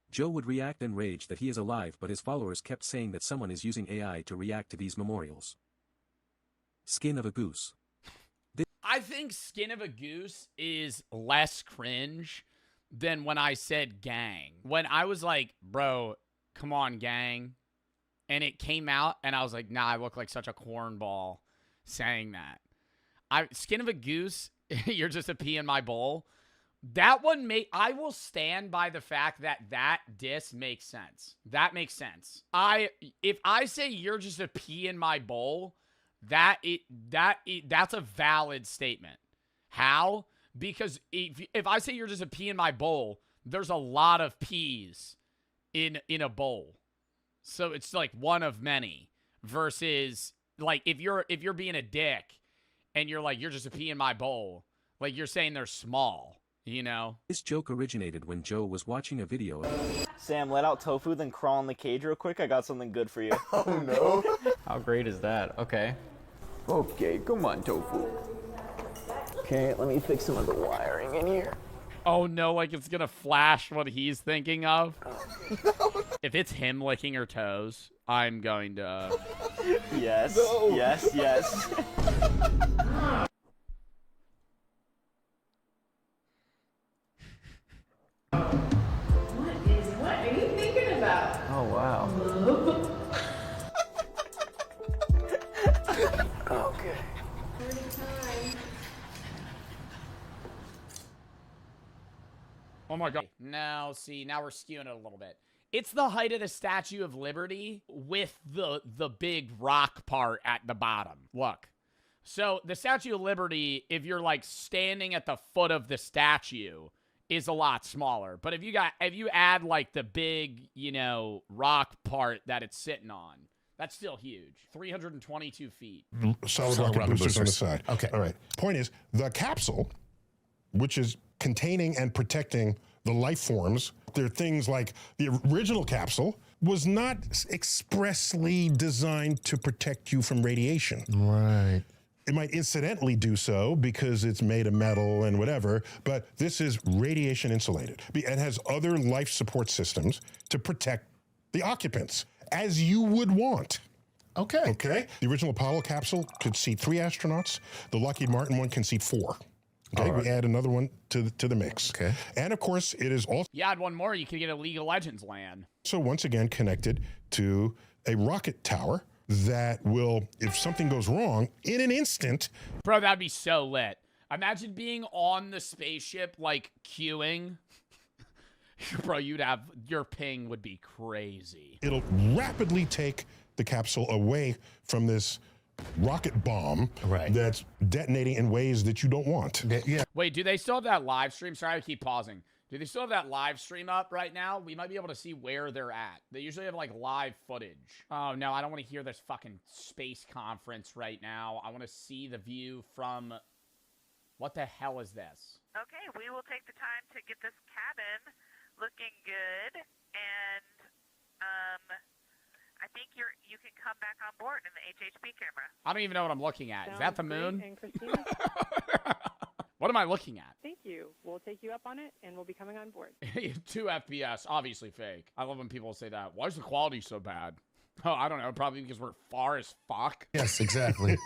Joe would react and rage that he is alive, but his followers kept saying that someone is using AI to react to these memorials. Skin of a goose. I think Skin of a Goose is less cringe than when I said gang. When I was like, bro, come on, gang. And it came out, and I was like, nah, I look like such a cornball saying that. Skin of a Goose, you're just a pea in my bowl. That one I will stand by the fact that diss makes sense. That makes sense. If I say you're just a pea in my bowl, that's a valid statement. How? Because if I say you're just a pea in my bowl, there's a lot of peas in a bowl. So it's like one of many versus like if you're being a dick and you're like, you're just a pea in my bowl, like you're saying they're small, you know? This joke originated when Joe was watching a video of Sam, let out Tofu, then crawl in the cage real quick. I got something good for you. Oh no. How great is that? Okay. Okay, come on, Tofu. Okay, let me fix some of the wiring in here. Oh no, like it's gonna flash what he's thinking of. If it's him licking her toes, I'm going to... Yes, no. Yes, yes. What are you thinking about? Oh, wow. Okay. Oh my god. Now, see, now we're skewing it a little bit. It's the height of the Statue of Liberty with the big rock part at the bottom. Look. So, the Statue of Liberty, if you're like standing at the foot of the statue, is a lot smaller. But if you add like the big, you know, rock part that it's sitting on, that's still huge. 322 feet. Solid rocket boosters on the side. Okay. All right. Point is, the capsule, which is containing and protecting the life forms, there are things like the original capsule was not expressly designed to protect you from radiation. Right. It might incidentally do so because it's made of metal and whatever, but this is radiation insulated. It has other life support systems to protect the occupants, as you would want. Okay. Okay? The original Apollo capsule could seat 3 astronauts. The Lockheed Martin one can seat 4. Okay, we add another one to the mix. Okay. And of course, it is also... You add one more, you could get a League of Legends LAN. So once again connected to a rocket tower that will, if something goes wrong, in an instant. Bro, that'd be so lit. Imagine being on the spaceship, like, queuing. Bro, your ping would be crazy. It'll rapidly take the capsule away from this rocket bomb that's detonating in ways that you don't want. Yeah. Wait, do they still have that live stream? Sorry, I keep pausing. Do they still have that live stream up right now? We might be able to see where they're at. They usually have, like, live footage. Oh, no, I don't want to hear this fucking space conference right now. I want to see the view from... What the hell is this? Okay, we will take the time to get this cabin looking good, and I think you can come back on board in the HHP camera. I don't even know what I'm looking at. Is that the moon? And Christina, What am I looking at? thank you. We'll take you up on it, and we'll be coming on board. 2 FPS, obviously fake. I love when people say that. Why is the quality so bad? Oh, I don't know. Probably because we're far as fuck. Yes, exactly.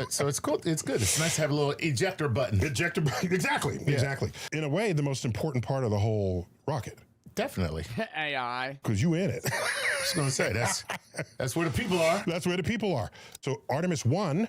So it's cool. It's good. It's nice to have a little ejector button. Ejector button. Exactly. Yeah. Exactly. In a way, the most important part of the whole rocket. Definitely. AI. Because you in it. I was going to say, that's where the people are. That's where the people are. So Artemis 1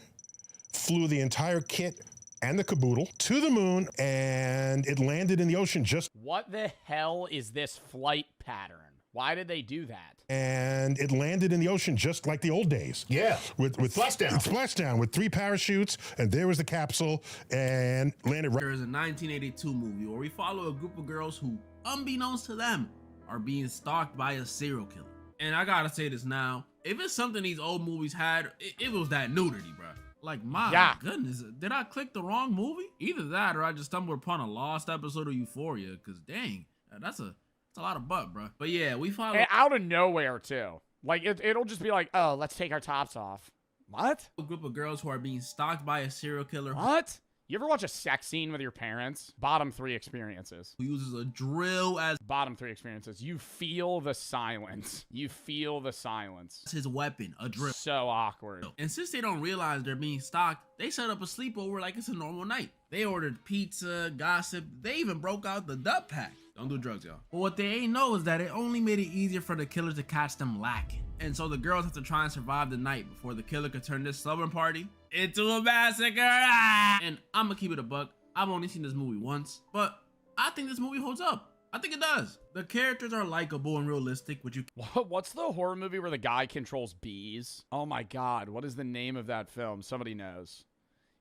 flew the entire kit and the caboodle to the moon, and it landed in the ocean just... What the hell is this flight pattern? Why did they do that? And it landed in the ocean just like the old days. Yeah. With splashdown. Splashdown with 3 parachutes, and there was the capsule, and landed right... There is a 1982 movie where we follow a group of girls who, unbeknownst to them, are being stalked by a serial killer. And I gotta say this now, if it's something these old movies had, it was that nudity, bro. Like, my goodness, did I click the wrong movie? Either that or I just stumbled upon a lost episode of Euphoria, because dang, that's a lot of butt, bro. But yeah, we follow... And out of nowhere, too. Like, it'll just be like, oh, let's take our tops off. What? A group of girls who are being stalked by a serial killer. What? You ever watch a sex scene with your parents? Bottom 3 experiences. Who uses a drill as... Bottom 3 experiences. You feel the silence. You feel the silence. His weapon, a drill. So awkward. And since they don't realize they're being stalked, they set up a sleepover like it's a normal night. They ordered pizza, gossip. They even broke out the dub pack. Don't do drugs, y'all. But what they ain't know is that it only made it easier for the killers to catch them lacking. And so the girls have to try and survive the night before the killer could turn this slumber party into a massacre. And I'm gonna keep it a buck. I've only seen this movie once, but I think this movie holds up. I think it does. The characters are likable and realistic, which you... What's the horror movie where the guy controls bees? Oh my God, what is the name of that film? Somebody knows.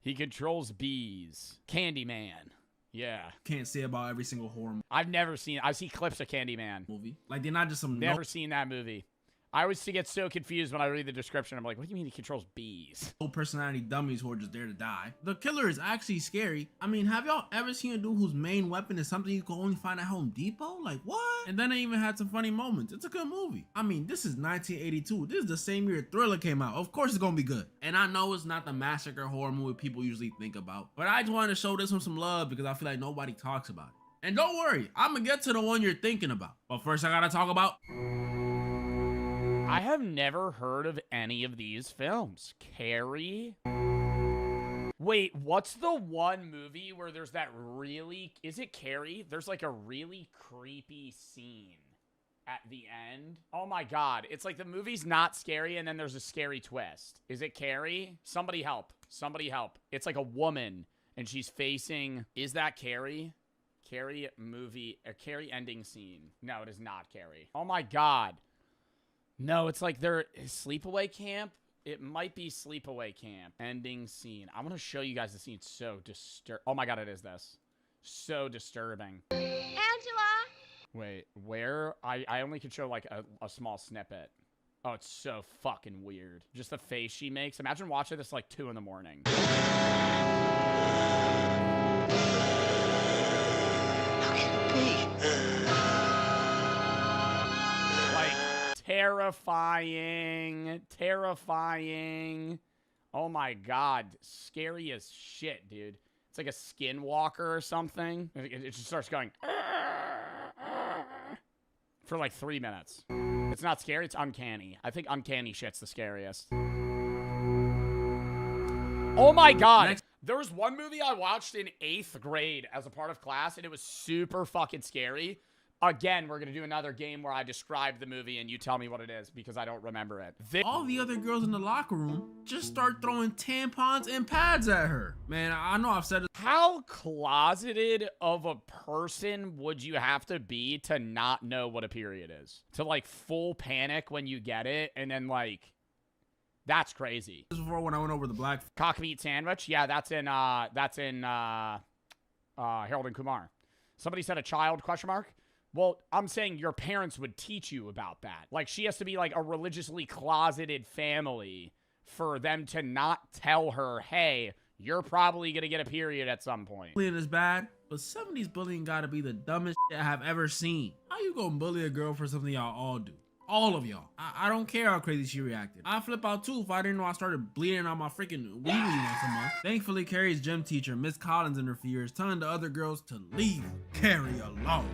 He controls bees. Candyman. Yeah. Can't say about every single horror movie. I see clips of Candyman. Movie. Like, they're not just some... Never seen that movie. I always get so confused when I read the description. I'm like, what do you mean he controls bees? No personality dummies who are just there to die. The killer is actually scary. I mean, have y'all ever seen a dude whose main weapon is something you can only find at Home Depot? Like, what? And then they even had some funny moments. It's a good movie. I mean, this is 1982. This is the same year Thriller came out. Of course it's gonna be good. And I know it's not the massacre horror movie people usually think about, but I just wanted to show this one some love because I feel like nobody talks about it. And don't worry, I'm gonna get to the one you're thinking about. But first I gotta talk about... I have never heard of any of these films. Carrie? Wait, what's the one movie where there's that really... Is it Carrie? There's like a really creepy scene at the end. Oh my God. It's like the movie's not scary and then there's a scary twist. Is it Carrie? Somebody help. Somebody help. It's like a woman and she's facing... Is that Carrie? Carrie movie... A Carrie ending scene. No, it is not Carrie. Oh my God. No, it's like they're sleepaway camp. It might be sleepaway camp. Ending scene. I'm going to show you guys the scene. It's so disturbing. Oh my God, it is this. So disturbing. Angela! Wait, where? I only can show like a small snippet. Oh, it's so fucking weird. Just the face she makes. Imagine watching this like 2 in the morning. How can it be? Terrifying. Terrifying. Oh my God. Scary as shit, dude. It's like a skinwalker or something. It just starts going for like 3 minutes. It's not scary, it's uncanny. I think uncanny shit's the scariest. Oh my God. There was one movie I watched in 8th grade as a part of class, and it was super fucking scary. Again, we're going to do another game where I describe the movie and you tell me what it is because I don't remember it. All the other girls in the locker room just start throwing tampons and pads at her. Man, I know I've said it. How closeted of a person would you have to be to not know what a period is? To like full panic when you get it and then like, that's crazy. This was before when I went over the black cock meat sandwich. Yeah, that's in Harold and Kumar. Somebody said a child, question mark? Well, I'm saying your parents would teach you about that. Like, she has to be, like, a religiously closeted family for them to not tell her, hey, you're probably going to get a period at some point. Bullying is bad, but 70s bullying gotta be the dumbest shit I have ever seen. How you gonna bully a girl for something y'all all do? All of y'all. I don't care how crazy she reacted. I'd flip out too if I didn't know I started bleeding on my freaking weenie once a month. Thankfully, Carrie's gym teacher, Miss Collins, interferes, telling the other girls to leave Carrie alone.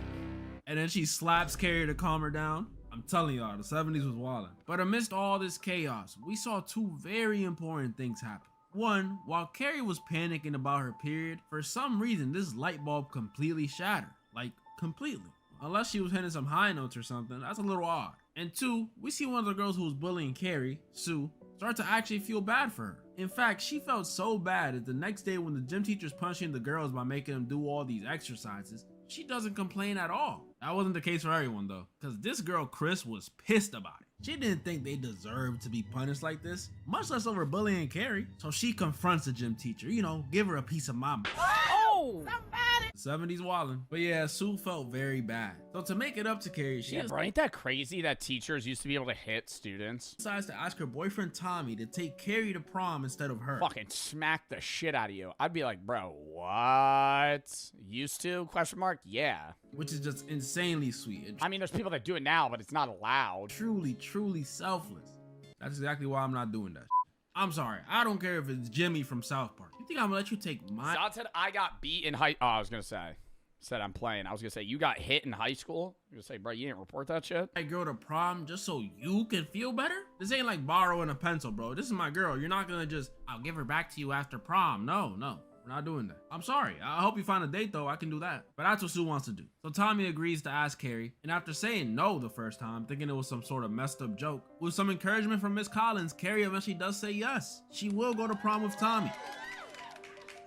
And then she slaps Carrie to calm her down. I'm telling y'all, the 70s was wildin'. But amidst all this chaos, we saw two very important things happen. One, while Carrie was panicking about her period, for some reason this light bulb completely shattered. Like, completely. Unless she was hitting some high notes or something, that's a little odd. And two, we see one of the girls who was bullying Carrie, Sue, start to actually feel bad for her. In fact, she felt so bad that the next day when the gym teacher's punching the girls by making them do all these exercises, she doesn't complain at all. That wasn't the case for everyone though, because this girl Chris was pissed about it. She didn't think they deserved to be punished like this, much less over bullying Carrie. So she confronts the gym teacher, you know, give her a piece of my mind. Oh! 70s wildin'. But yeah, Sue felt very bad. So to make it up to Carrie, she bro, ain't that crazy that teachers used to be able to hit students? Decides to ask her boyfriend Tommy to take Carrie to prom instead of her. Fucking smack the shit out of you. I'd be like, bro, what? Used to? Question mark? Yeah. Which is just insanely sweet. I mean, there's people that do it now, but it's not allowed. Truly, truly selfless. That's exactly why I'm not doing that. I'm sorry. I don't care if it's Jimmy from South Park. You think I'm gonna let you take my... Zod said I got beat in high... Oh, I was gonna say. Said I'm playing. I was gonna say, you got hit in high school? I was gonna say, bro, you didn't report that shit? I girl to prom just so you can feel better? This ain't like borrowing a pencil, bro. This is my girl. You're not gonna just, I'll give her back to you after prom. No. We're not doing that. I'm sorry. I hope you find a date though. I can do that. But that's what Sue wants to do. So Tommy agrees to ask Carrie, and after saying no the first time, thinking it was some sort of messed up joke, with some encouragement from Miss Collins, Carrie eventually does say yes. She will go to prom with Tommy.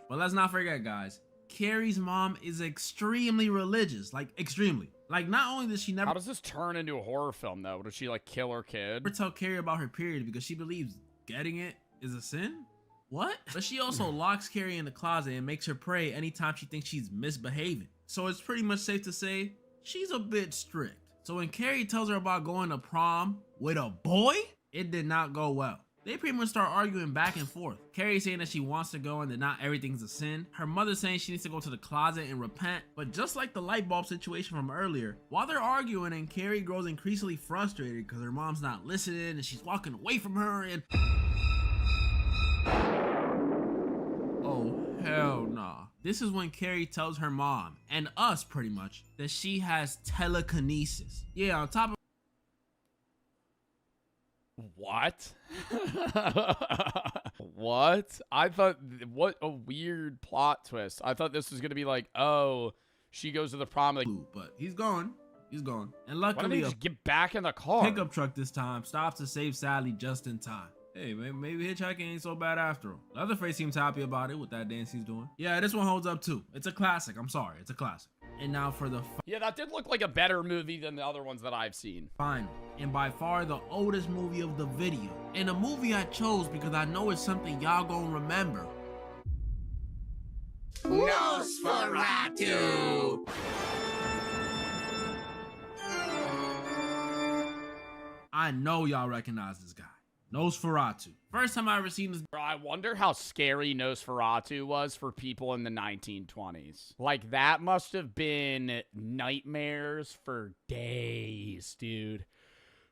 But let's not forget, guys, Carrie's mom is extremely religious, like extremely. Like, not only does she never... How does this turn into a horror film though? Does she like kill her kid? Never tell Carrie about her period because she believes getting it is a sin? What? But she also locks Carrie in the closet and makes her pray anytime she thinks she's misbehaving. So it's pretty much safe to say she's a bit strict. So when Carrie tells her about going to prom with a boy, it did not go well. They pretty much start arguing back and forth. Carrie saying that she wants to go and that not everything's a sin. Her mother saying she needs to go to the closet and repent. But just like the light bulb situation from earlier, while they're arguing and Carrie grows increasingly frustrated because her mom's not listening and she's walking away from her and... Oh, hell nah. This is when Carrie tells her mom, and us pretty much, that she has telekinesis. Yeah, on top of... What? What? I thought, what a weird plot twist. I thought this was gonna be like, oh, she goes to the prom, like, but he's gone. He's gone. And why don't luckily, they just get back in the car? Pickup truck this time stops to save Sally just in time. Hey, maybe hitchhiking ain't so bad after all. The other face seems happy about it with that dance he's doing. Yeah, this one holds up too. It's a classic. I'm sorry. It's a classic. And now for the... Yeah, that did look like a better movie than the other ones that I've seen. Final. And by far the oldest movie of the video. And a movie I chose because I know it's something y'all gonna remember. Nosferatu! I know y'all recognize this guy. Nosferatu. First time I ever seen this. Bro, I wonder how scary Nosferatu was for people in the 1920s. Like, that must have been nightmares for days, dude.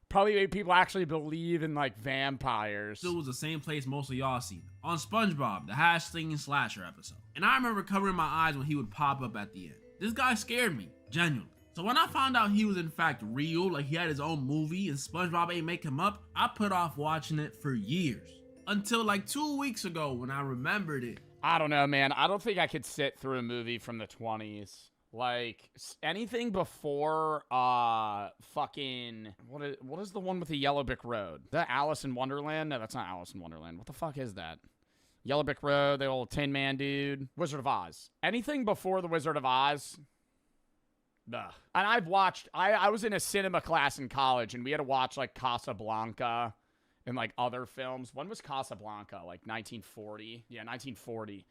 Probably made people actually believe in, like, vampires. It was the same place most of y'all seen. On SpongeBob, the hash-slinging slasher episode. And I remember covering my eyes when he would pop up at the end. This guy scared me, genuinely. So when I found out he was in fact real, like he had his own movie and SpongeBob ain't make him up, I put off watching it for years. Until like 2 weeks ago when I remembered it. I don't know, man. I don't think I could sit through a movie from the 20s. Like anything before fucking what is the one with the Yellow Brick Road? That Alice in Wonderland? No, that's not Alice in Wonderland. What the fuck is that? Yellow Brick Road, the old Tin Man dude. Wizard of Oz. Anything before the Wizard of Oz? Ugh. And I've watched, I was in a cinema class in college, and we had to watch, like, Casablanca and, like, other films. When was Casablanca? Like, 1940? Yeah, 1940.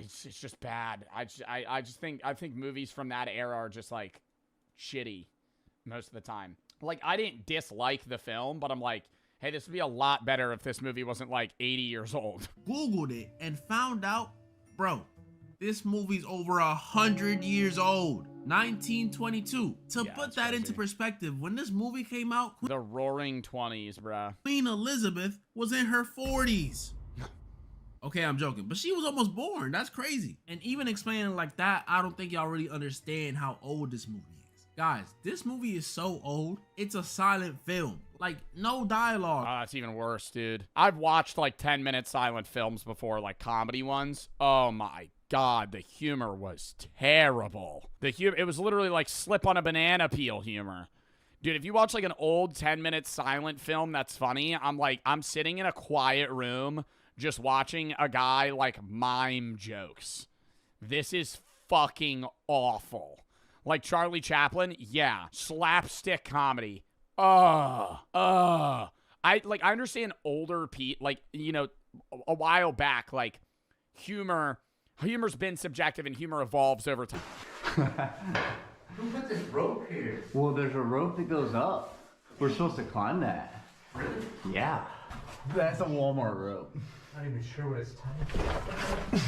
It's just bad. I think movies from that era are just, like, shitty most of the time. Like, I didn't dislike the film, but I'm like, hey, this would be a lot better if this movie wasn't, like, 80 years old. Googled it and found out, bro, this movie's over 100 years old. 1922. To put that into perspective, when this movie came out, The Roaring 20s, bruh. Queen Elizabeth was in her 40s. Okay, I'm joking, but she was almost born. That's crazy. And even explaining like that, I don't think y'all really understand how old this movie is. Guys, this movie is so old, it's a silent film. Like, no dialogue. Oh, that's even worse, dude. I've watched, like, 10-minute silent films before, like, comedy ones. Oh, my God, the humor was terrible. It was literally, like, slip on a banana peel humor. Dude, if you watch, like, an old 10-minute silent film that's funny, I'm sitting in a quiet room just watching a guy, like, mime jokes. This is fucking awful. Like Charlie Chaplin, yeah. Slapstick comedy. I understand older Pete, like, you know, a while back, like, humor's been subjective and humor evolves over time. Who put this rope here? Well, there's a rope that goes up. We're supposed to climb that. Really? Yeah. That's a Walmart rope. Not even sure what it's tied.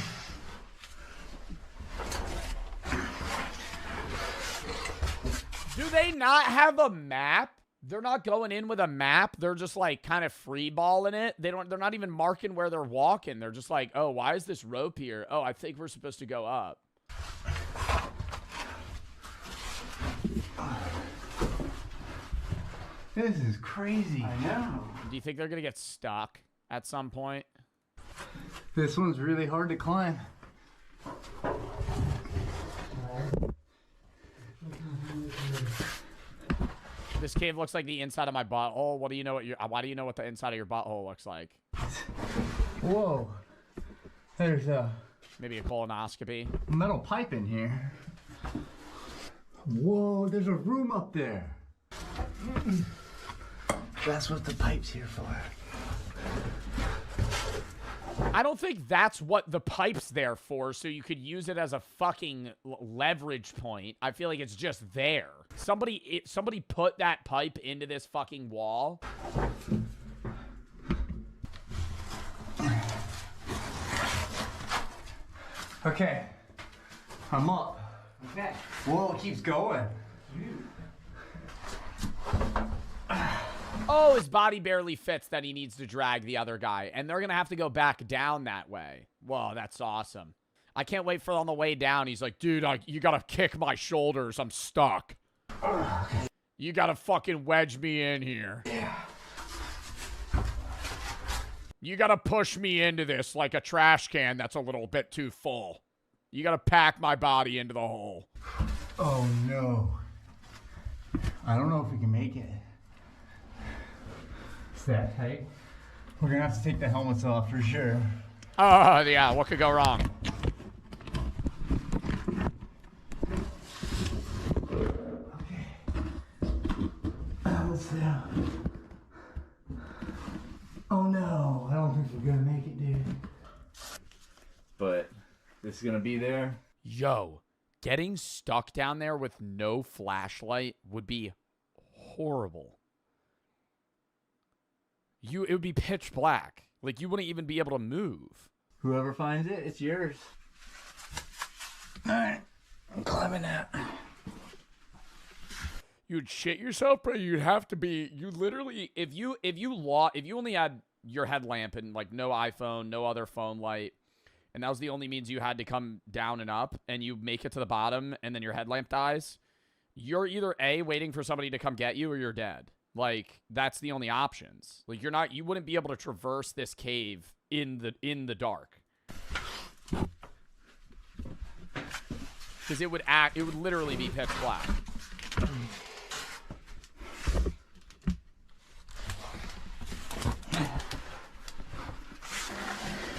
Do they not have a map? They're not going in with a map. They're just like kind of freeballing it. They're not even marking where they're walking. They're just like, oh, why is this rope here? Oh, I think we're supposed to go up. This is crazy. I know. Do you think they're gonna get stuck at some point? This one's really hard to climb. This cave looks like the inside of my butthole. Why do you know what the inside of your butthole looks like? Whoa. There's a... Maybe a colonoscopy. Metal pipe in here. Whoa, there's a room up there. That's what the pipe's here for. I don't think that's what the pipe's there for, so you could use it as a fucking leverage point. I feel like it's just there. Somebody put that pipe into this fucking wall. Okay. I'm up. Okay. Whoa, it keeps going. Oh, his body barely fits that he needs to drag the other guy. And they're going to have to go back down that way. Whoa, that's awesome. I can't wait for on the way down. He's like, dude, you got to kick my shoulders. I'm stuck. You got to fucking wedge me in here. Yeah. You got to push me into this like a trash can that's a little bit too full. You got to pack my body into the hole. Oh, no. I don't know if we can make it. It's that tight. We're gonna have to take the helmets off for sure. Oh, yeah, what could go wrong? Okay. Helmets down. Oh no, I don't think we're gonna make it, dude. But this is gonna be there. Yo, getting stuck down there with no flashlight would be horrible. It would be pitch black. Like, you wouldn't even be able to move. Whoever finds it, it's yours. Alright, I'm climbing out. You'd shit yourself, but you'd have to be, you literally, if you only had your headlamp and, like, no iPhone, no other phone light, and that was the only means you had to come down and up, and you make it to the bottom, and then your headlamp dies, you're either A, waiting for somebody to come get you, or you're dead. Like, that's the only options. Like, you wouldn't be able to traverse this cave in the dark. Because it would literally be pitch black.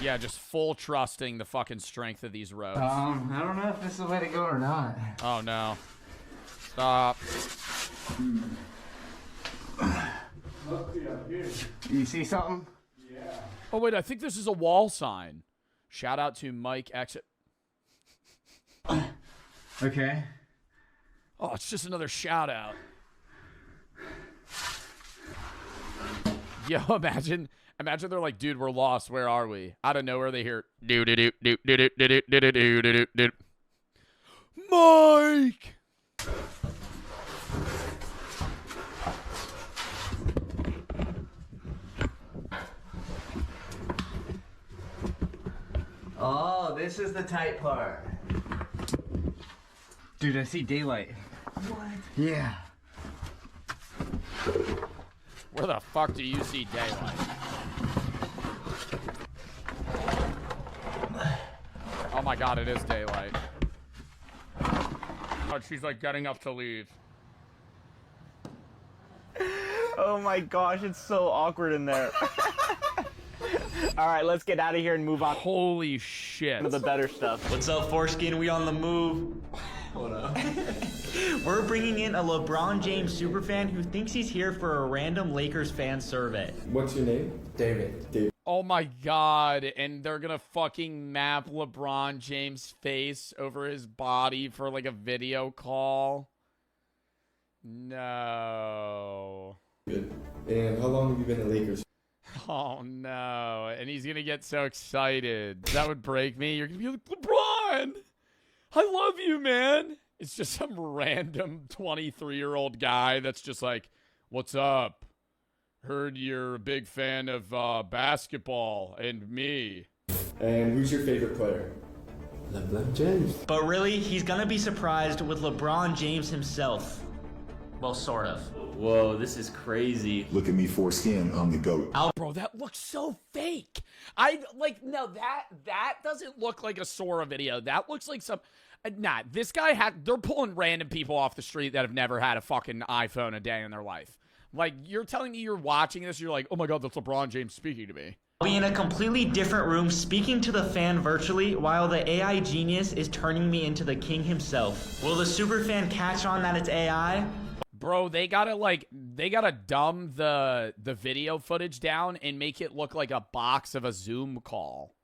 Yeah, just full trusting the fucking strength of these ropes. I don't know if this is the way to go or not. Oh no. Stop. You see something? Oh wait, I think this is a wall sign. Shout out to Mike Exit. Okay. Oh, it's just another shout out. Yo, imagine they're like, dude, we're lost. Where are we? Out of nowhere, they hear do do do do do do do do do do do. Mike. Oh, this is the tight part. Dude, I see daylight. What? Yeah. Where the fuck do you see daylight? Oh my god, it is daylight. Oh, she's like getting up to leave. Oh my gosh, it's so awkward in there. All right, let's get out of here and move on. Holy shit. To the better stuff. What's up, Foreskin? We on the move. Hold up. We're bringing in a LeBron James superfan who thinks he's here for a random Lakers fan survey. What's your name? David. Oh my god, and they're gonna fucking map LeBron James' face over his body for like a video call. No. Good. And how long have you been a Lakers? Oh no, and he's gonna get so excited. That would break me. You're gonna be like, LeBron, I love you, man. It's just some random 23-year-old guy that's just like, what's up? Heard you're a big fan of basketball and me. And who's your favorite player? LeBron James. But really, he's gonna be surprised with LeBron James himself. Well, sort of. Whoa, this is crazy. Look at me, foreskin. I'm the GOAT. Bro, that looks so fake. No, that doesn't look like a Sora video. That looks like some... Nah, this guy they're pulling random people off the street that have never had a fucking iPhone a day in their life. Like, you're telling me you're watching this, you're like, oh my god, that's LeBron James speaking to me. I'll be in a completely different room speaking to the fan virtually while the AI genius is turning me into the king himself. Will the superfan catch on that it's AI? Bro, they gotta dumb the video footage down and make it look like a box of a Zoom call.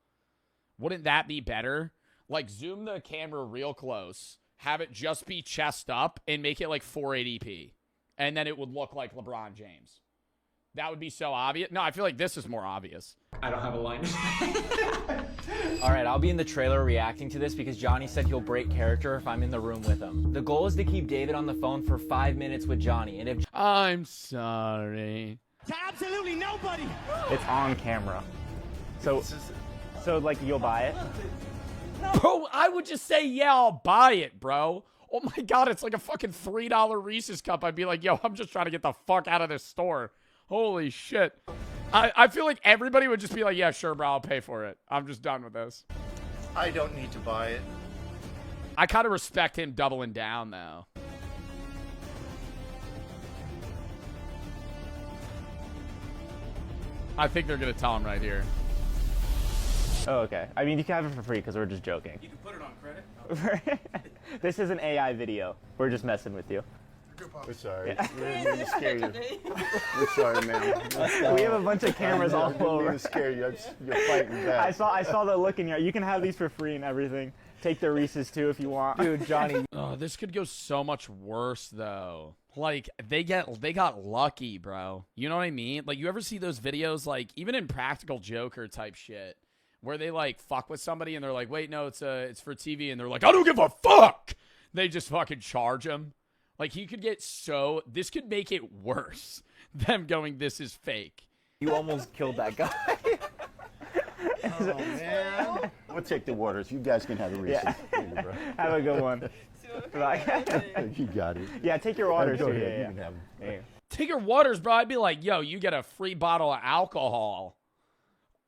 Wouldn't that be better? Like, zoom the camera real close, have it just be chest up, and make it like 480p. And then it would look like LeBron James. That would be so obvious. No, I feel like this is more obvious. I don't have a line. All right, I'll be in the trailer reacting to this because Johnny said he'll break character if I'm in the room with him. The goal is to keep David on the phone for 5 minutes with Johnny, and if I'm sorry. To absolutely nobody. It's on camera, so like you'll buy it. Bro, I would just say, yeah, I'll buy it, bro. Oh my god, it's like a fucking $3 Reese's cup. I'd be like, yo, I'm just trying to get the fuck out of this store. Holy shit. I feel like everybody would just be like, yeah, sure, bro, I'll pay for it. I'm just done with this. I don't need to buy it. I kind of respect him doubling down, though. I think they're going to tell him right here. Oh, okay. I mean, you can have it for free because we're just joking. You can put it on credit. This is an AI video. We're just messing with you. We're sorry. Yeah. We didn't mean to scare you. We're sorry, man. We have a bunch of cameras all over. I didn't mean to scare you. You're fighting back. I saw the look in your. You can have these for free and everything. Take the Reese's too if you want. Dude, Johnny. Oh, this could go so much worse though. Like they got lucky, bro. You know what I mean? Like, you ever see those videos, like even in Practical Joker type shit, where they like fuck with somebody and they're like, wait, no, it's for TV, and they're like, I don't give a fuck. They just fucking charge him. Like, he could get this could make it worse. Them going, this is fake. You almost killed that guy. Oh, man. We'll take the waters. You guys can have the Reese's. Yeah. Have a good one. You got it. Yeah, take your waters. Go too. ahead. Yeah. You can have them. Yeah. Take your waters, bro. I'd be like, yo, you get a free bottle of alcohol.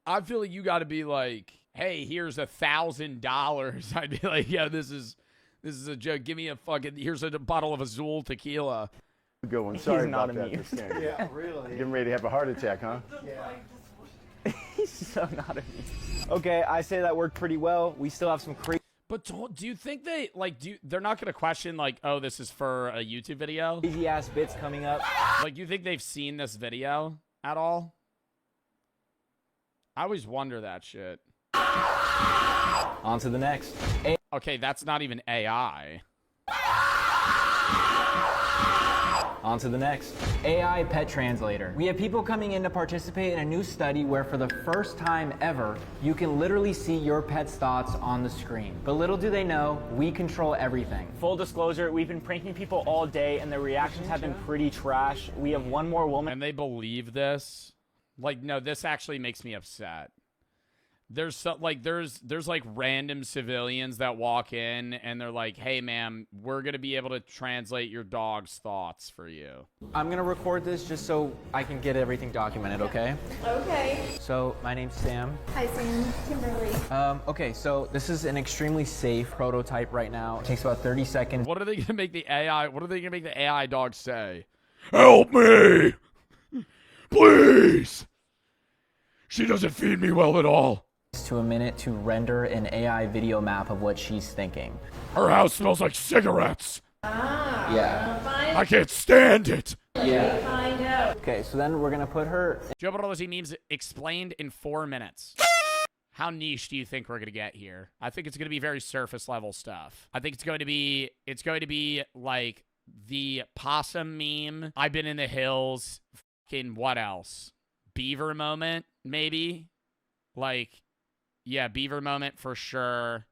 I feel like you got to be like, hey, here's $1,000. I'd be like, yo, this is This is a joke. Give me a fucking. Here's a bottle of Azul tequila. Good one. He's Sorry not about a that. meme. Just saying. Yeah, really. Getting ready to have a heart attack, huh? Yeah. He's so not a meme. Okay, I say that worked pretty well. We still have some crazy But do you think they they're not gonna question like, oh, this is for a YouTube video? ass bits coming up. Like, do you think they've seen this video at all? I always wonder that shit. On to the next. Okay, that's not even AI. On to the next. AI pet translator. We have people coming in to participate in a new study where for the first time ever, you can literally see your pet's thoughts on the screen. But little do they know, we control everything. Full disclosure, we've been pranking people all day and the reactions have been pretty trash. We have one more woman. And they believe this? Like, no, this actually makes me upset. There's there's like random civilians that walk in and they're like, hey, ma'am, we're going to be able to translate your dog's thoughts for you. I'm gonna record this just so I can get everything documented, okay? Okay. So, my name's Sam. Hi, Sam. Kimberly. Okay, so this is an extremely safe prototype right now. It takes about 30 seconds. What are they going to make the AI dog say? Help me! Please! She doesn't feed me well at all. To a minute to render an AI video map of what she's thinking. Her house smells like cigarettes. Ah. Yeah. I can't stand it. Yeah. Find out. Okay, so then we're gonna put her. Joe Bartolozzi memes explained in 4 minutes. How niche do you think we're gonna get here? I think it's gonna be very surface level stuff. I think it's going to be like the possum meme. I've been in the hills. Fucking what else? Beaver moment, maybe. Like, yeah, Beaver moment for sure.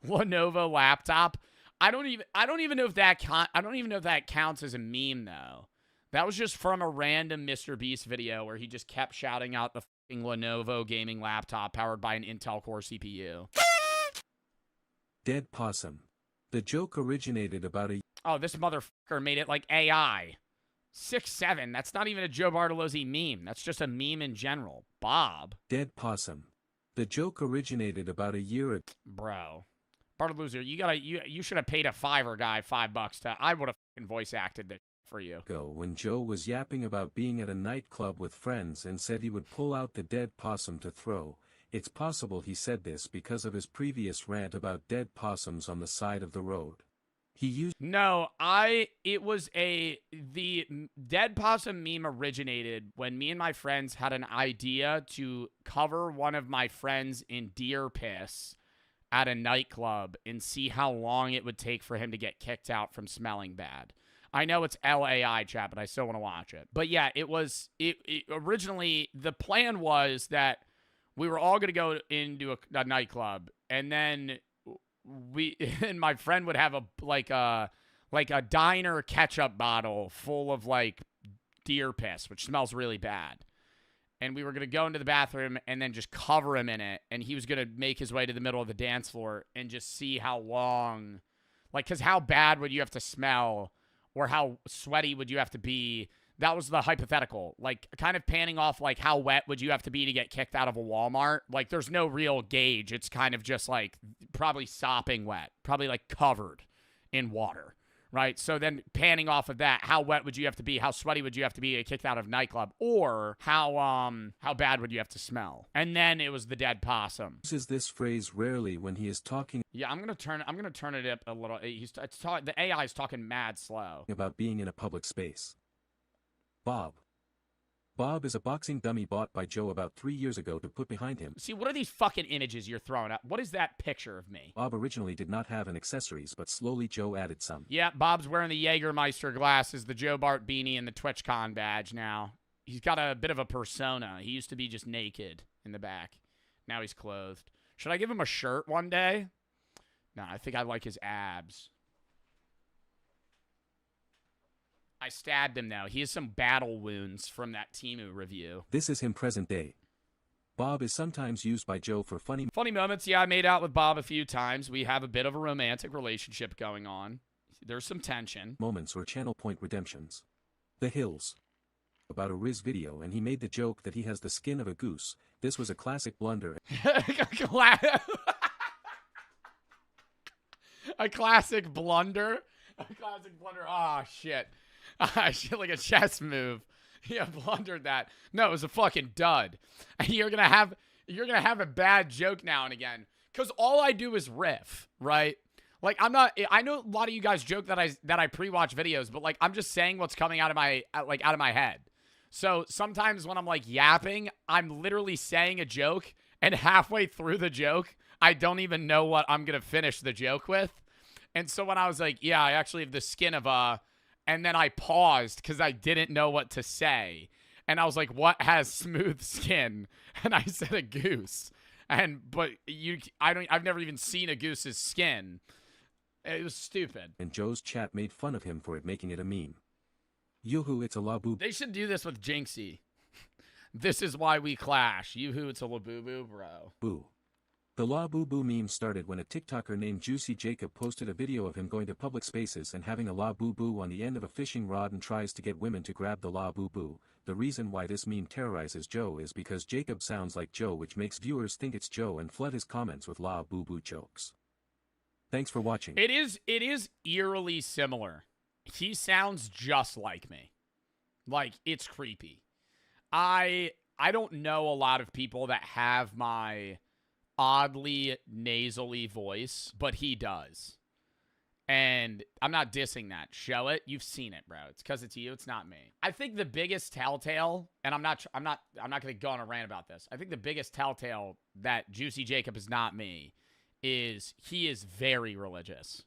Lenovo laptop. I don't even know if that counts as a meme though. That was just from a random Mr. Beast video where he just kept shouting out the fucking Lenovo gaming laptop powered by an Intel Core CPU. Dead possum. The joke originated about a... Oh, this motherfucker made it like AI. 6'7". That's not even a Joe Bartolozzi meme. That's just a meme in general. Bob. Dead possum. The joke originated about a year ago. Bro. Bartolozzi, you should have paid a Fiverr guy $5 to... I would have fucking voice acted this for you. When Joe was yapping about being at a nightclub with friends and said he would pull out the dead possum to throw. It's possible he said this because of his previous rant about dead possums on the side of the road. The dead possum meme originated when me and my friends had an idea to cover one of my friends in deer piss at a nightclub and see how long it would take for him to get kicked out from smelling bad. I know it's LAI, chat, but I still want to watch it. But yeah, originally the plan was that we were all going to go into a nightclub and then and my friend would have a diner ketchup bottle full of like deer piss, which smells really bad. And we were going to go into the bathroom and then just cover him in it. And he was going to make his way to the middle of the dance floor and just see how long, because how bad would you have to smell or how sweaty would you have to be? That was the hypothetical, like kind of panning off like how wet would you have to be to get kicked out of a Walmart? Like there's no real gauge. It's kind of just like probably sopping wet, probably like covered in water, right? So then panning off of that, how wet would you have to be? How sweaty would you have to be to get kicked out of a nightclub? Or how bad would you have to smell? And then it was the dead possum. Uses this phrase rarely when he is talking. Yeah, I'm gonna turn it up a little. The AI is talking mad slow About being in a public space. Bob is a boxing dummy bought by Joe about 3 years ago to put behind him. See, what are these fucking images you're throwing up? What is that picture of me? Bob originally did not have an accessories, but slowly Joe added some. Yeah, Bob's wearing the Jägermeister glasses, the Joe Bart beanie, and the TwitchCon badge now. He's got a bit of a persona. He used to be just naked in the back. Now he's clothed. Should I give him a shirt one day? No, I think I like his abs. I stabbed him, though. He has some battle wounds from that Temu review. This is him present day. Bob is sometimes used by Joe for funny moments. Yeah, I made out with Bob a few times. We have a bit of a romantic relationship going on. There's some tension. Moments or channel point redemptions. The Hills. About a Riz video, and he made the joke that he has the skin of a goose. This was a classic blunder. A classic blunder. A classic blunder. Oh, shit. Shit, like a chess move. Yeah, blundered that. No, it was a fucking dud. You're gonna have a bad joke now and again. Because all I do is riff, right? Like, I know a lot of you guys joke that I pre-watch videos, but like, I'm just saying what's coming out of my head. So sometimes when I'm like yapping, I'm literally saying a joke, and halfway through the joke, I don't even know what I'm gonna finish the joke with. And so when I was like, yeah, I actually have the skin of a, and then I paused because I didn't know what to say. And I was like, what has smooth skin? And I said a goose. But I've never even seen a goose's skin. It was stupid. And Joe's chat made fun of him for it, making it a meme. Yoo-hoo, it's a la boo. They should do this with Jinxie. This is why we clash. Yoo-hoo, it's a la boo boo, bro. Boo. The La Boo Boo meme started when a TikToker named Juicy Jacob posted a video of him going to public spaces and having a La Boo Boo on the end of a fishing rod and tries to get women to grab the La Boo Boo. The reason why this meme terrorizes Joe is because Jacob sounds like Joe, which makes viewers think it's Joe and flood his comments with La Boo Boo jokes. Thanks for watching. It is eerily similar. He sounds just like me. Like, it's creepy. I don't know a lot of people that have my oddly nasally voice, but he does. And I'm not dissing that. Show it. You've seen it, bro. It's because it's you. It's not me. I think the biggest telltale, and I'm not going to go on a rant about this. I think the biggest telltale that Juicy Jacob is not me is he is very religious.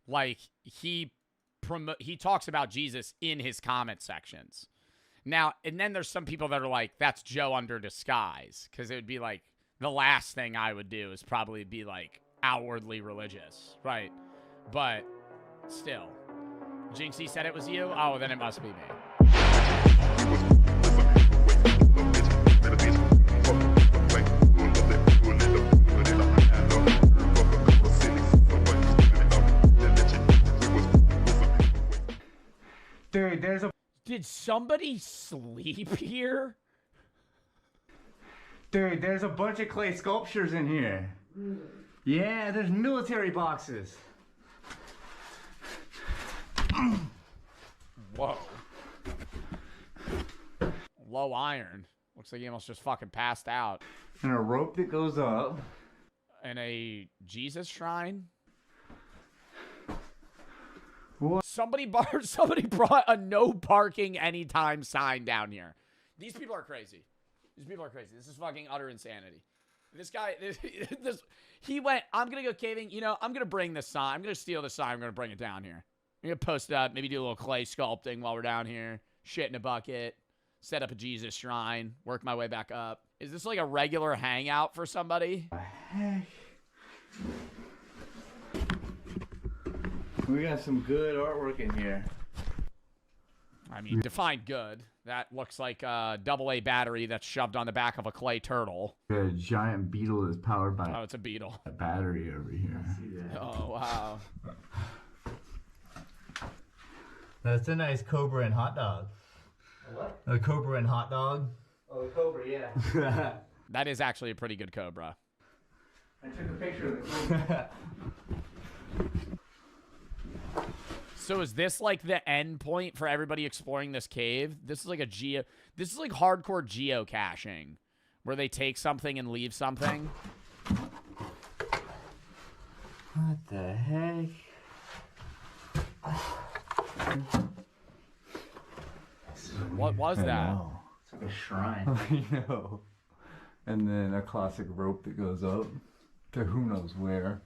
Like, he talks about Jesus in his comment sections. Now, and then there's some people that are like, that's Joe under disguise. Because it would be like, the last thing I would do is probably be like outwardly religious, right? But still, Jinxie said it was you. Oh, then it must be me. Dude, Did somebody sleep here? Dude, there's a bunch of clay sculptures in here. Yeah, there's military boxes. Whoa. Low iron. Looks like he almost just fucking passed out. And a rope that goes up. And a Jesus shrine. What? Somebody brought a no parking anytime sign down here. These people are crazy. These people are crazy. This is fucking utter insanity. This guy, he went, I'm going to go caving. You know, I'm going to bring this sign. I'm going to steal the sign. I'm going to bring it down here. I'm going to post it up. Maybe do a little clay sculpting while we're down here. Shit in a bucket. Set up a Jesus shrine. Work my way back up. Is this like a regular hangout for somebody? Heck. We got some good artwork in here. I mean, define good. That looks like a AA battery that's shoved on the back of a clay turtle. A giant beetle that's powered by Oh, it's a beetle. a battery over here. Oh, wow. That's a nice cobra and hot dog. A what? A cobra and hot dog. Oh, the cobra, yeah. That is actually a pretty good cobra. I took a picture of the cobra. So is this like the end point for everybody exploring this cave? This is like this is like hardcore geocaching, where they take something and leave something. What the heck? What was that? It's like a shrine. I know. And then a classic rope that goes up to who knows where.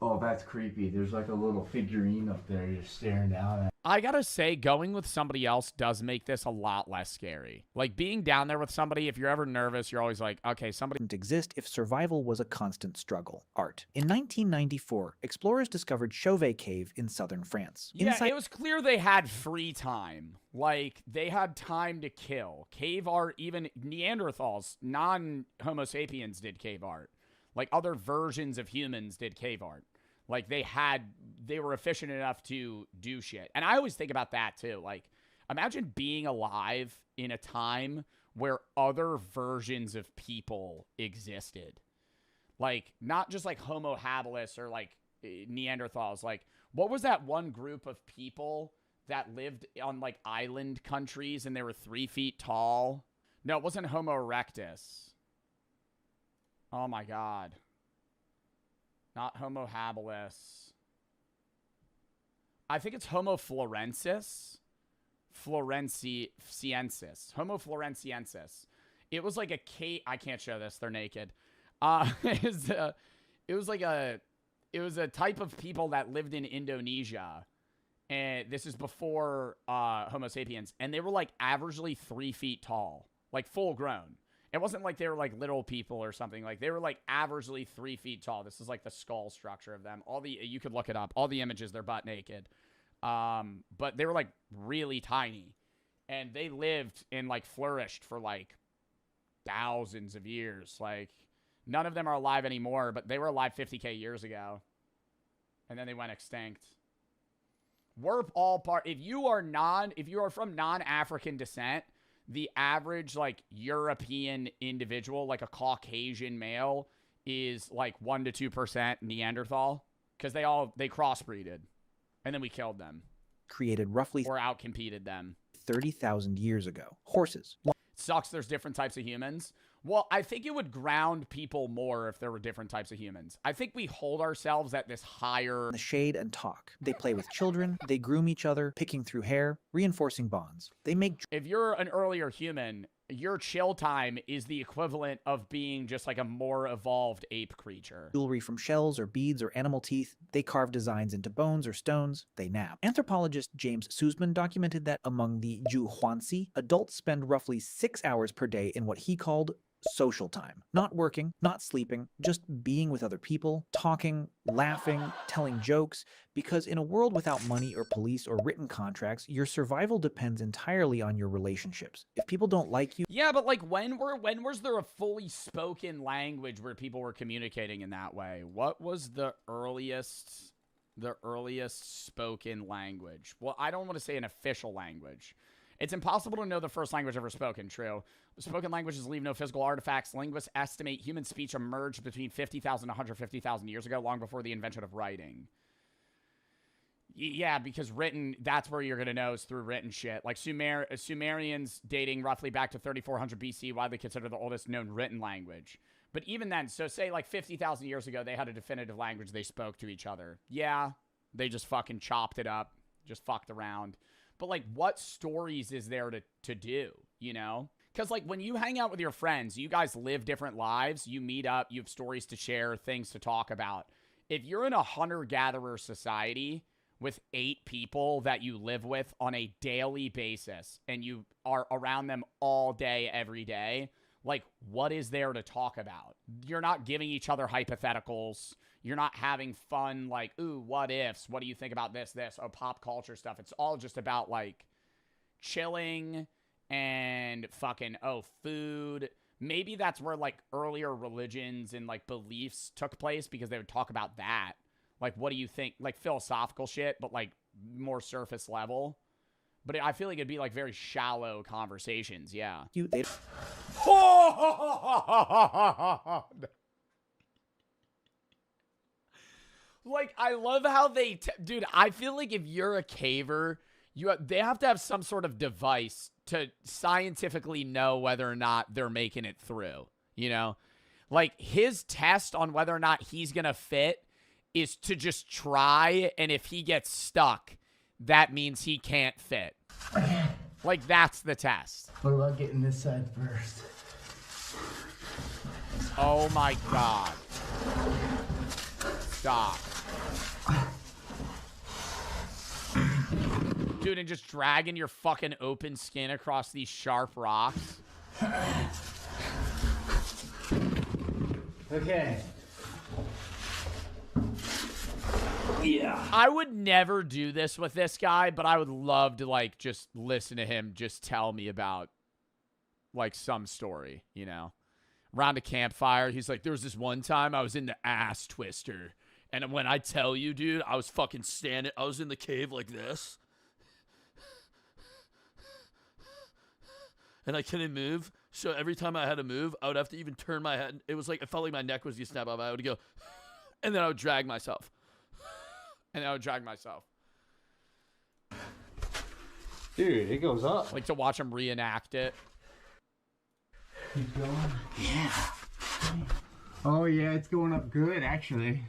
Oh, that's creepy. There's like a little figurine up there just staring down at. I gotta say, going with somebody else does make this a lot less scary. Like, being down there with somebody, if you're ever nervous, you're always like, okay, somebody... Didn't exist if survival was a constant struggle. Art. In 1994, explorers discovered Chauvet Cave in southern France. Yeah, it was clear they had free time. Like, they had time to kill. Cave art, even Neanderthals, non-Homo sapiens did cave art. Like, other versions of humans did cave art. Like, they were efficient enough to do shit. And I always think about that, too. Like, imagine being alive in a time where other versions of people existed. Like, not just like Homo habilis or like Neanderthals. Like, what was that one group of people that lived on like island countries and they were 3 feet tall? No, it wasn't Homo erectus. Oh my God. Not Homo habilis. I think it's Homo florensis. Floresiensis. Homo floresiensis. It was like a cave. I can't show this. They're naked. It was a type of people that lived in Indonesia. And this is before Homo sapiens. And they were like averagely 3 feet tall. Like full grown. It wasn't like they were like little people or something. Like they were like averagely 3 feet tall. This is like the skull structure of them. You could look it up. All the images, they're butt naked. But they were like really tiny. And they lived and like flourished for like thousands of years. Like none of them are alive anymore, but they were alive 50K years ago. And then they went extinct. We're all part. If you are from non-African descent, the average like European individual, like a Caucasian male, is like 1 to 2% Neanderthal because they crossbreeded, and then we killed them. Created roughly or outcompeted them 30,000 years ago. Horses. Sucks. There's different types of humans. Well, I think it would ground people more if there were different types of humans. I think we hold ourselves at this higher... The shade and talk. They play with children. They groom each other, picking through hair, reinforcing bonds. They make... If you're an earlier human, your chill time is the equivalent of being just like a more evolved ape creature. Jewelry from shells or beads or animal teeth. They carve designs into bones or stones. They nap. Anthropologist James Sussman documented that among the Juhuansi, adults spend roughly 6 hours per day in what he called social time. Not working, not sleeping, just being with other people, talking, laughing, telling jokes, because in a world without money or police or written contracts, your survival depends entirely on your relationships. If people don't like you... Yeah, but like when was there a fully spoken language where people were communicating in that way? What was the earliest spoken language? Well, I don't want to say an official language. It's impossible to know the first language ever spoken, true. Spoken languages leave no physical artifacts. Linguists estimate human speech emerged between 50,000 and 150,000 years ago, long before the invention of writing. Yeah, because written, that's where you're going to know is through written shit. Like Sumerians dating roughly back to 3400 BC, widely considered the oldest known written language. But even then, so say like 50,000 years ago, they had a definitive language they spoke to each other. Yeah, they just fucking chopped it up, just fucked around. But, like, what stories is there to do, you know? Because, like, when you hang out with your friends, you guys live different lives. You meet up. You have stories to share, things to talk about. If you're in a hunter-gatherer society with 8 people that you live with on a daily basis and you are around them all day, every day, like, what is there to talk about? You're not giving each other hypotheticals. You're not having fun, like, ooh, what ifs? What do you think about this? Oh, pop culture stuff. It's all just about, like, chilling and fucking, oh, food. Maybe that's where, like, earlier religions and, like, beliefs took place because they would talk about that. Like, what do you think? Like, philosophical shit, but, like, more surface level. But I feel like it'd be, like, very shallow conversations, yeah. Like, I love how they... Dude, I feel like if you're a caver, they have to have some sort of device to scientifically know whether or not they're making it through, you know? Like, his test on whether or not he's gonna fit is to just try, and if he gets stuck, that means he can't fit. Like, that's the test. What about getting this side first? Oh my God. Stop. Dude, and just dragging your fucking open skin across these sharp rocks. Okay. Yeah. I would never do this with this guy, but I would love to, like, just listen to him just tell me about, like, some story, you know? Around a campfire, he's like, there was this one time I was in the ass twister. And when I tell you, dude, I was fucking standing, I was in the cave like this. and I couldn't move. So every time I had to move, I would have to even turn my head. It was like, it felt like my neck was going to snap up. I would go, and then I would drag myself. And I would drag myself. Dude, it goes up. Like to watch him reenact it. Keep going. Yeah. Oh yeah, it's going up good actually.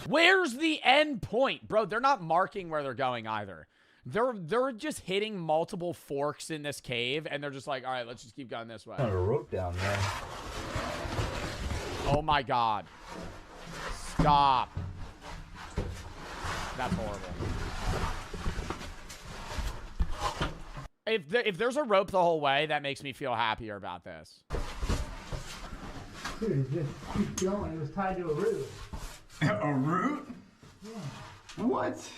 Where's the end point? Bro, they're not marking where they're going either. They're just hitting multiple forks in this cave, and they're just like, all right, let's just keep going this way. Got a rope down there. Oh my god. Stop. That's horrible. If there's a rope the whole way, that makes me feel happier about this. Dude, it just keeps going. It was tied to a root. A root? Yeah. What?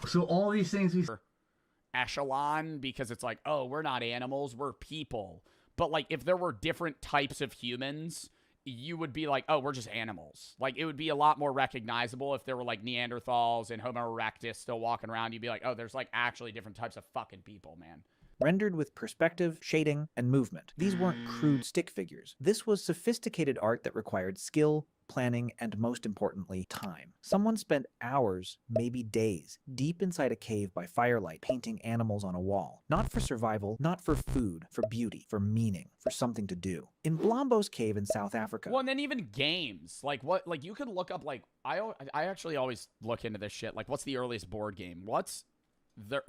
So all these things we echelon, because it's like, oh, we're not animals, we're people. But like, if there were different types of humans, you would be like, oh, we're just animals. Like, it would be a lot more recognizable if there were like Neanderthals and Homo erectus still walking around. You'd be like, oh, there's like actually different types of fucking people, man. Rendered with perspective, shading, and movement. These weren't crude stick figures. This was sophisticated art that required skill, planning, and most importantly, time. Someone spent hours, maybe days, deep inside a cave by firelight, painting animals on a wall. Not for survival, not for food, for beauty, for meaning, for something to do. In Blombo's cave in South Africa. Well, and then even games. Like, what, like, you could look up, like, I actually always look into this shit. Like, what's the earliest board game? What's the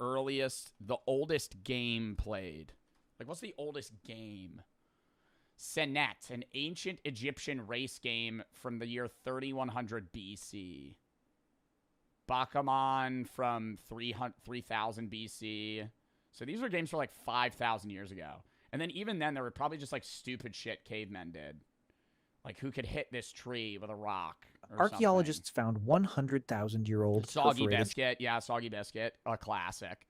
oldest game played? Like, what's the oldest game? Senet, an ancient Egyptian race game from the year 3100 BC. Bakuman from 3000 BC. So these were games for like 5,000 years ago. And then even then, there were probably just like stupid shit cavemen did. Like, who could hit this tree with a rock? Archaeologists found 100,000-year-old Soggy Biscuit. Yeah, Soggy Biscuit. A classic.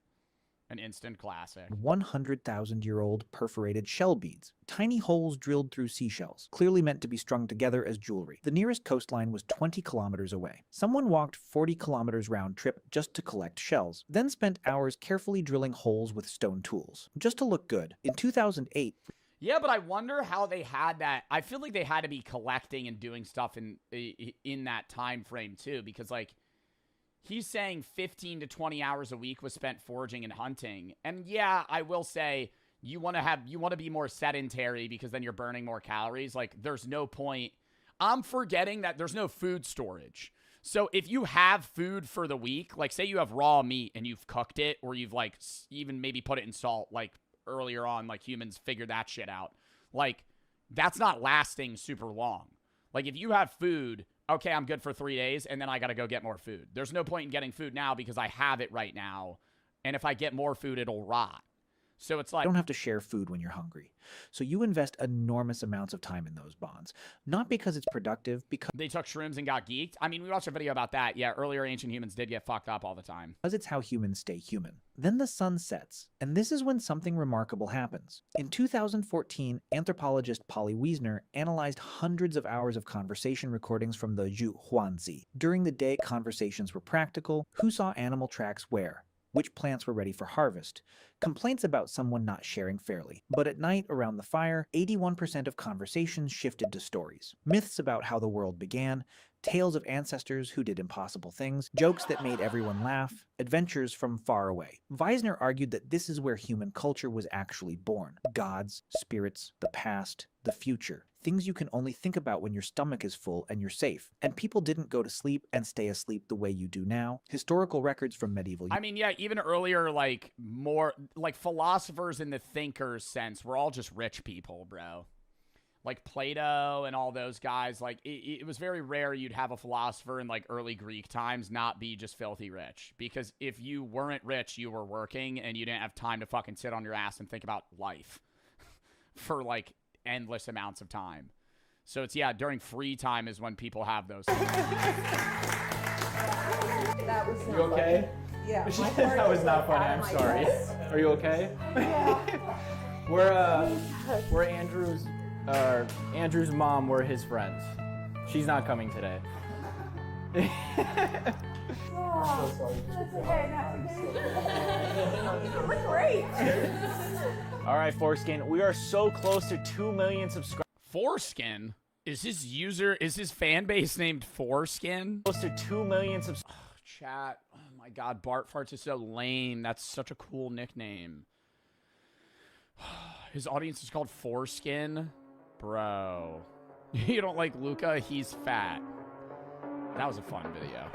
An instant classic. 100,000-year-old perforated shell beads. Tiny holes drilled through seashells, clearly meant to be strung together as jewelry. The nearest coastline was 20 kilometers away. Someone walked 40 kilometers round trip just to collect shells, then spent hours carefully drilling holes with stone tools, just to look good. In 2008... Yeah, but I wonder how they had that. I feel like they had to be collecting and doing stuff in that time frame too, because like he's saying 15 to 20 hours a week was spent foraging and hunting. And yeah, I will say you want to be more sedentary because then you're burning more calories. Like there's no point. I'm forgetting that there's no food storage. So if you have food for the week, like say you have raw meat and you've cooked it, or you've like even maybe put it in salt, like earlier on, like humans figured that shit out. Like, that's not lasting super long. Like, if you have food, okay, I'm good for 3 days, and then I gotta go get more food. There's no point in getting food now because I have it right now, and if I get more food, it'll rot. So it's like... You don't have to share food when you're hungry. So you invest enormous amounts of time in those bonds. Not because it's productive, because... They took shrooms and got geeked? I mean, we watched a video about that. Yeah, earlier ancient humans did get fucked up all the time. Because it's how humans stay human. Then the sun sets, and this is when something remarkable happens. In 2014, anthropologist Polly Wiesner analyzed hundreds of hours of conversation recordings from the Zhuhuanzi. During the day, conversations were practical. Who saw animal tracks where? Which plants were ready for harvest, complaints about someone not sharing fairly. But at night, around the fire, 81% of conversations shifted to stories. Myths about how the world began, tales of ancestors who did impossible things, jokes that made everyone laugh, adventures from far away. Wiesner argued that this is where human culture was actually born. Gods, spirits, the past, the future. Things you can only think about when your stomach is full and you're safe. And people didn't go to sleep and stay asleep the way you do now. Historical records from medieval... I mean, yeah, even earlier, like, more... Like, philosophers in the thinkers sense were all just rich people, bro. Like, Plato and all those guys, like, it was very rare you'd have a philosopher in, like, early Greek times not be just filthy rich. Because if you weren't rich, you were working, and you didn't have time to fucking sit on your ass and think about life. For, like... endless amounts of time. So it's, yeah, during free time is when people have those things. That was not You okay? funny. Yeah. That was not funny. I'm sorry. Are you okay? Yeah. We're Andrew's mom. We're his friends. She's not coming today. Oh, that's okay. You look great. All right, Foreskin, we are so close to 2 million subscribers. Foreskin? Is his fan base named Foreskin? Close to 2 million subscribers. Oh, chat. Oh my god, Bart Farts is so lame. That's such a cool nickname. His audience is called Foreskin? Bro. You don't like Luca? He's fat. That was a fun video.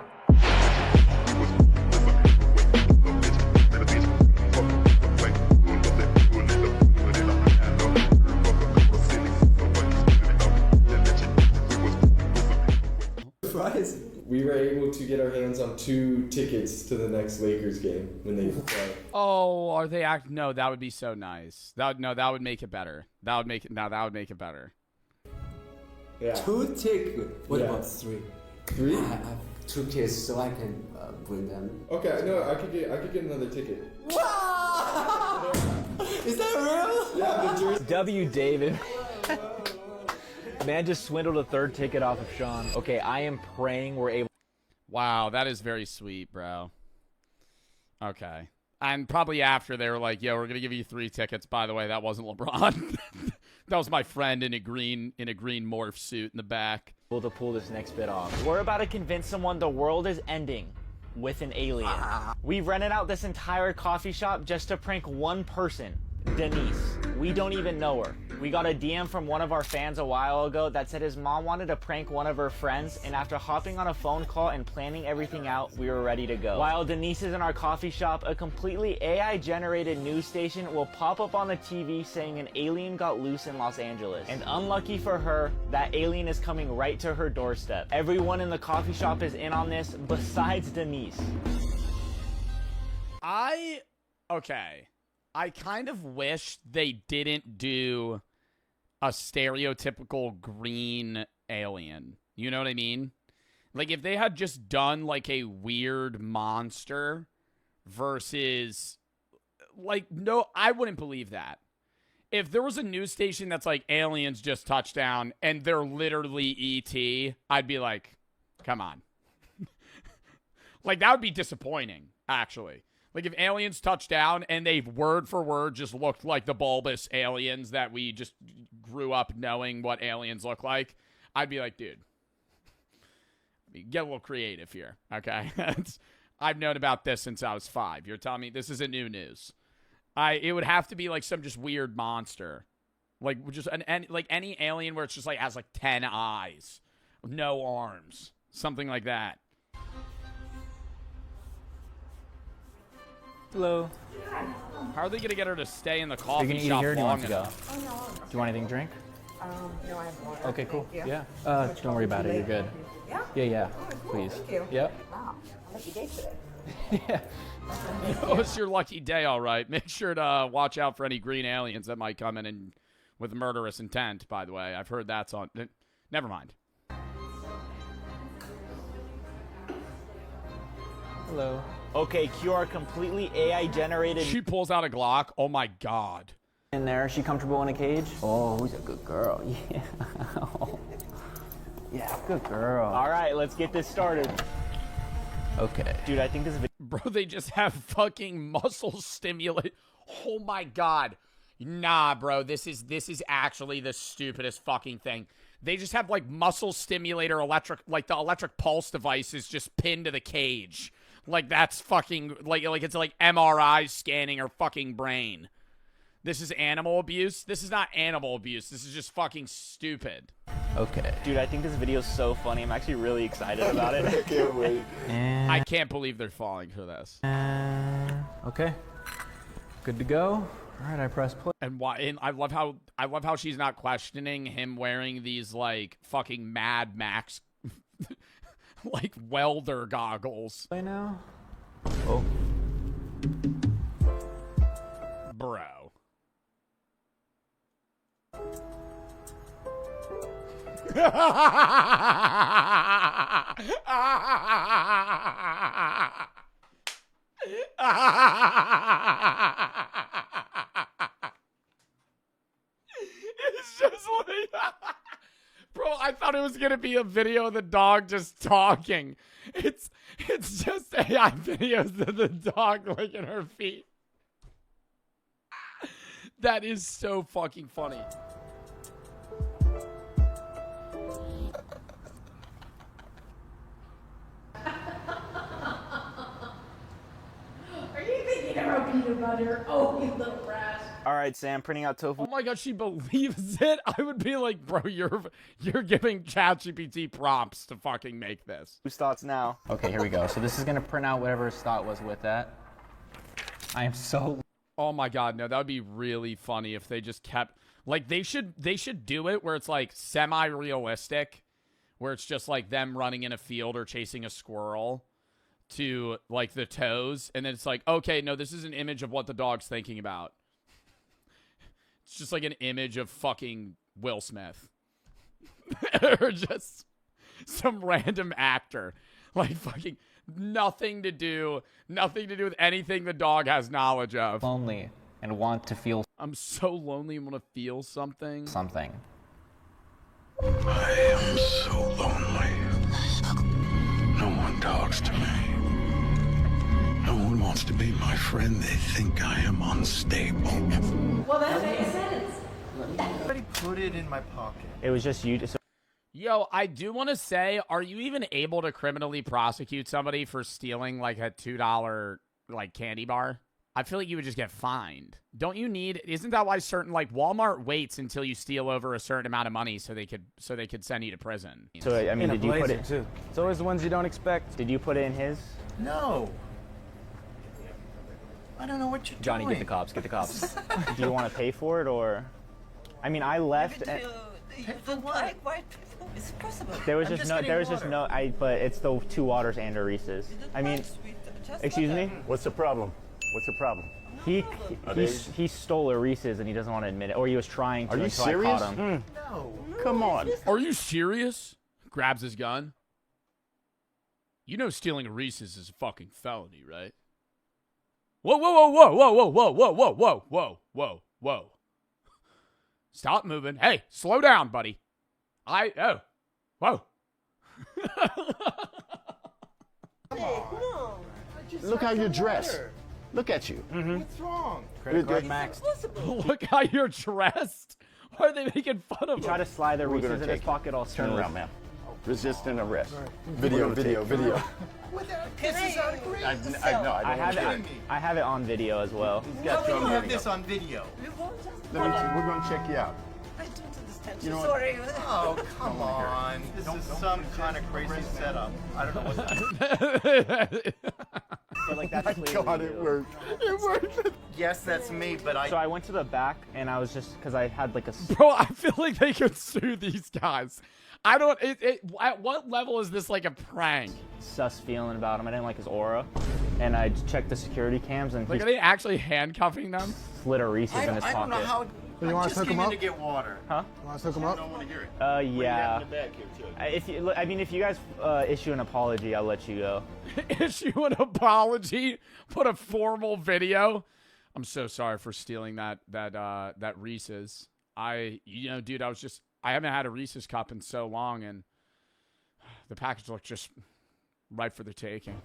We were able to get our hands on 2 tickets to the next Lakers game when they play. Oh, are they act? No, that would be so nice. That would make it better. That would make it better. Yeah. 2 tickets. What Yeah. about 3? 3? I have 2 kids, so I can bring them. Okay, no, I could get another ticket. Wow! Is that real? Yeah, the jersey. W. David. Man just swindled a 3rd ticket off of Sean. Okay, I am praying we're able. Wow, that is very sweet, bro. Okay. And probably after they were like, yo, we're going to give you 3 tickets. By the way, that wasn't LeBron. That was my friend in a green morph suit in the back. To pull this next bit off. We're about to convince someone the world is ending with an alien. We rented out this entire coffee shop just to prank one person, Denise. We don't even know her. We got a DM from one of our fans a while ago that said his mom wanted to prank one of her friends, and after hopping on a phone call and planning everything out, we were ready to go. While Denise is in our coffee shop, a completely AI-generated news station will pop up on the TV saying an alien got loose in Los Angeles. And unlucky for her, that alien is coming right to her doorstep. Everyone in the coffee shop is in on this, besides Denise. Okay. I kind of wish they didn't do a stereotypical green alien. You know what I mean? Like, if they had just done, like, a weird monster versus, like, no, I wouldn't believe that. If there was a news station that's like, aliens just touched down, and they're literally E.T., I'd be like, come on. Like, that would be disappointing, actually. Like, if aliens touched down and they word for word just looked like the bulbous aliens that we just grew up knowing what aliens look like, I'd be like, dude, get a little creative here, okay? I've known about this since I was 5. You're telling me this isn't new news. It would have to be like some just weird monster. Like, just any alien where it's just like has like 10 eyes, no arms, something like that. Hello. How are they gonna get her to stay in the Are you coffee gonna eat shop here or do you long want to go? enough? Oh, no. Do you want anything to drink? No, I have water. Okay, cool. Thank you. Yeah. Don't worry about it. You're good. Yeah? Yeah. Oh, cool. Please. Thank you. Yep. Wow. I'll let you day today. Oh, it's your lucky day, all right. Make sure to watch out for any green aliens that might come in and with murderous intent, by the way. I've heard that's on... Never mind. Hello. Okay, QR completely AI generated. She pulls out a Glock. Oh my god. In there, is she comfortable in a cage? Oh, who's a good girl? Yeah. Yeah, good girl. All right, let's get this started. Okay. Dude, I think this video... Bro, they just have fucking muscle stimulate. Oh my god. Nah, bro, this is actually the stupidest fucking thing. They just have like muscle stimulator electric, like the electric pulse device is just pinned to the cage. Like that's fucking, like it's like MRI scanning her fucking brain. This is animal abuse? This is not animal abuse. This is just fucking stupid. Okay. Dude, I think this video is so funny. I'm actually really excited about it. I can't wait. I can't believe they're falling for this. Okay. Good to go. All right, I press play. And why? And I love how she's not questioning him wearing these like fucking Mad Max, like welder goggles. Play now. Oh. Bro. It's just like, bro, I thought it was gonna be a video of the dog just talking. It's It's just AI videos of the dog licking her feet. That is so fucking funny. Are you thinking about peanut butter? Oh, you little rat. All right, Sam, printing out tofu. Oh my god, she believes it. I would be like, bro, you're giving ChatGPT prompts to fucking make this. Whose thoughts now? Okay, here we go. So this is gonna print out whatever his thought was with that. I am so. Oh my god, no, that would be really funny if they just kept like they should do it where it's like semi-realistic, where it's just like them running in a field or chasing a squirrel to like the toes, and then it's like, okay, no, this is an image of what the dog's thinking about. It's just like an image of fucking Will Smith. Or just some random actor. Like fucking nothing to do with anything the dog has knowledge of. Lonely and want to feel. I'm so lonely and want to feel something. Something. I am so lonely. No one talks to me. No one wants to be my friend. They think I am unstable. Well, that makes sense. Somebody put it in my pocket. It was just you. Yo, I do want to say, are you even able to criminally prosecute somebody for stealing like a $2 like candy bar? I feel like you would just get fined. Don't you need? Isn't that why certain like Walmart waits until you steal over a certain amount of money so they could send you to prison? So I mean, did you put it? Too. It's always the ones you don't expect. Did you put it in his? No. I don't know what you're Johnny, doing. get the cops. Get the cops. Do you want to pay for it or? I mean, I left. Why is it possible? There was just no. But it's the 2 waters and a Reese's. I mean, excuse me. What's the problem? What's the problem? He stole a Reese's and he doesn't want to admit it, or he was trying to. Are you until serious? I caught him. No. Come on. Are you serious? Grabs his gun. You know stealing a Reese's is a fucking felony, right? Whoa, whoa, whoa, whoa, whoa, whoa, whoa, whoa, whoa, whoa, whoa, whoa. Stop moving. Hey, slow down, buddy. Whoa. Look how you're dressed. Look at you. What's wrong? Credit card maxed. Look how you're dressed. Why are they making fun of He him? tried to slide the We're Reese's gonna in his take pocket all Turn smooth. around, ma'am. Resisting arrest. Video. This is out of grade. I know. I don't. I have it on video as well. How do you have this on video? We're gonna check you out. I don't understand. You know what? Sorry. Oh, come on. This is some kind of crazy setup. I don't know what But like that's God, it worked. It worked. Yes, that's me, but So I went to the back and I was just because I had like a. Bro, I feel like they could sue these guys. I don't. At what level is this like a prank? Sus feeling about him. I didn't like his aura, and I checked the security cams and Like, he are they actually handcuffing them? slid a Reese's in his I don't know pocket. how. You want to hook him up? to get water. Huh? You want to hook him up? want to hear it. Yeah. Back here, too. If you guys issue an apology, I'll let you go. Issue an apology. Put a formal video. I'm so sorry for stealing that Reese's. Dude, I haven't had a Reese's cup in so long, and the package looked just right for the taking.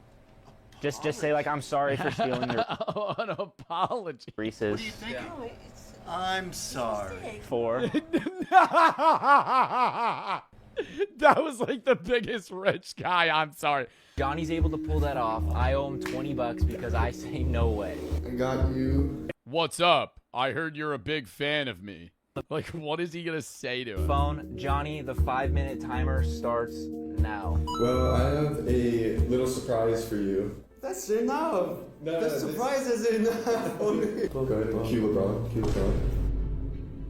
Just say like I'm sorry for stealing your An apology. Reese's. What do you think? I'm sorry. For That was like the biggest rich guy. I'm sorry. Johnny's able to pull that off. I owe him $20 because I say no way. I got you. What's up? I heard you're a big fan of me. Like, what is he gonna say to him? Phone, Johnny, the 5-minute timer starts now. Well, I have a little surprise for you. That's enough. No, the surprise is enough for me. Go ahead. Cue LeBron. Cue LeBron.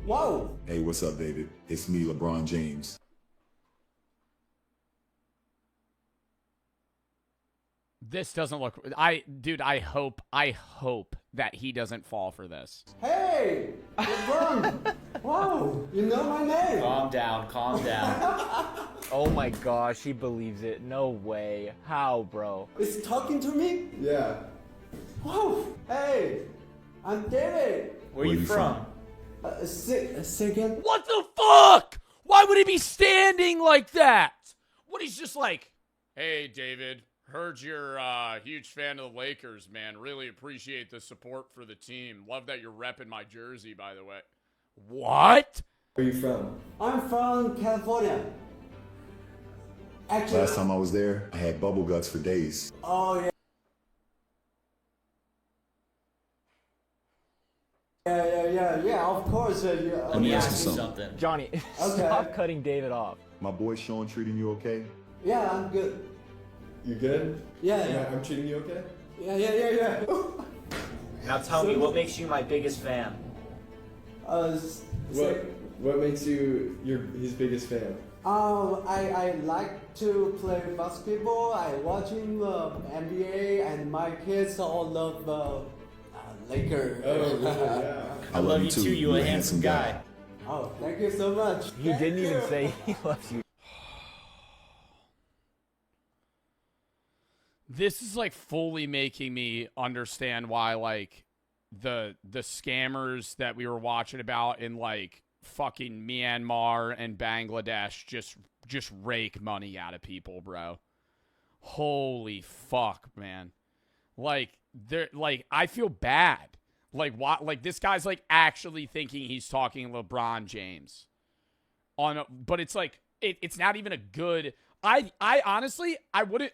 Wow. Hey, what's up, David? It's me, LeBron James. This doesn't look. Dude, I hope that he doesn't fall for this. Hey, LeBron. Wow, you know my name. Calm down. Oh my gosh, he believes it. No way. How, bro? Is he talking to me? Yeah. Wow. Hey, I'm David. Where you from? Second. What the fuck? Why would he be standing like that? What, he's just like, hey, David, Heard you're a huge fan of the Lakers, man. Really appreciate the support for the team. Love that you're repping my jersey, by the way. What? Where are you from? I'm from California. Actually, Last time I was there, I had bubble guts for days. oh yeah. Yeah, of course. Let me ask you something. Johnny, stop cutting David off. My boy Sean treating you okay? Yeah, I'm good. You good? Yeah. I'm treating you okay? Yeah. Now tell me, what makes you my biggest fan? What makes you his biggest fan? I like to play basketball. I watching NBA, and my kids all love Lakers. Oh, yeah. I love you too. You a handsome guy. Oh, thank you so much. He didn't even say he loves you. This is like fully making me understand why like the scammers that we were watching about in like fucking Myanmar and Bangladesh just rake money out of people, bro. Holy fuck, man. Like they're like I feel bad. Like what like this guy's like actually thinking he's talking LeBron James. But it's like it's not even a good I honestly I wouldn't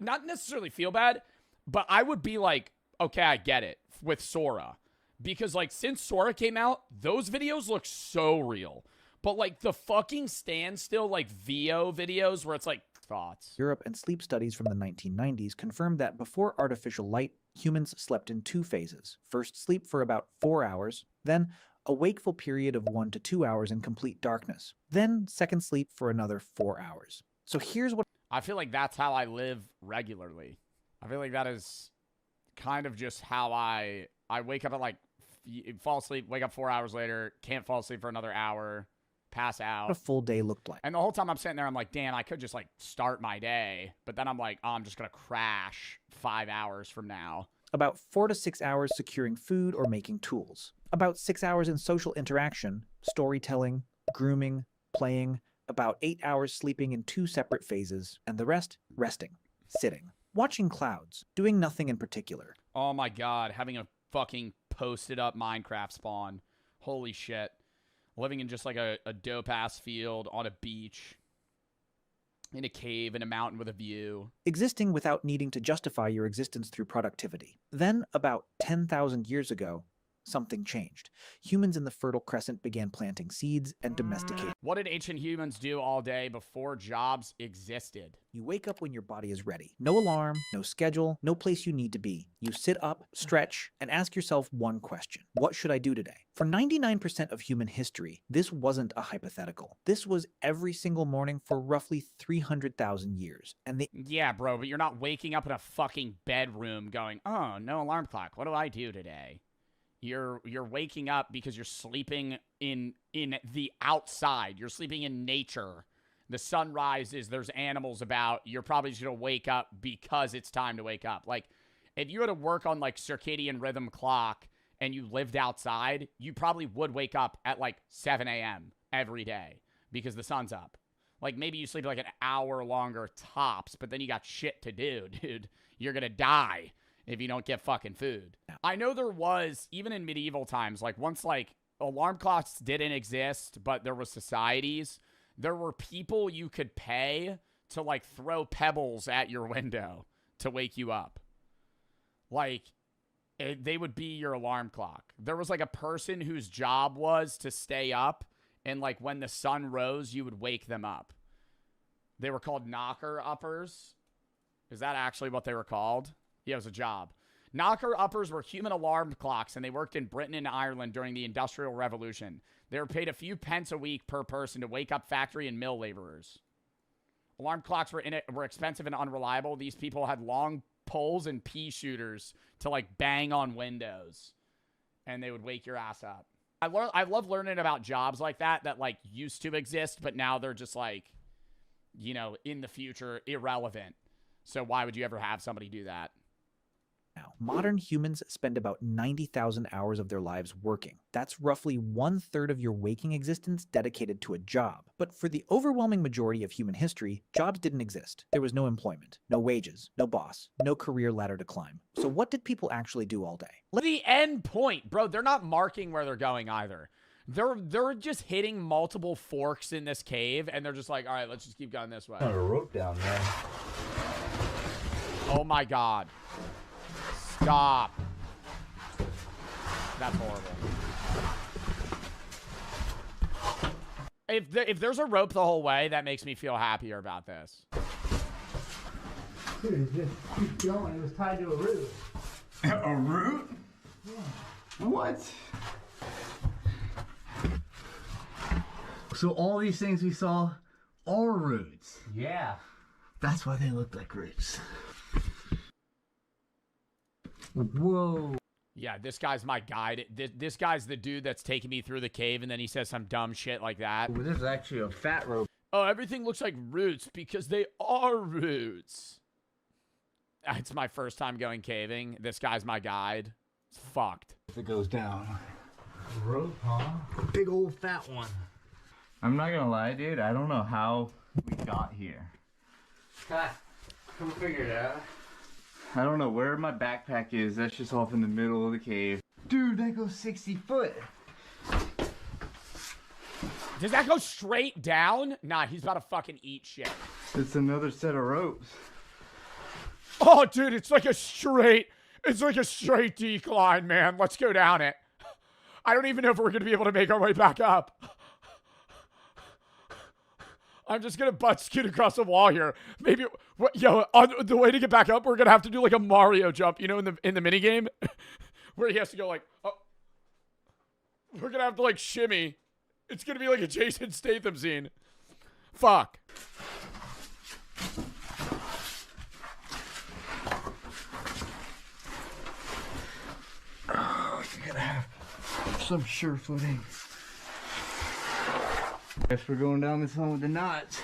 not necessarily feel bad, but I would be like, okay, I get it with Sora. Because like since Sora came out, those videos look so real. But like the fucking standstill like VO videos where it's like thoughts. Europe and sleep studies from the 1990s confirmed that before artificial light, humans slept in 2 phases. First sleep for about 4 hours, then a wakeful period of 1 to 2 hours in complete darkness, then second sleep for another 4 hours. So here's what I feel like that's how I live regularly. I feel like that is kind of just how I wake up at like fall asleep, wake up 4 hours later, can't fall asleep for another hour, pass out. a full day looked like. And the whole time I'm sitting there, I'm like, damn, I could just like start my day. But then I'm like, oh, I'm just going to crash 5 hours from now. About 4 to 6 hours securing food or making tools. About 6 hours in social interaction, storytelling, grooming, playing. About 8 hours sleeping in 2 separate phases. And the rest, resting, sitting, watching clouds, doing nothing in particular. Oh my God, having a fucking posted up Minecraft spawn. Holy shit. Living in just like a dope ass field on a beach. In a cave, in a mountain with a view. Existing without needing to justify your existence through productivity. Then, about 10,000 years ago, something changed. Humans in the Fertile Crescent began planting seeds and domesticating. What did ancient humans do all day before jobs existed? You wake up when your body is ready. No alarm, no schedule, no place you need to be. You sit up, stretch, and ask yourself one question. What should I do today? For 99% of human history, this wasn't a hypothetical. This was every single morning for roughly 300,000 years. And Yeah, bro, but you're not waking up in a fucking bedroom going, oh, no alarm clock. What do I do today? You're waking up because you're sleeping in the outside. You're sleeping in nature. The sun rises, there's animals about. You're probably just going to wake up because it's time to wake up. Like, if you had to work on, like, circadian rhythm clock and you lived outside, you probably would wake up at, like, 7 a.m. every day because the sun's up. Like, maybe you sleep, like, an hour longer tops, but then you got shit to do, dude. You're going to die if you don't get fucking food. I know there was, even in medieval times, like, once, like, alarm clocks didn't exist, but there was societies, there were people you could pay to, like, throw pebbles at your window to wake you up. Like, they would be your alarm clock. There was, like, a person whose job was to stay up, and, like, when the sun rose, you would wake them up. They were called knocker-uppers. Is that actually what they were called? Yeah, it was a job. Knocker-uppers were human alarm clocks, and they worked in Britain and Ireland during the Industrial Revolution. They were paid a few pence a week per person to wake up factory and mill laborers. Alarm clocks were expensive and unreliable. These people had long poles and pea shooters to, like, bang on windows, and they would wake your ass up. I love learning about jobs like that like, used to exist, but now they're just, like, you know, in the future, irrelevant. So why would you ever have somebody do that? Now, Modern humans spend about 90,000 hours of their lives working. That's roughly 1/3 of your waking existence dedicated to a job. But for the overwhelming majority of human history, jobs didn't exist. There was no employment, no wages, no boss, no career ladder to climb. So what did people actually do all day? The end point, bro. They're not marking where they're going either. They're just hitting multiple forks in this cave, and they're just like, all right, let's just keep going this way. Got a rope down there. Oh my god. Stop. That's horrible. If there's a rope the whole way, that makes me feel happier about this. Dude, it just keeps going. It was tied to a root. A root? Yeah. What? So all these things we saw are roots. Yeah. That's why they look like roots. Whoa. Yeah, this guy's my guide. This guy's the dude that's taking me through the cave, and then he says some dumb shit like that. Ooh, this is actually a fat rope. Oh, everything looks like roots because they are roots. It's my first time going caving. This guy's my guide. It's fucked. If it goes down. Rope, huh? Big old fat one. I'm not gonna lie, dude. I don't know how we got here. Come figure it out. I don't know where my backpack is. That's just off in the middle of the cave. Dude, that goes 60 foot. Does that go straight down? Nah, he's about to fucking eat shit. It's another set of ropes. Oh, dude, it's like a straight decline, man. Let's go down it. I don't even know if we're going to be able to make our way back up. I'm just going to butt scoot across the wall here. Maybe, on the way to get back up, we're going to have to do like a Mario jump, you know, in the mini game where he has to go like, oh. We're going to have to like shimmy. It's going to be like a Jason Statham scene. Fuck. Oh, you're gonna have some sure footing. Guess we're going down this one with the knots.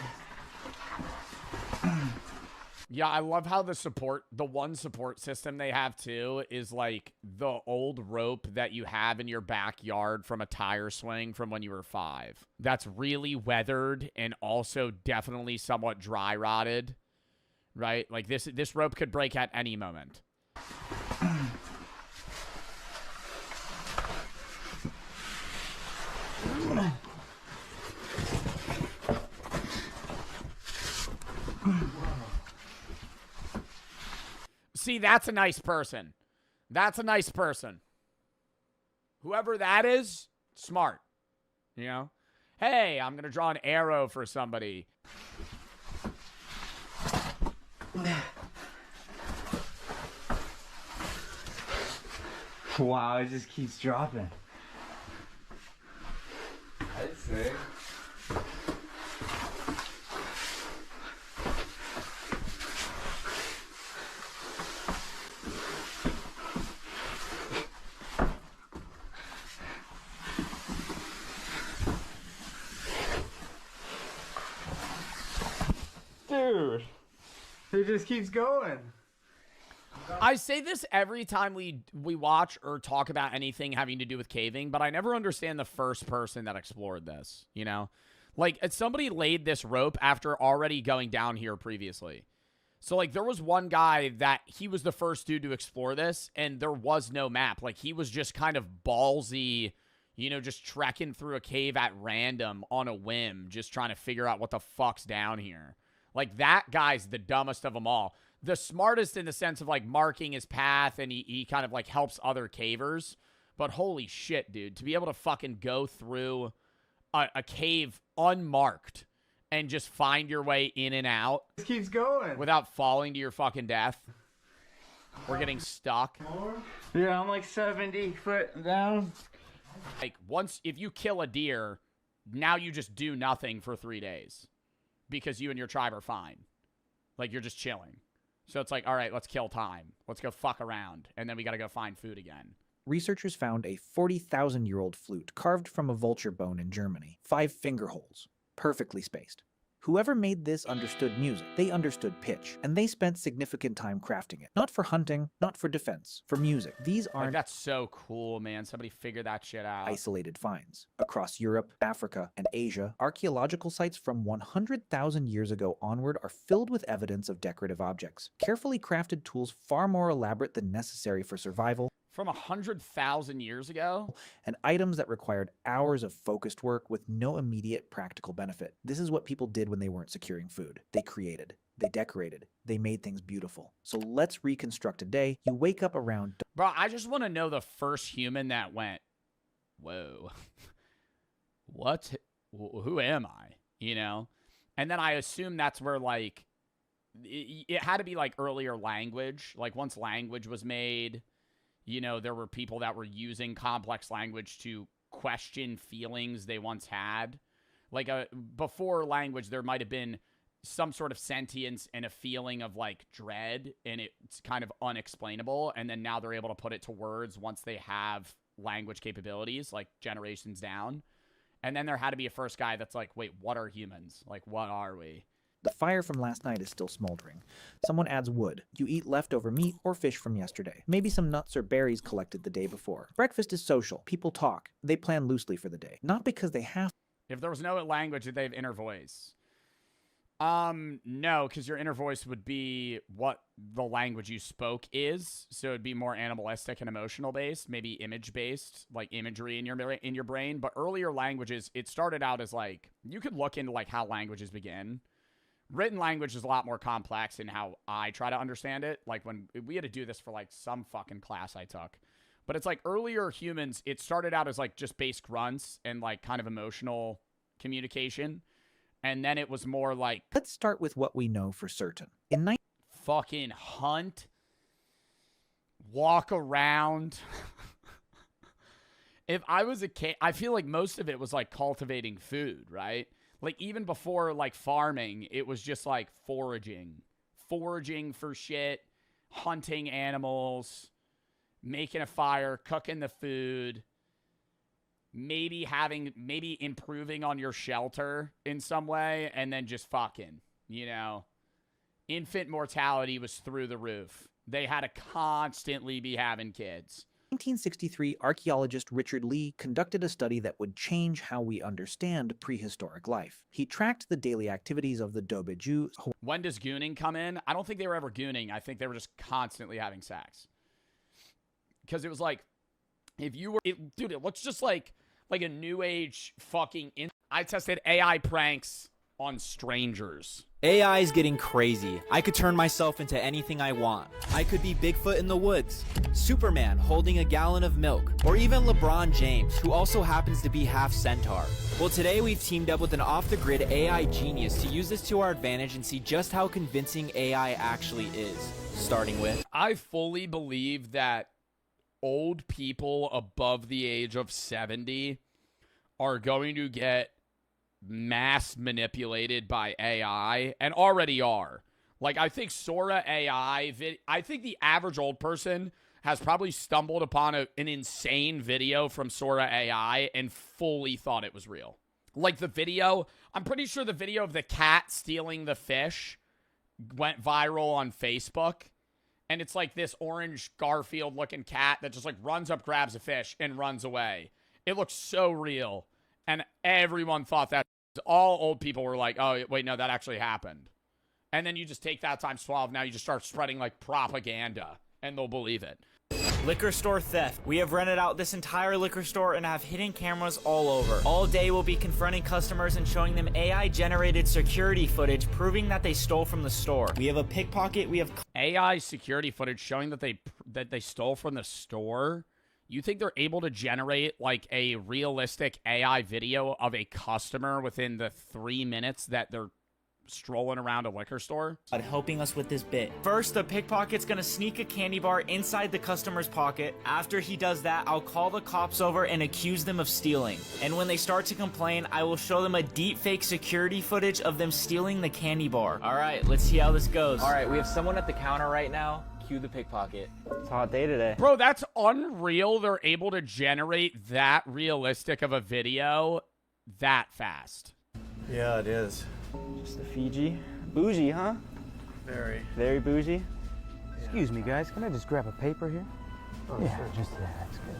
Yeah, I love how the one support system they have too is like the old rope that you have in your backyard from a tire swing from when you were 5. That's really weathered and also definitely somewhat dry rotted, right? Like this rope could break at any moment. See, that's a nice person. That's a nice person. Whoever that is, smart. You know? Hey, I'm going to draw an arrow for somebody. Wow, it just keeps dropping. I'd say. Dude, it just keeps going. I say this every time we watch or talk about anything having to do with caving, but I never understand the first person that explored this, you know? Like, somebody laid this rope after already going down here previously. So, like, there was one guy that he was the first dude to explore this, and there was no map. Like, he was just kind of ballsy, you know, just trekking through a cave at random on a whim, just trying to figure out what the fuck's down here. Like, that guy's the dumbest of them all. The smartest in the sense of, like, marking his path, and he kind of, like, helps other cavers. But holy shit, dude. To be able to fucking go through a cave unmarked and just find your way in and out. It keeps going. Without falling to your fucking death. Or getting stuck. Yeah, I'm like 70 foot down. Like, if you kill a deer, now you just do nothing for 3 days. Because you and your tribe are fine. Like, you're just chilling. So it's like, all right, let's kill time. Let's go fuck around. And then we got to go find food again. Researchers found a 40,000-year-old flute carved from a vulture bone in Germany. 5 finger holes, perfectly spaced. Whoever made this understood music, they understood pitch, and they spent significant time crafting it. Not for hunting, not for defense, for music. These aren't that's so cool, man. Somebody figured that shit out. isolated finds. Across Europe, Africa, and Asia, archaeological sites from 100,000 years ago onward are filled with evidence of decorative objects. Carefully crafted tools far more elaborate than necessary for survival. From 100,000 years ago? And items that required hours of focused work with no immediate practical benefit. This is what people did when they weren't securing food. They created. They decorated. They made things beautiful. So let's reconstruct a day. You wake up around... Bro, I just want to know the first human that went, whoa, what? Who am I? You know? And then I assume that's where, like, it had to be, like, earlier language. Like, once language was made... You know, there were people that were using complex language to question feelings they once had. Like, before language, there might have been some sort of sentience and a feeling of, like, dread, and it's kind of unexplainable. And then now they're able to put it to words once they have language capabilities, like, generations down. And then there had to be a first guy that's like, wait, what are humans? Like, what are we? The fire from last night is still smoldering. Someone adds wood. You eat leftover meat or fish from yesterday. Maybe some nuts or berries collected the day before. Breakfast is social. People talk. They plan loosely for the day. Not because they have. If there was no language, did they have inner voice? No, because your inner voice would be what the language you spoke is. So it'd be more animalistic and emotional based, maybe image based, like imagery in your brain. But earlier languages, it started out as like, you could look into like how languages begin. Written language is a lot more complex in how I try to understand it. Like when we had to do this for like some fucking class I took. But it's like earlier humans, it started out as like just base grunts and like kind of emotional communication. And then it was more like... Let's start with what we know for certain. Fucking hunt. Walk around. If I was a kid, I feel like most of it was like cultivating food, right? Like, even before, like, farming, it was just, like, foraging. Foraging for shit, hunting animals, making a fire, cooking the food, maybe improving on your shelter in some way, and then just fucking, you know. Infant mortality was through the roof. They had to constantly be having kids. 1963, archaeologist Richard Lee conducted a study that would change how we understand prehistoric life. He tracked the daily activities of the Dobeju. When does gooning come in? I don't think they were ever gooning. I think they were just constantly having sex. Because it was like, if you were... dude, it looks just like a new age fucking... I tested AI pranks on strangers. AI is getting crazy. I could turn myself into anything I want. I could be Bigfoot in the woods, Superman holding a gallon of milk, or even LeBron James, who also happens to be half centaur. Well, today we've teamed up with an off-the-grid AI genius to use this to our advantage and see just how convincing AI actually is. Starting with... I fully believe that old people above the age of 70 are going to get mass manipulated by AI, and already are. Like, I think Sora AI, I think the average old person has probably stumbled upon an insane video from Sora AI and fully thought it was real. Like the video, I'm pretty sure the video of the cat stealing the fish went viral on Facebook. And it's like this orange Garfield looking cat that just like runs up, grabs a fish, and runs away. It looks so real. And everyone thought that. All old people were like, oh, wait, no, that actually happened. And then you just take that times 12. Now you just start spreading like propaganda and they'll believe it. Liquor store theft. We have rented out this entire liquor store and have hidden cameras all over. All day we'll be confronting customers and showing them AI-generated security footage proving that they stole from the store. We have a pickpocket. We have AI security footage showing that they stole from the store. You think they're able to generate like a realistic AI video of a customer within the 3 minutes that they're strolling around a liquor store? Helping us with this bit. First, the pickpocket's gonna sneak a candy bar inside the customer's pocket. After he does that, I'll call the cops over and accuse them of stealing. And when they start to complain, I will show them a deep fake security footage of them stealing the candy bar. All right, let's see how this goes. All right, we have someone at the counter right now. Cue the pickpocket. It's a hot day today. Bro, that's unreal. They're able to generate that realistic of a video that fast. Yeah, it is. Just a Fiji. Bougie, huh? Very. Very bougie. Excuse me, guys. Can I just grab a paper here? Oh, yeah, sure. just that's good.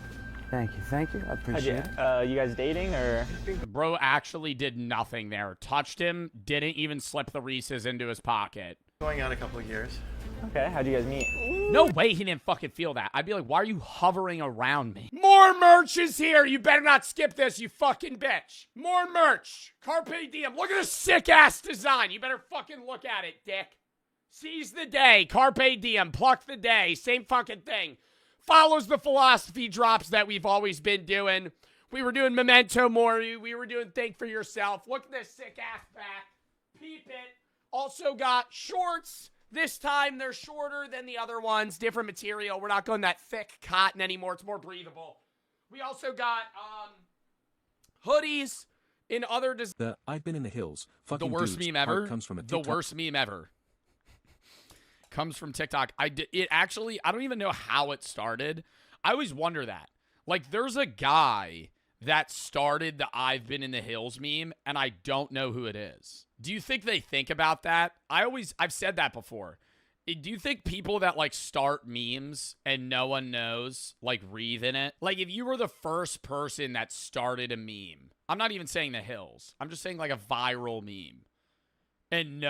Thank you. I appreciate it. You guys dating or? Bro actually did nothing there. Touched him, didn't even slip the Reese's into his pocket. Going on a couple of years. Okay, how'd you guys meet? No way he didn't fucking feel that. I'd be like, why are you hovering around me? More merch is here. You better not skip this, you fucking bitch. More merch. Carpe diem. Look at this sick-ass design. You better fucking look at it, dick. Seize the day. Carpe diem. Pluck the day. Same fucking thing. Follows the philosophy drops that we've always been doing. We were doing Memento Mori. We were doing Think for Yourself. Look at this sick-ass back. Peep it. Also got shorts. This time, they're shorter than the other ones. Different material. We're not going that thick cotton anymore. It's more breathable. We also got hoodies in other designs. The I've been in the hills. Fucking The worst dudes meme ever. part comes from a The TikTok. worst meme ever. Comes from TikTok. I don't even know how it started. I always wonder that. Like, there's a guy that started the I've been in the hills meme, and I don't know who it is. Do you think they think about that? I've said that before. Do you think people that, like, start memes and no one knows, like, breathe in it? Like, if you were the first person that started a meme, I'm not even saying the hills. I'm just saying, like, a viral meme. And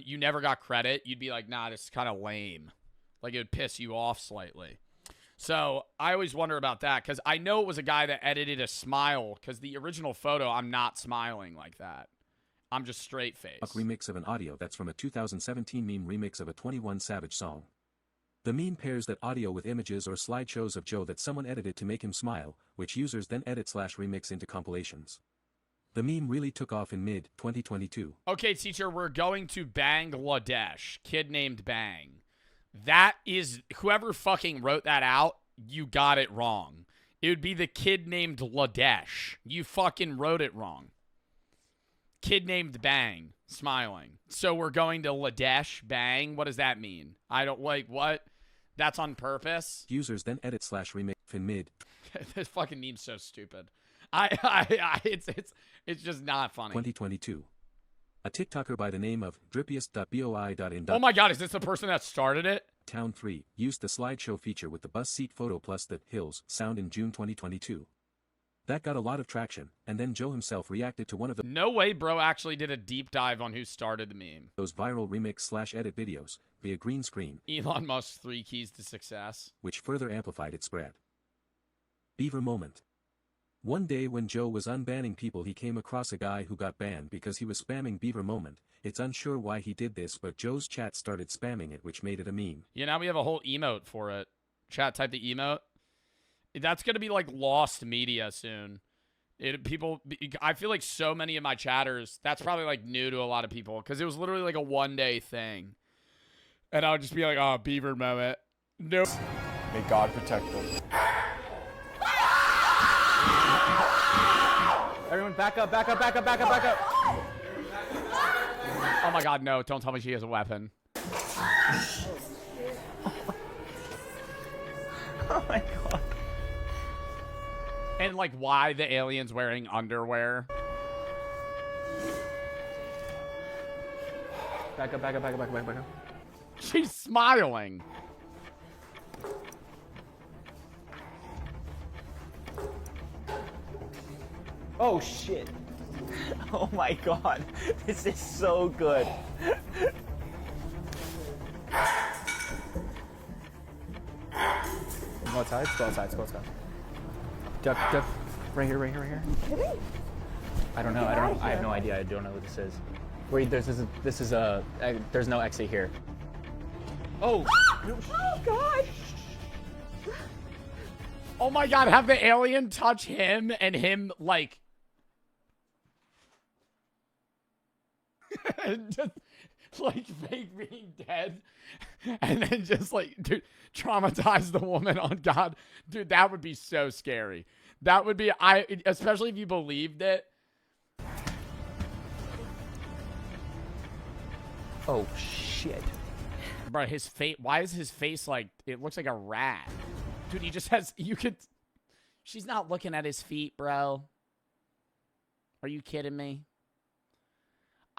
you never got credit, you'd be like, nah, this is kind of lame. Like, it would piss you off slightly. So I always wonder about that, because I know it was a guy that edited a smile, because the original photo, I'm not smiling like that. I'm just straight face. Remix of an audio that's from a 2017 meme remix of a 21 Savage song. The meme pairs that audio with images or slideshows of Joe that someone edited to make him smile, which users then edit/remix into compilations. The meme really took off in mid-2022. Okay, teacher, we're going to Bangladesh. Kid named Bang. That is, whoever fucking wrote that out, you got it wrong. It would be the kid named Ladesh. You fucking wrote it wrong. Kid named Bang, smiling. So we're going to Ladesh, Bang. What does that mean? I don't, like, what? That's on purpose? Users then edit/remix in mid. This fucking meme's so stupid. It's just not funny. 2022. A TikToker by the name of drippiest.boi.in. Oh my god, is this the person that started it? Town 3 used the slideshow feature with the bus seat photo plus the hills sound in June 2022. That got a lot of traction, and then Joe himself reacted to one of the No way bro actually did a deep dive on who started the meme. those viral remix/edit videos via green screen, Elon Musk's 3 keys to success. which further amplified its spread. Beaver moment. One day when Joe was unbanning people, he came across a guy who got banned because he was spamming Beaver moment. It's unsure why he did this, but Joe's chat started spamming it, which made it a meme. Yeah, now we have a whole emote for it. Chat, type the emote. That's going to be like lost media soon. I feel like so many of my chatters, that's probably like new to a lot of people because it was literally like a one-day thing. And I would just be like, oh, Beaver moment. Nope. May God protect them. Everyone back up. Oh my god, no. Don't tell me she has a weapon. Oh my god. And like, why the alien's wearing underwear. Back up. She's smiling. Oh shit. Oh my god. This is so good. Go outside. Duck. Right here. I don't know. I have no idea. I don't know what this is. Wait, there's no exit here. Oh. Oh god! Oh my god, have the alien touch him and him like just like fake being dead and then just like dude traumatize the woman on God. Dude, that would be so scary. That would be especially if you believed it. Oh shit. Bro, his face, why is his face like, it looks like a rat. Dude, he just has, she's not looking at his feet, bro. Are you kidding me?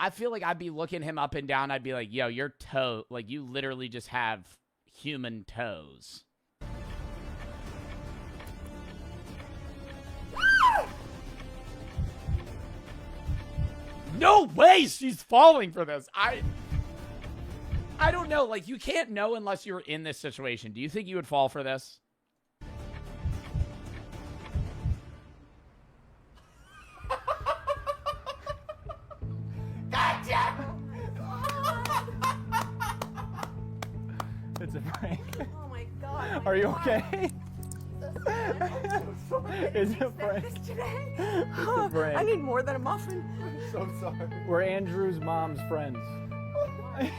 I feel like I'd be looking him up and down. I'd be like, yo, your toe, like you literally just have human toes. No way she's falling for this. I don't know. Like, you can't know unless you're in this situation. Do you think you would fall for this? Gotcha! It's a prank. Oh my god. Are you okay? It's a prank. It's a prank. I need more than a muffin. I'm so sorry. We're Andrew's mom's friends. I'm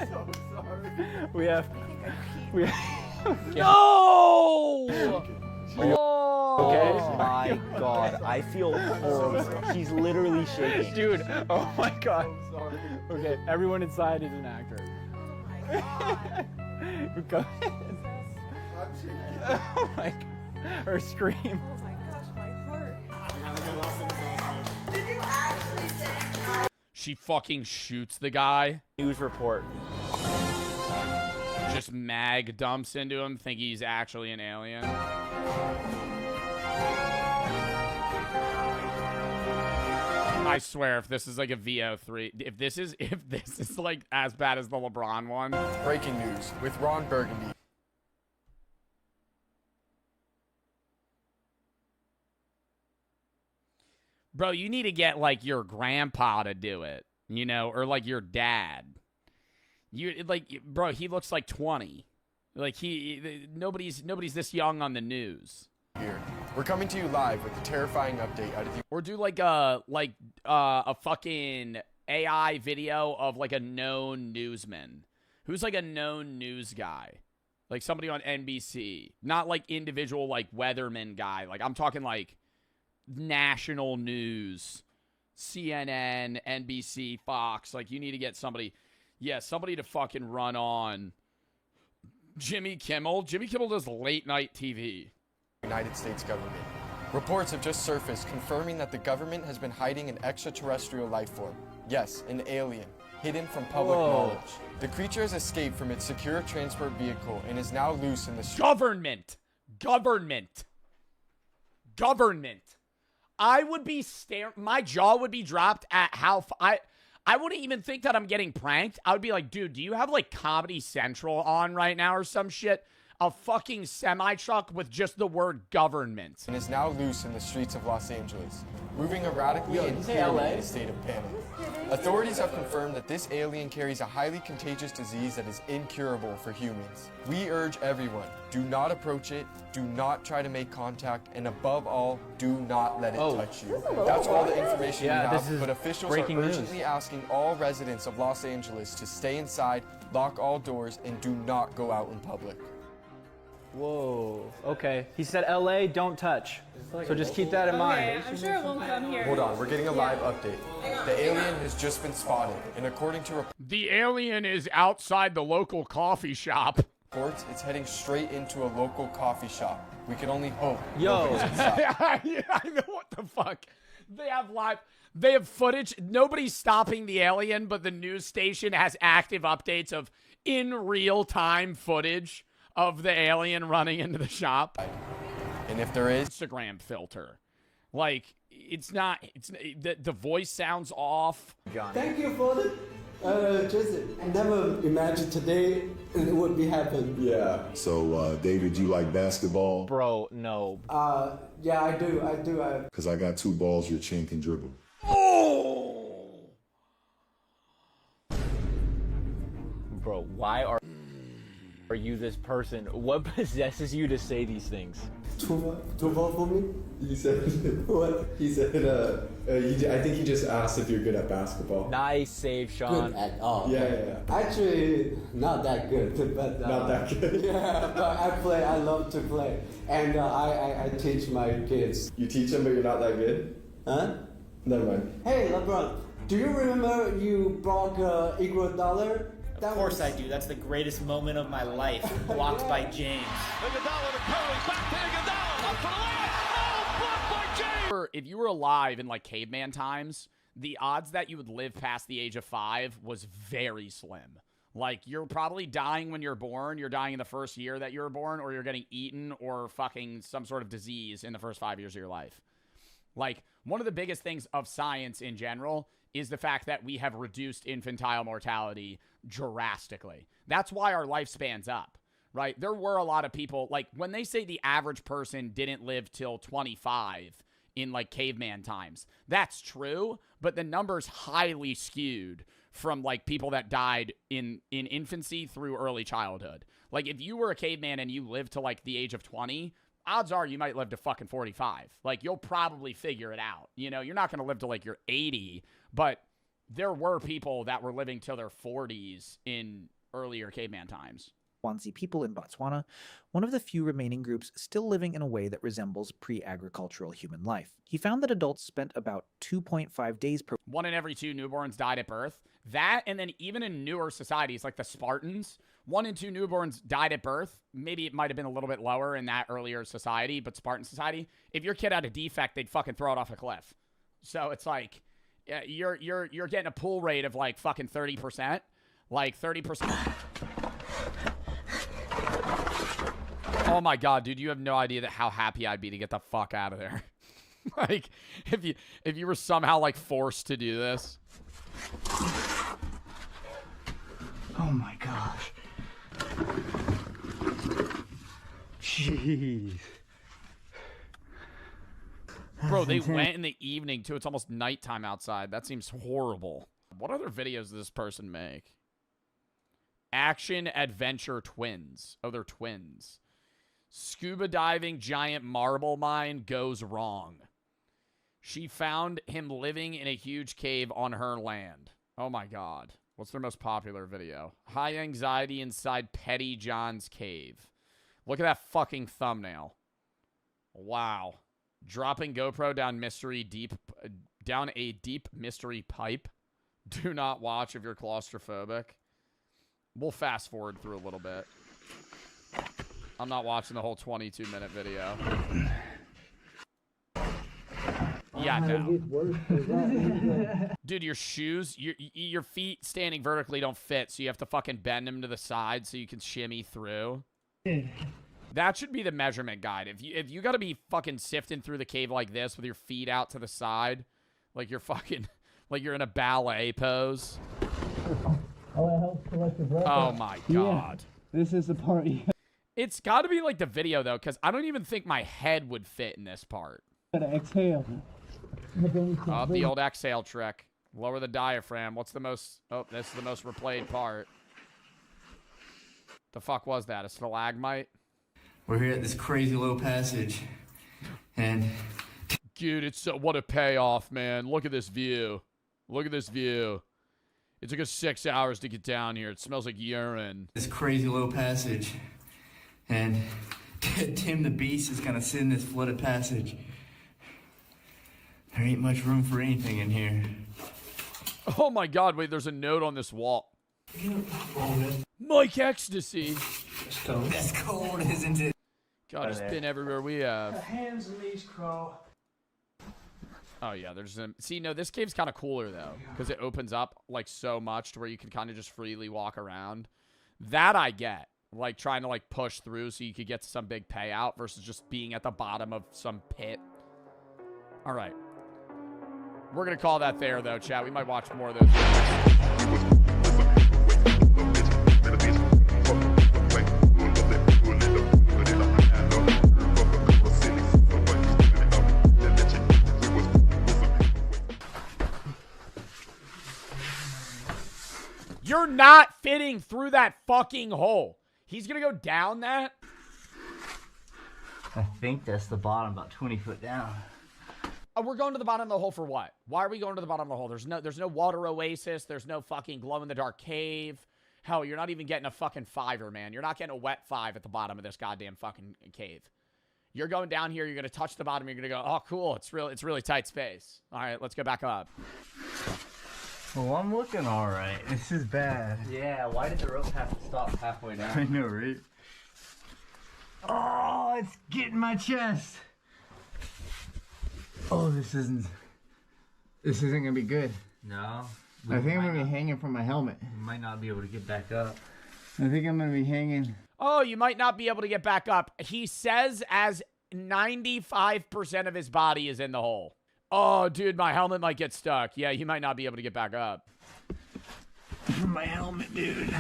so sorry. We have. No! Are you okay? Oh my god, I feel horrible. She's literally shaking. Dude, oh my god. I'm sorry. Okay, everyone inside is an actor. Go ahead. I'm shaking. Oh my god. Her scream. Oh my gosh, my heart. Did you actually say that? She fucking shoots the guy. News report. Just mag dumps into him, think he's actually an alien. I swear, if this is like a VO3, if this is like as bad as the LeBron one. Breaking news with Ron Burgundy. Bro, you need to get like your grandpa to do it, you know, or like your dad. You like, bro, he looks like 20. Like nobody's this young on the news. Here, we're coming to you live with a terrifying update out of the. Or do like a fucking AI video of like a known newsman who's like a known news guy, like somebody on NBC, not like individual like weatherman guy. Like I'm talking like national news, CNN, NBC, Fox. Like you need to get somebody, somebody to fucking run on Jimmy Kimmel. Jimmy Kimmel does late night TV. United States government. Reports have just surfaced confirming that the government has been hiding an extraterrestrial life form. Yes, an alien, hidden from public knowledge. The creature has escaped from its secure transport vehicle and is now loose in the street. Government. I would be my jaw would be dropped at how I wouldn't even think that I'm getting pranked. I would be like, dude, do you have like Comedy Central on right now or some shit? A fucking semi-truck with just the word government. And is now loose in the streets of Los Angeles, moving erratically and clearly in a state of panic. Authorities have confirmed that this alien carries a highly contagious disease that is incurable for humans. We urge everyone, do not approach it, do not try to make contact, and above all, do not let it touch you. That's all the information we have, but officials are urgently asking all residents of Los Angeles to stay inside, lock all doors, and do not go out in public. Whoa. Okay. He said LA, don't touch. So just keep that in mind. I'm sure it won't come here. Hold on, we're getting a live update. The alien has just been spotted, and according to the alien is outside the local coffee shop. Reports, it's heading straight into a local coffee shop. We can only hope. Yo. I know what the fuck. They have footage. Nobody's stopping the alien, but the news station has active updates of in real time footage of the alien running into the shop. And if there is Instagram filter, like the voice sounds off. Thank you for the Jason. I never imagined today it would be happen. Yeah. So, David, you like basketball? Bro, no. Yeah, I do. Because I got 2 balls your chin can dribble. Oh! Bro, why are you this person? What possesses you to say these things? Too ball for me? He said, what? He said, I think he just asked if you're good at basketball. Nice save, Sean. Good at all. Yeah. Actually, not that good, but not that good. Yeah, but I love to play, and I teach my kids. You teach them, but you're not that good? Huh? Never mind. Hey, LeBron, do you remember you broke $1? Of course I do. That's the greatest moment of my life. Blocked by James. If you were alive in like caveman times, the odds that you would live past the age of 5 was very slim. Like, you're probably dying when you're born, you're dying in the first year that you were born, or you're getting eaten or fucking some sort of disease in the first 5 years of your life. Like, one of the biggest things of science in general is the fact that we have reduced infantile mortality drastically. That's why our lifespan's up, right? There were a lot of people, like, when they say the average person didn't live till 25 in, like, caveman times, that's true, but the number's highly skewed from, like, people that died in infancy through early childhood. Like, if you were a caveman and you lived to, like, the age of 20, odds are you might live to fucking 45. Like, you'll probably figure it out. You know, you're not going to live to, like, you're 80, but there were people that were living till their 40s in earlier caveman times. Swansea people in Botswana, one of the few remaining groups still living in a way that resembles pre-agricultural human life. He found that adults spent about 2.5 days per 1 in every 2 newborns died at birth. That, and then even in newer societies like the Spartans, 1 in 2 newborns died at birth. Maybe it might have been a little bit lower in that earlier society, but Spartan society, if your kid had a defect, they'd fucking throw it off a cliff. So it's like, you're getting a pull rate of like fucking 30%. Like 30%. Oh my god, dude, you have no idea how happy I'd be to get the fuck out of there. Like, if you were somehow like forced to do this. Oh my gosh. Jeez. Bro, they went in the evening too. It's almost nighttime outside. That seems horrible. What other videos does this person make? Action adventure twins. Oh, they're twins. Scuba diving giant marble mine goes wrong. She found him living in a huge cave on her land. Oh my god. What's their most popular video? High anxiety inside Petty John's cave. Look at that fucking thumbnail. Wow. Dropping GoPro down a deep mystery pipe. Do not watch if you're claustrophobic. We'll fast forward through a little bit. I'm not watching the whole 22-minute video. Yeah, no. Dude, your shoes, your feet standing vertically don't fit, so you have to fucking bend them to the side so you can shimmy through. That should be the measurement guide. If you gotta be fucking sifting through the cave like this with your feet out to the side, like you're fucking, like you're in a ballet pose. Oh, it helps collect your breath. Oh my god. Yeah, this is the part. It's gotta be like the video though, because I don't even think my head would fit in this part. Gotta exhale. Oh, the old exhale trick. Lower the diaphragm. What's the most... Oh, this is the most replayed part. The fuck was that? A stalagmite? We're here at this crazy little passage. And... Dude, it's so... What a payoff, man. Look at this view. Look at this view. It took us 6 hours to get down here. It smells like urine. This crazy little passage. And Tim the Beast is gonna sit in this flooded passage. There ain't much room for anything in here. Oh my god, wait, there's a note on this wall. Mike Ecstasy. That's cold, isn't it? God, it's been everywhere we have. The hands and knees crawl. Oh yeah, there's a... See, no, this cave's kind of cooler though, because it opens up like so much to where you can kind of just freely walk around. That I get. Like trying to like push through so you could get to some big payout versus just being at the bottom of some pit. All right. We're going to call that there, though, chat. We might watch more of those videos. You're not fitting through that fucking hole. He's going to go down that? I think that's the bottom, about 20 foot down. We're going to the bottom of the hole for what? Why are we going to the bottom of the hole? There's no water oasis. There's no fucking glow-in-the-dark cave. Hell, you're not even getting a fucking fiver, man. You're not getting a wet 5 at the bottom of this goddamn fucking cave. You're going down here. You're going to touch the bottom. You're going to go, oh, cool. It's really tight space. All right, let's go back up. Well, I'm looking all right. This is bad. Yeah, why did the rope have to stop halfway down? I know, right? Oh, it's getting my chest. Oh, this isn't This isn't gonna be good. No. I think I'm gonna be hanging from my helmet. We might not be able to get back up. I think I'm gonna be hanging. Oh, you might not be able to get back up. He says as 95% of his body is in the hole. Oh, dude, my helmet might get stuck. Yeah, you might not be able to get back up. My helmet, dude.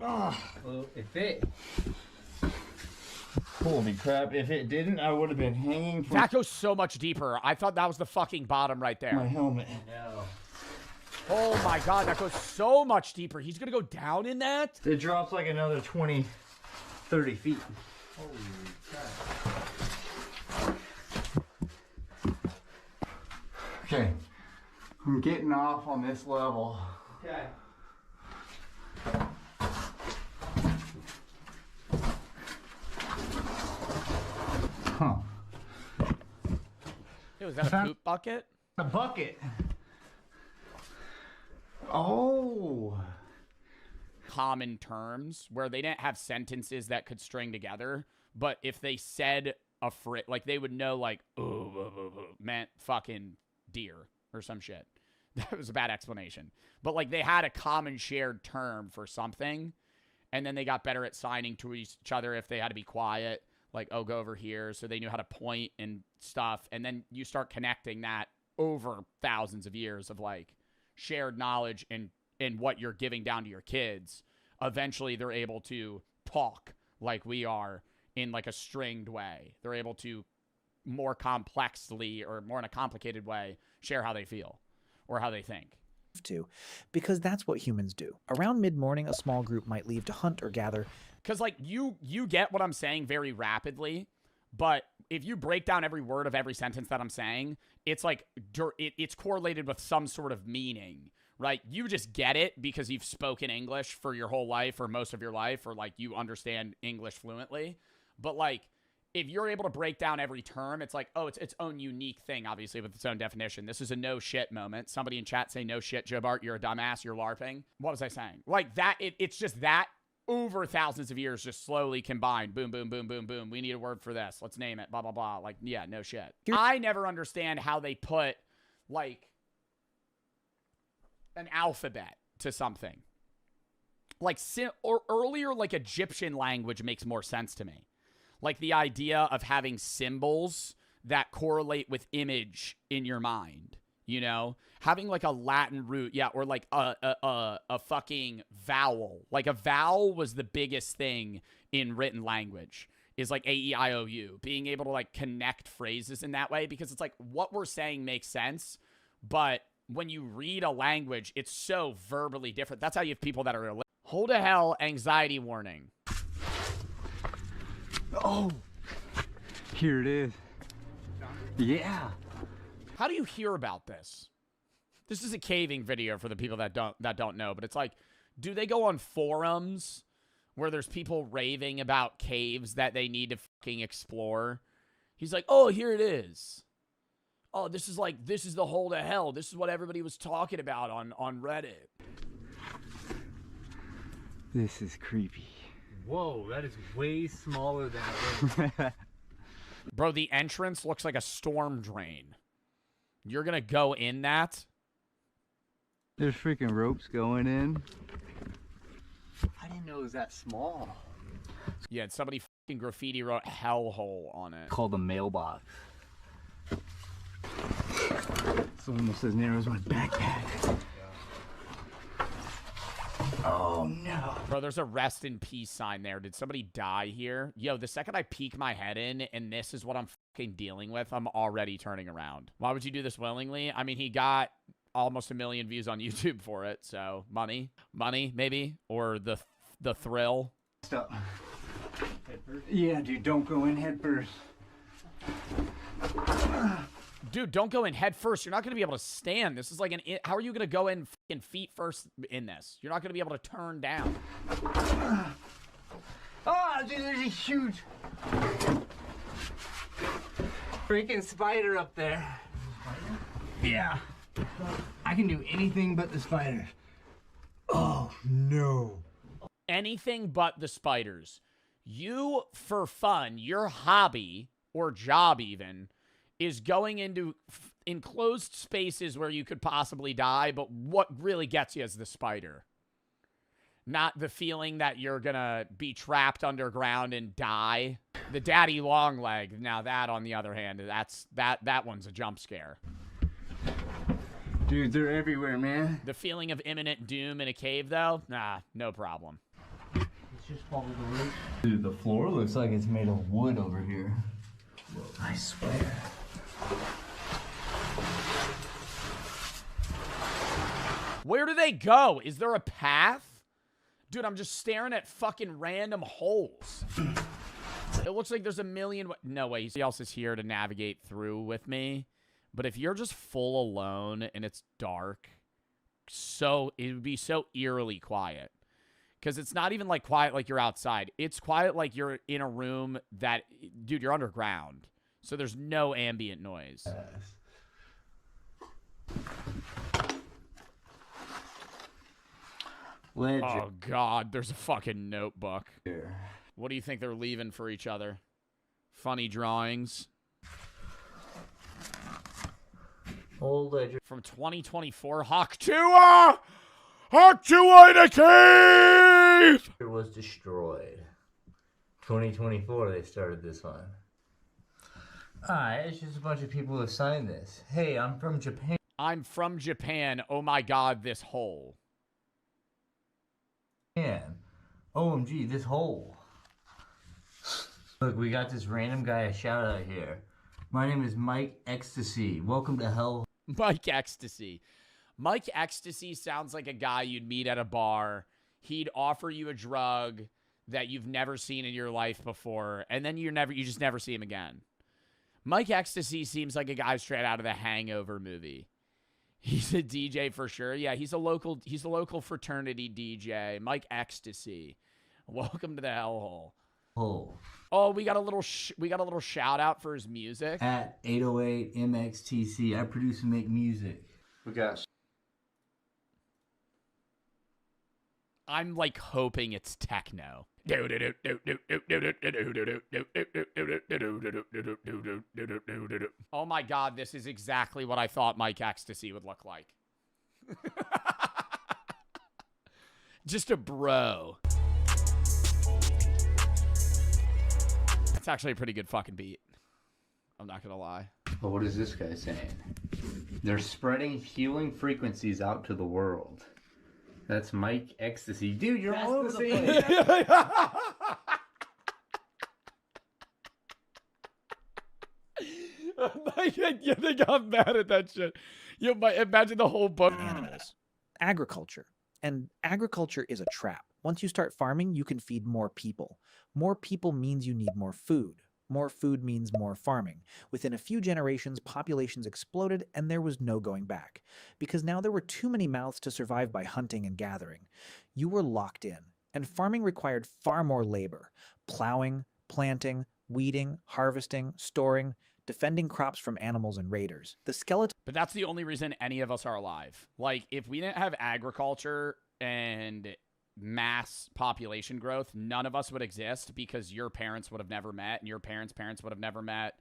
Oh, well, if it... Holy crap, if it didn't, I would have been hanging from That goes so much deeper. I thought that was the fucking bottom right there. my helmet. No. Oh my god, that goes so much deeper. He's gonna go down in that? It drops like another 20, 30 feet. Holy crap. Okay, I'm getting off on this level. Okay. Huh. Hey, was that a poop bucket? A bucket. Oh. Common terms where they didn't have sentences that could string together, but if they said a like they would know like, meant fucking deer or some shit. That was a bad explanation. But like they had a common shared term for something, and then they got better at signing to each other if they had to be quiet. Like, oh, go over here. So they knew how to point and stuff. And then you start connecting that over thousands of years of like shared knowledge and what you're giving down to your kids. Eventually they're able to talk like we are in like a stringed way. They're able to more complexly or more in a complicated way share how they feel or how they think. To, because that's what humans do. Around mid-morning, a small group might leave to hunt or gather. Because, like, you get what I'm saying very rapidly, but if you break down every word of every sentence that I'm saying, it's like, it's correlated with some sort of meaning, right? You just get it because you've spoken English for your whole life or most of your life, or, like, you understand English fluently. But, like, if you're able to break down every term, it's like, oh, it's its own unique thing, obviously, with its own definition. This is a no shit moment. Somebody in chat say, no shit, Joe Bart, you're a dumbass, you're LARPing. What was I saying? Like, that, it's just that over thousands of years just slowly combined. Boom, boom, boom, boom, boom. We need a word for this. Let's name it. Blah, blah, blah. Like, yeah, no shit. I never understand how they put, like, an alphabet to something. Like, or earlier, like, Egyptian language makes more sense to me. Like, the idea of having symbols that correlate with image in your mind. You know, having like a Latin root, yeah, or like a fucking vowel. Like a vowel was the biggest thing in written language. Is like A-E-I-O-U. Being able to like connect phrases in that way, because it's like what we're saying makes sense, but when you read a language, it's so verbally different. That's how you have people that are hold a hell anxiety warning. Oh, here it is. Yeah. How do you hear about this? This is a caving video for the people that don't know, but it's like, do they go on forums where there's people raving about caves that they need to fucking explore? He's like, oh, here it is. Oh, this is the hole to hell. This is what everybody was talking about on Reddit. This is creepy. Whoa, that is way smaller than it is. Bro, the entrance looks like a storm drain. You're gonna go in that? There's freaking ropes going in. I didn't know it was that small. Yeah, and somebody fucking graffiti wrote hellhole on it. Called the mailbox. It's almost as narrow as my backpack. Oh no. Bro, there's a rest in peace sign there. Did somebody die here? Yo, the second I peek my head in and this is what I'm fucking dealing with, I'm already turning around. Why would you do this willingly? I mean, he got almost 1 million views on YouTube for it, so money, maybe, or the thrill. Stop. Yeah, dude, don't go in head first. Dude, don't go in head first. You're not going to be able to stand. This is like how are you going to go in fucking feet first in this? You're not going to be able to turn down. Oh, dude, there's a huge freaking spider up there. Yeah. I can do anything but the spiders. Oh, no. Anything but the spiders. You, for fun, your hobby or job even, is going into enclosed spaces where you could possibly die, but what really gets you is the spider. Not the feeling that you're gonna be trapped underground and die. The daddy long leg, now that on the other hand, that one's a jump scare. Dude, they're everywhere, man. The feeling of imminent doom in a cave though, nah, no problem. Let's just follow the route. Dude, the floor looks like it's made of wood over here. I swear. Where do they go? Is there a path? Dude, I'm just staring at fucking random holes. It looks like there's a million... No way, somebody else is here to navigate through with me. But if you're just full alone and it's dark, it would be so eerily quiet. Because it's not even like quiet like you're outside. It's quiet like you're in a room that... Dude, you're underground. So there's no ambient noise. Legend. Oh, God. There's a fucking notebook. What do you think they're leaving for each other? Funny drawings. Old legend. From 2024. Haktua! Haktua in a cave! It was destroyed. 2024 they started this one. Alright, it's just a bunch of people who have signed this. Hey, I'm from Japan. I'm from Japan. Oh my God, this hole. Man, OMG, this hole. Look, we got this random guy a shout out here. My name is Mike Ecstasy. Welcome to hell. Mike Ecstasy. Mike Ecstasy sounds like a guy you'd meet at a bar. He'd offer you a drug that you've never seen in your life before, and then you just never see him again. Mike Ecstasy seems like a guy straight out of the Hangover movie. He's a DJ for sure. Yeah, he's a local fraternity DJ. Mike Ecstasy. Welcome to the hellhole. Oh, we got a little shout out for his music. At 808 MXTC. I produce and make music. We got. I'm like hoping it's techno. Oh my God, this is exactly what I thought Mike Ecstasy would look like. Just a bro. It's actually a pretty good fucking beat. I'm not gonna lie. But what is this guy saying? They're spreading healing frequencies out to the world. That's Mike Ecstasy. Dude, you're all over the place. Yeah, they got mad at that shit. You might imagine the whole book. Animals. Agriculture. And agriculture is a trap. Once you start farming, you can feed more people. More people means you need more food. More food means more farming. Within a few generations, populations exploded and there was no going back. Because now there were too many mouths to survive by hunting and gathering. You were locked in, and farming required far more labor. Plowing, planting, weeding, harvesting, storing, defending crops from animals and raiders. The skeleton... But that's the only reason any of us are alive. Like, if we didn't have agriculture and mass population growth, none of us would exist because your parents would have never met and your parents' parents would have never met.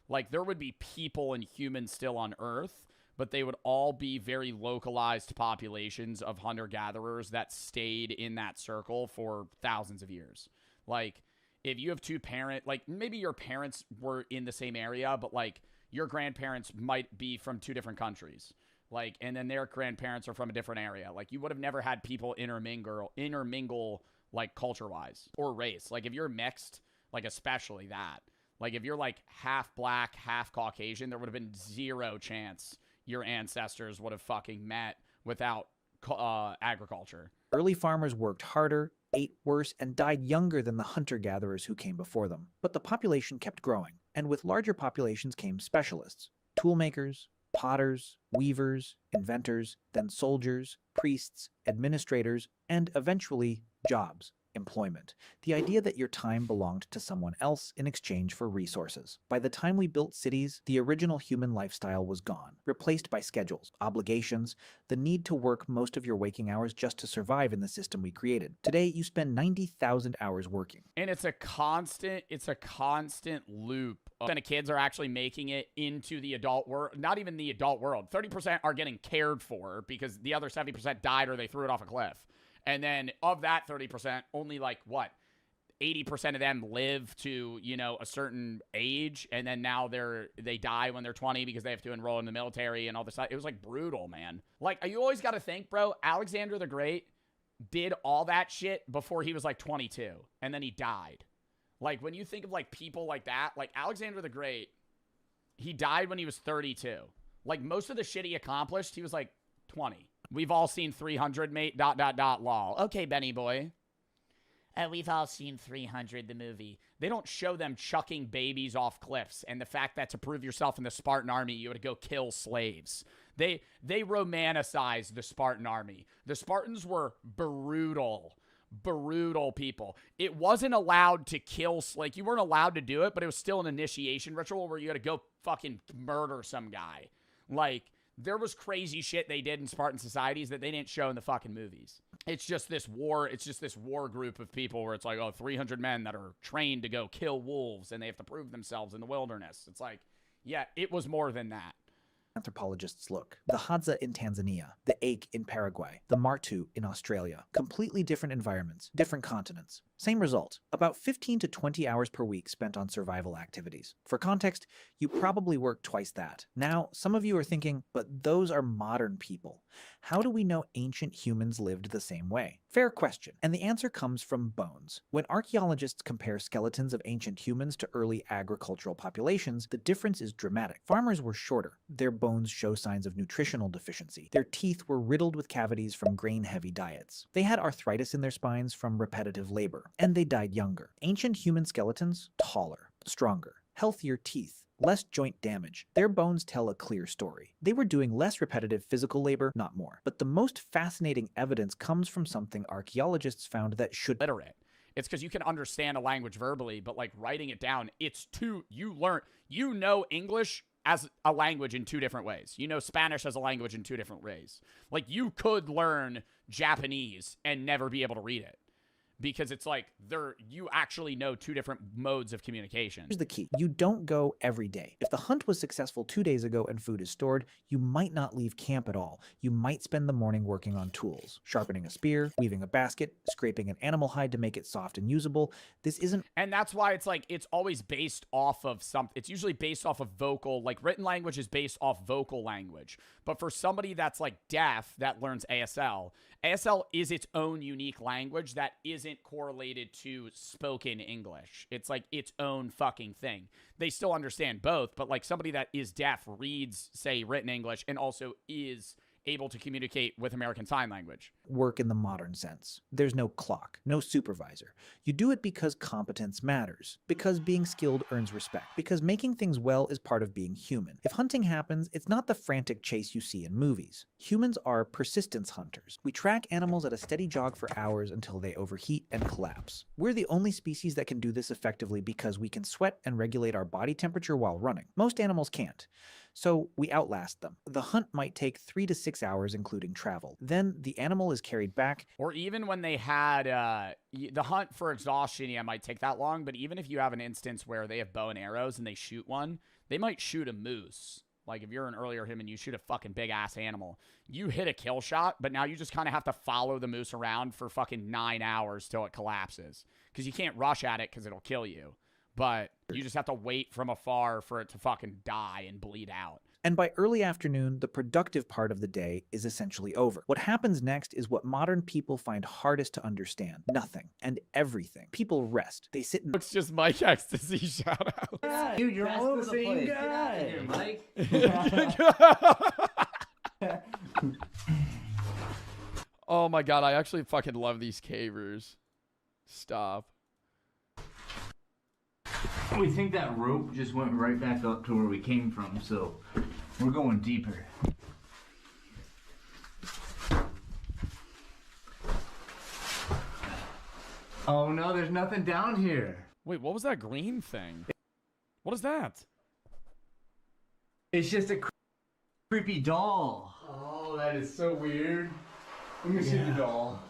Like, there would be people and humans still on Earth, but they would all be very localized populations of hunter-gatherers that stayed in that circle for thousands of years. Like, if you have two parents, like, maybe your parents were in the same area, but, like, your grandparents might be from two different countries. Like, and then their grandparents are from a different area. Like, you would have never had people intermingle, like, culture-wise or race. Like, if you're mixed, like, especially that. Like, if you're, like, half black, half Caucasian, there would have been zero chance your ancestors would have fucking met without agriculture. Early farmers worked harder, ate worse, and died younger than the hunter-gatherers who came before them. But the population kept growing, and with larger populations came specialists, toolmakers, potters, weavers, inventors, then soldiers, priests, administrators, and eventually jobs. employment, the idea that your time belonged to someone else in exchange for resources. By the time we built cities, the original human lifestyle was gone, replaced by schedules, obligations, the need to work most of your waking hours just to survive in the system we created. Today, you spend 90,000 hours working. And it's a constant loop. Percent of kids are actually making it into the adult world. Not even the adult world. 30% are getting cared for because the other 70% died or they threw it off a cliff. And then of that 30%, only like what? 80% of them live to, you know, a certain age, and then now they die when they're 20 because they have to enroll in the military and all this. It was like brutal, man. Like, you always got to think, bro, Alexander the Great did all that shit before he was like 22, and then he died. Like, when you think of like people like that, like Alexander the Great, he died when he was 32. Like, most of the shit he accomplished, he was like 20. We've all seen 300, mate, ... lol. Okay, Benny boy. We've all seen 300, the movie. They don't show them chucking babies off cliffs and the fact that to prove yourself in the Spartan army, you had to go kill slaves. They romanticize the Spartan army. The Spartans were brutal people. It wasn't allowed to kill, like, you weren't allowed to do it, but it was still an initiation ritual where you had to go fucking murder some guy. Like, there was crazy shit they did in Spartan societies that they didn't show in the fucking movies. It's just this war group of people where it's like, 300 men that are trained to go kill wolves and they have to prove themselves in the wilderness. It's like, yeah, it was more than that. Anthropologists look. The Hadza in Tanzania, the ache in Paraguay, the martu in Australia. Completely different environments, different continents. Same result, about 15 to 20 hours per week spent on survival activities. For context, you probably work twice that. Now, some of you are thinking, but those are modern people. How do we know ancient humans lived the same way? Fair question, and the answer comes from bones. When archaeologists compare skeletons of ancient humans to early agricultural populations, the difference is dramatic. Farmers were shorter. Their bones show signs of nutritional deficiency. Their teeth were riddled with cavities from grain-heavy diets. They had arthritis in their spines from repetitive labor. And they died younger. Ancient human skeletons, taller, stronger, healthier teeth, less joint damage. Their bones tell a clear story. They were doing less repetitive physical labor, not more. But the most fascinating evidence comes from something archaeologists found that should literate. It's because you can understand a language verbally, but like writing it down, you know English as a language in two different ways. You know Spanish as a language in two different ways. Like, you could learn Japanese and never be able to read it. Because it's like, you actually know two different modes of communication. Here's the key. You don't go every day. If the hunt was successful 2 days ago and food is stored, you might not leave camp at all. You might spend the morning working on tools, sharpening a spear, weaving a basket, scraping an animal hide to make it soft and usable. This isn't... And that's why it's like, it's always based off of something. It's usually based off of vocal, like written language is based off vocal language. But for somebody that's like deaf that learns ASL is its own unique language that isn't correlated to spoken English. It's like its own fucking thing. They still understand both, but like somebody that is deaf reads, say, written English and also is able to communicate with American Sign Language. Work in the modern sense. There's no clock, no supervisor. You do it because competence matters, because being skilled earns respect, because making things well is part of being human. If hunting happens, it's not the frantic chase you see in movies. Humans are persistence hunters. We track animals at a steady jog for hours until they overheat and collapse. We're the only species that can do this effectively because we can sweat and regulate our body temperature while running. Most animals can't. So we outlast them. The hunt might take 3 to 6 hours, including travel. Then the animal is carried back. Or even when they had the hunt for exhaustion, yeah, might take that long. But even if you have an instance where they have bow and arrows and they shoot one, they might shoot a moose. Like if you're an earlier human, you shoot a fucking big ass animal. You hit a kill shot, but now you just kind of have to follow the moose around for fucking 9 hours till it collapses. Because you can't rush at it because it'll kill you. But you just have to wait from afar for it to fucking die and bleed out. And by early afternoon, the productive part of the day is essentially over. What happens next is what modern people find hardest to understand. Nothing and everything. People rest. They sit in... It's just Mike Ecstasy shout out. Yeah, dude, you're all over the same guy. Mike. Oh my god, I actually fucking love these cavers. Stop. We think that rope just went right back up to where we came from, so we're going deeper. Oh no, there's nothing down here. Wait, what was that green thing? What is that? It's just a creepy doll. Oh, that is so weird. Let me see the doll.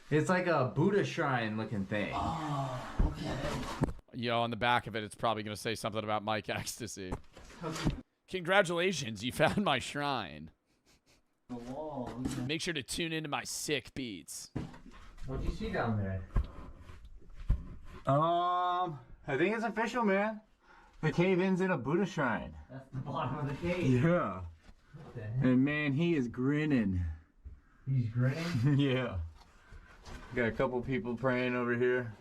It's like a Buddha shrine looking thing. Oh, okay. Yo, on the back of it, it's probably going to say something about Mike Ecstasy. Congratulations, you found my shrine. The wall. Make sure to tune into my sick beats. What'd you see down there? I think it's official, man. The cave ends in a Buddha shrine. That's the bottom of the cave. Yeah. What the heck? And man, he is grinning. He's grinning? Yeah. Got a couple people praying over here.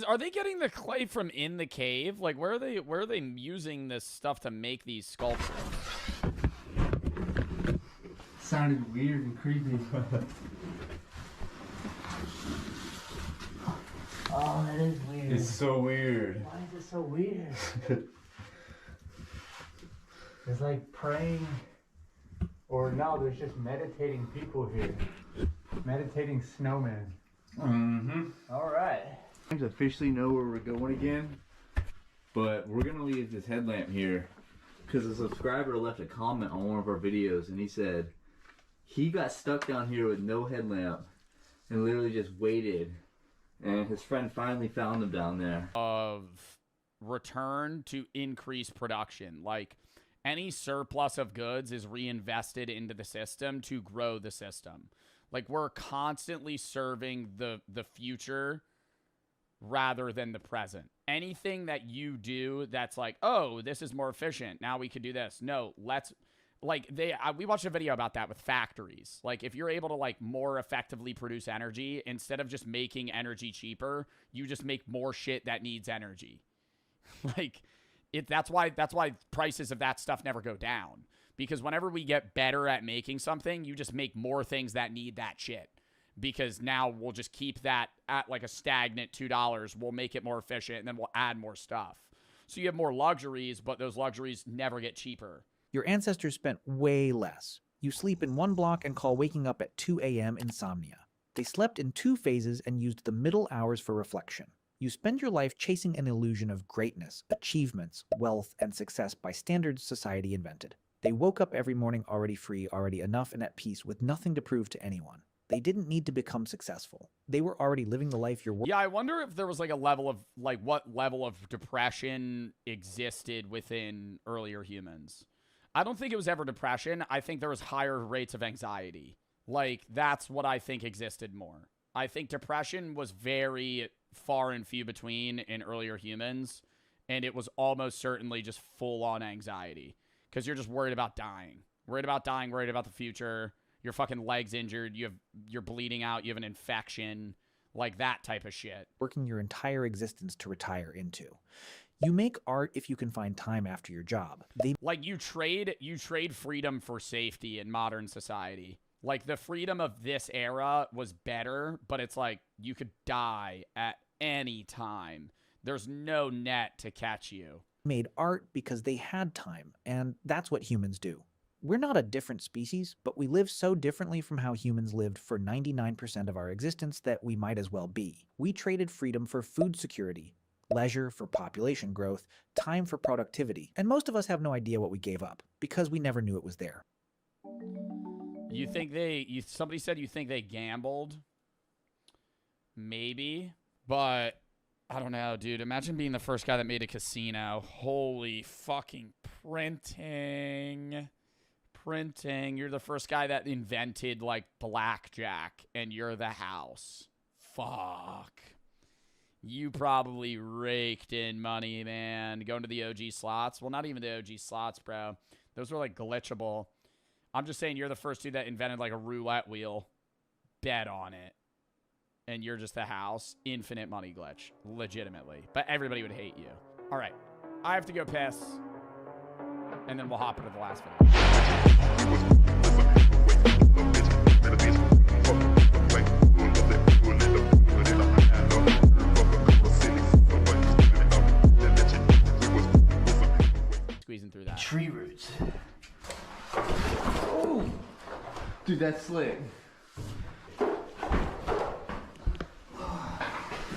Are they getting the clay from in the cave? Like, where are they using this stuff to make these sculptures? Sounded weird and creepy. Oh, that is weird. It's so weird. Why is it so weird? It's like praying, or no, there's just meditating people here. Meditating snowmen. Mm-hmm. All right. I officially know where we're going again, but we're gonna leave this headlamp here because a subscriber left a comment on one of our videos and he said he got stuck down here with no headlamp and literally just waited, and his friend finally found him down there. Of return to increase production. Like, any surplus of goods is reinvested into the system to grow the system. Like, we're constantly serving the future rather than the present. Anything that you do that's like, oh, this is more efficient, now we could do this. No, let's, like, we watched a video about that with factories. Like, if you're able to, like, more effectively produce energy, instead of just making energy cheaper, you just make more shit that needs energy. Like, that's why prices of that stuff never go down. Because whenever we get better at making something, you just make more things that need that shit. Because now we'll just keep that at like a stagnant $2. We'll make it more efficient, and then we'll add more stuff. So you have more luxuries, but those luxuries never get cheaper. Your ancestors spent way less. You sleep in one block and call waking up at 2 a.m. insomnia. They slept in 2 phases and used the middle hours for reflection. You spend your life chasing an illusion of greatness, achievements, wealth, and success by standards society invented. They woke up every morning already free, already enough, and at peace with nothing to prove to anyone. They didn't need to become successful. They were already living the life you're... Yeah, I wonder if there was like a level of, like, what level of depression existed within earlier humans. I don't think it was ever depression. I think there was higher rates of anxiety. Like, that's what I think existed more. I think depression was very far and few between in earlier humans, and it was almost certainly just full-on anxiety. Because you're just worried about dying. Worried about dying, worried about the future. Your fucking leg's injured, you're bleeding out, you have an infection, like that type of shit. Working your entire existence to retire into. You make art if you can find time after your job. Like, you trade freedom for safety in modern society. Like, the freedom of this era was better, but it's like you could die at any time. There's no net to catch you. Made art because they had time, and that's what humans do. We're not a different species, but we live so differently from how humans lived for 99% of our existence that we might as well be. We traded freedom for food security, leisure for population growth, time for productivity, and most of us have no idea what we gave up, because we never knew it was there. You think somebody said you think they gambled? Maybe, but I don't know, dude. Imagine being the first guy that made a casino. Holy fucking printing. You're the first guy that invented, like, blackjack, and you're the house. Fuck. You probably raked in money, man. Going to the OG slots. Well, not even the OG slots, bro. Those were, like, glitchable. I'm just saying you're the first dude that invented, like, a roulette wheel. Bet on it. And you're just the house. Infinite money glitch. Legitimately. But everybody would hate you. All right. I have to go piss. And then we'll hop into the last video. Squeezing through that. Tree roots. Oh, dude, that's slick.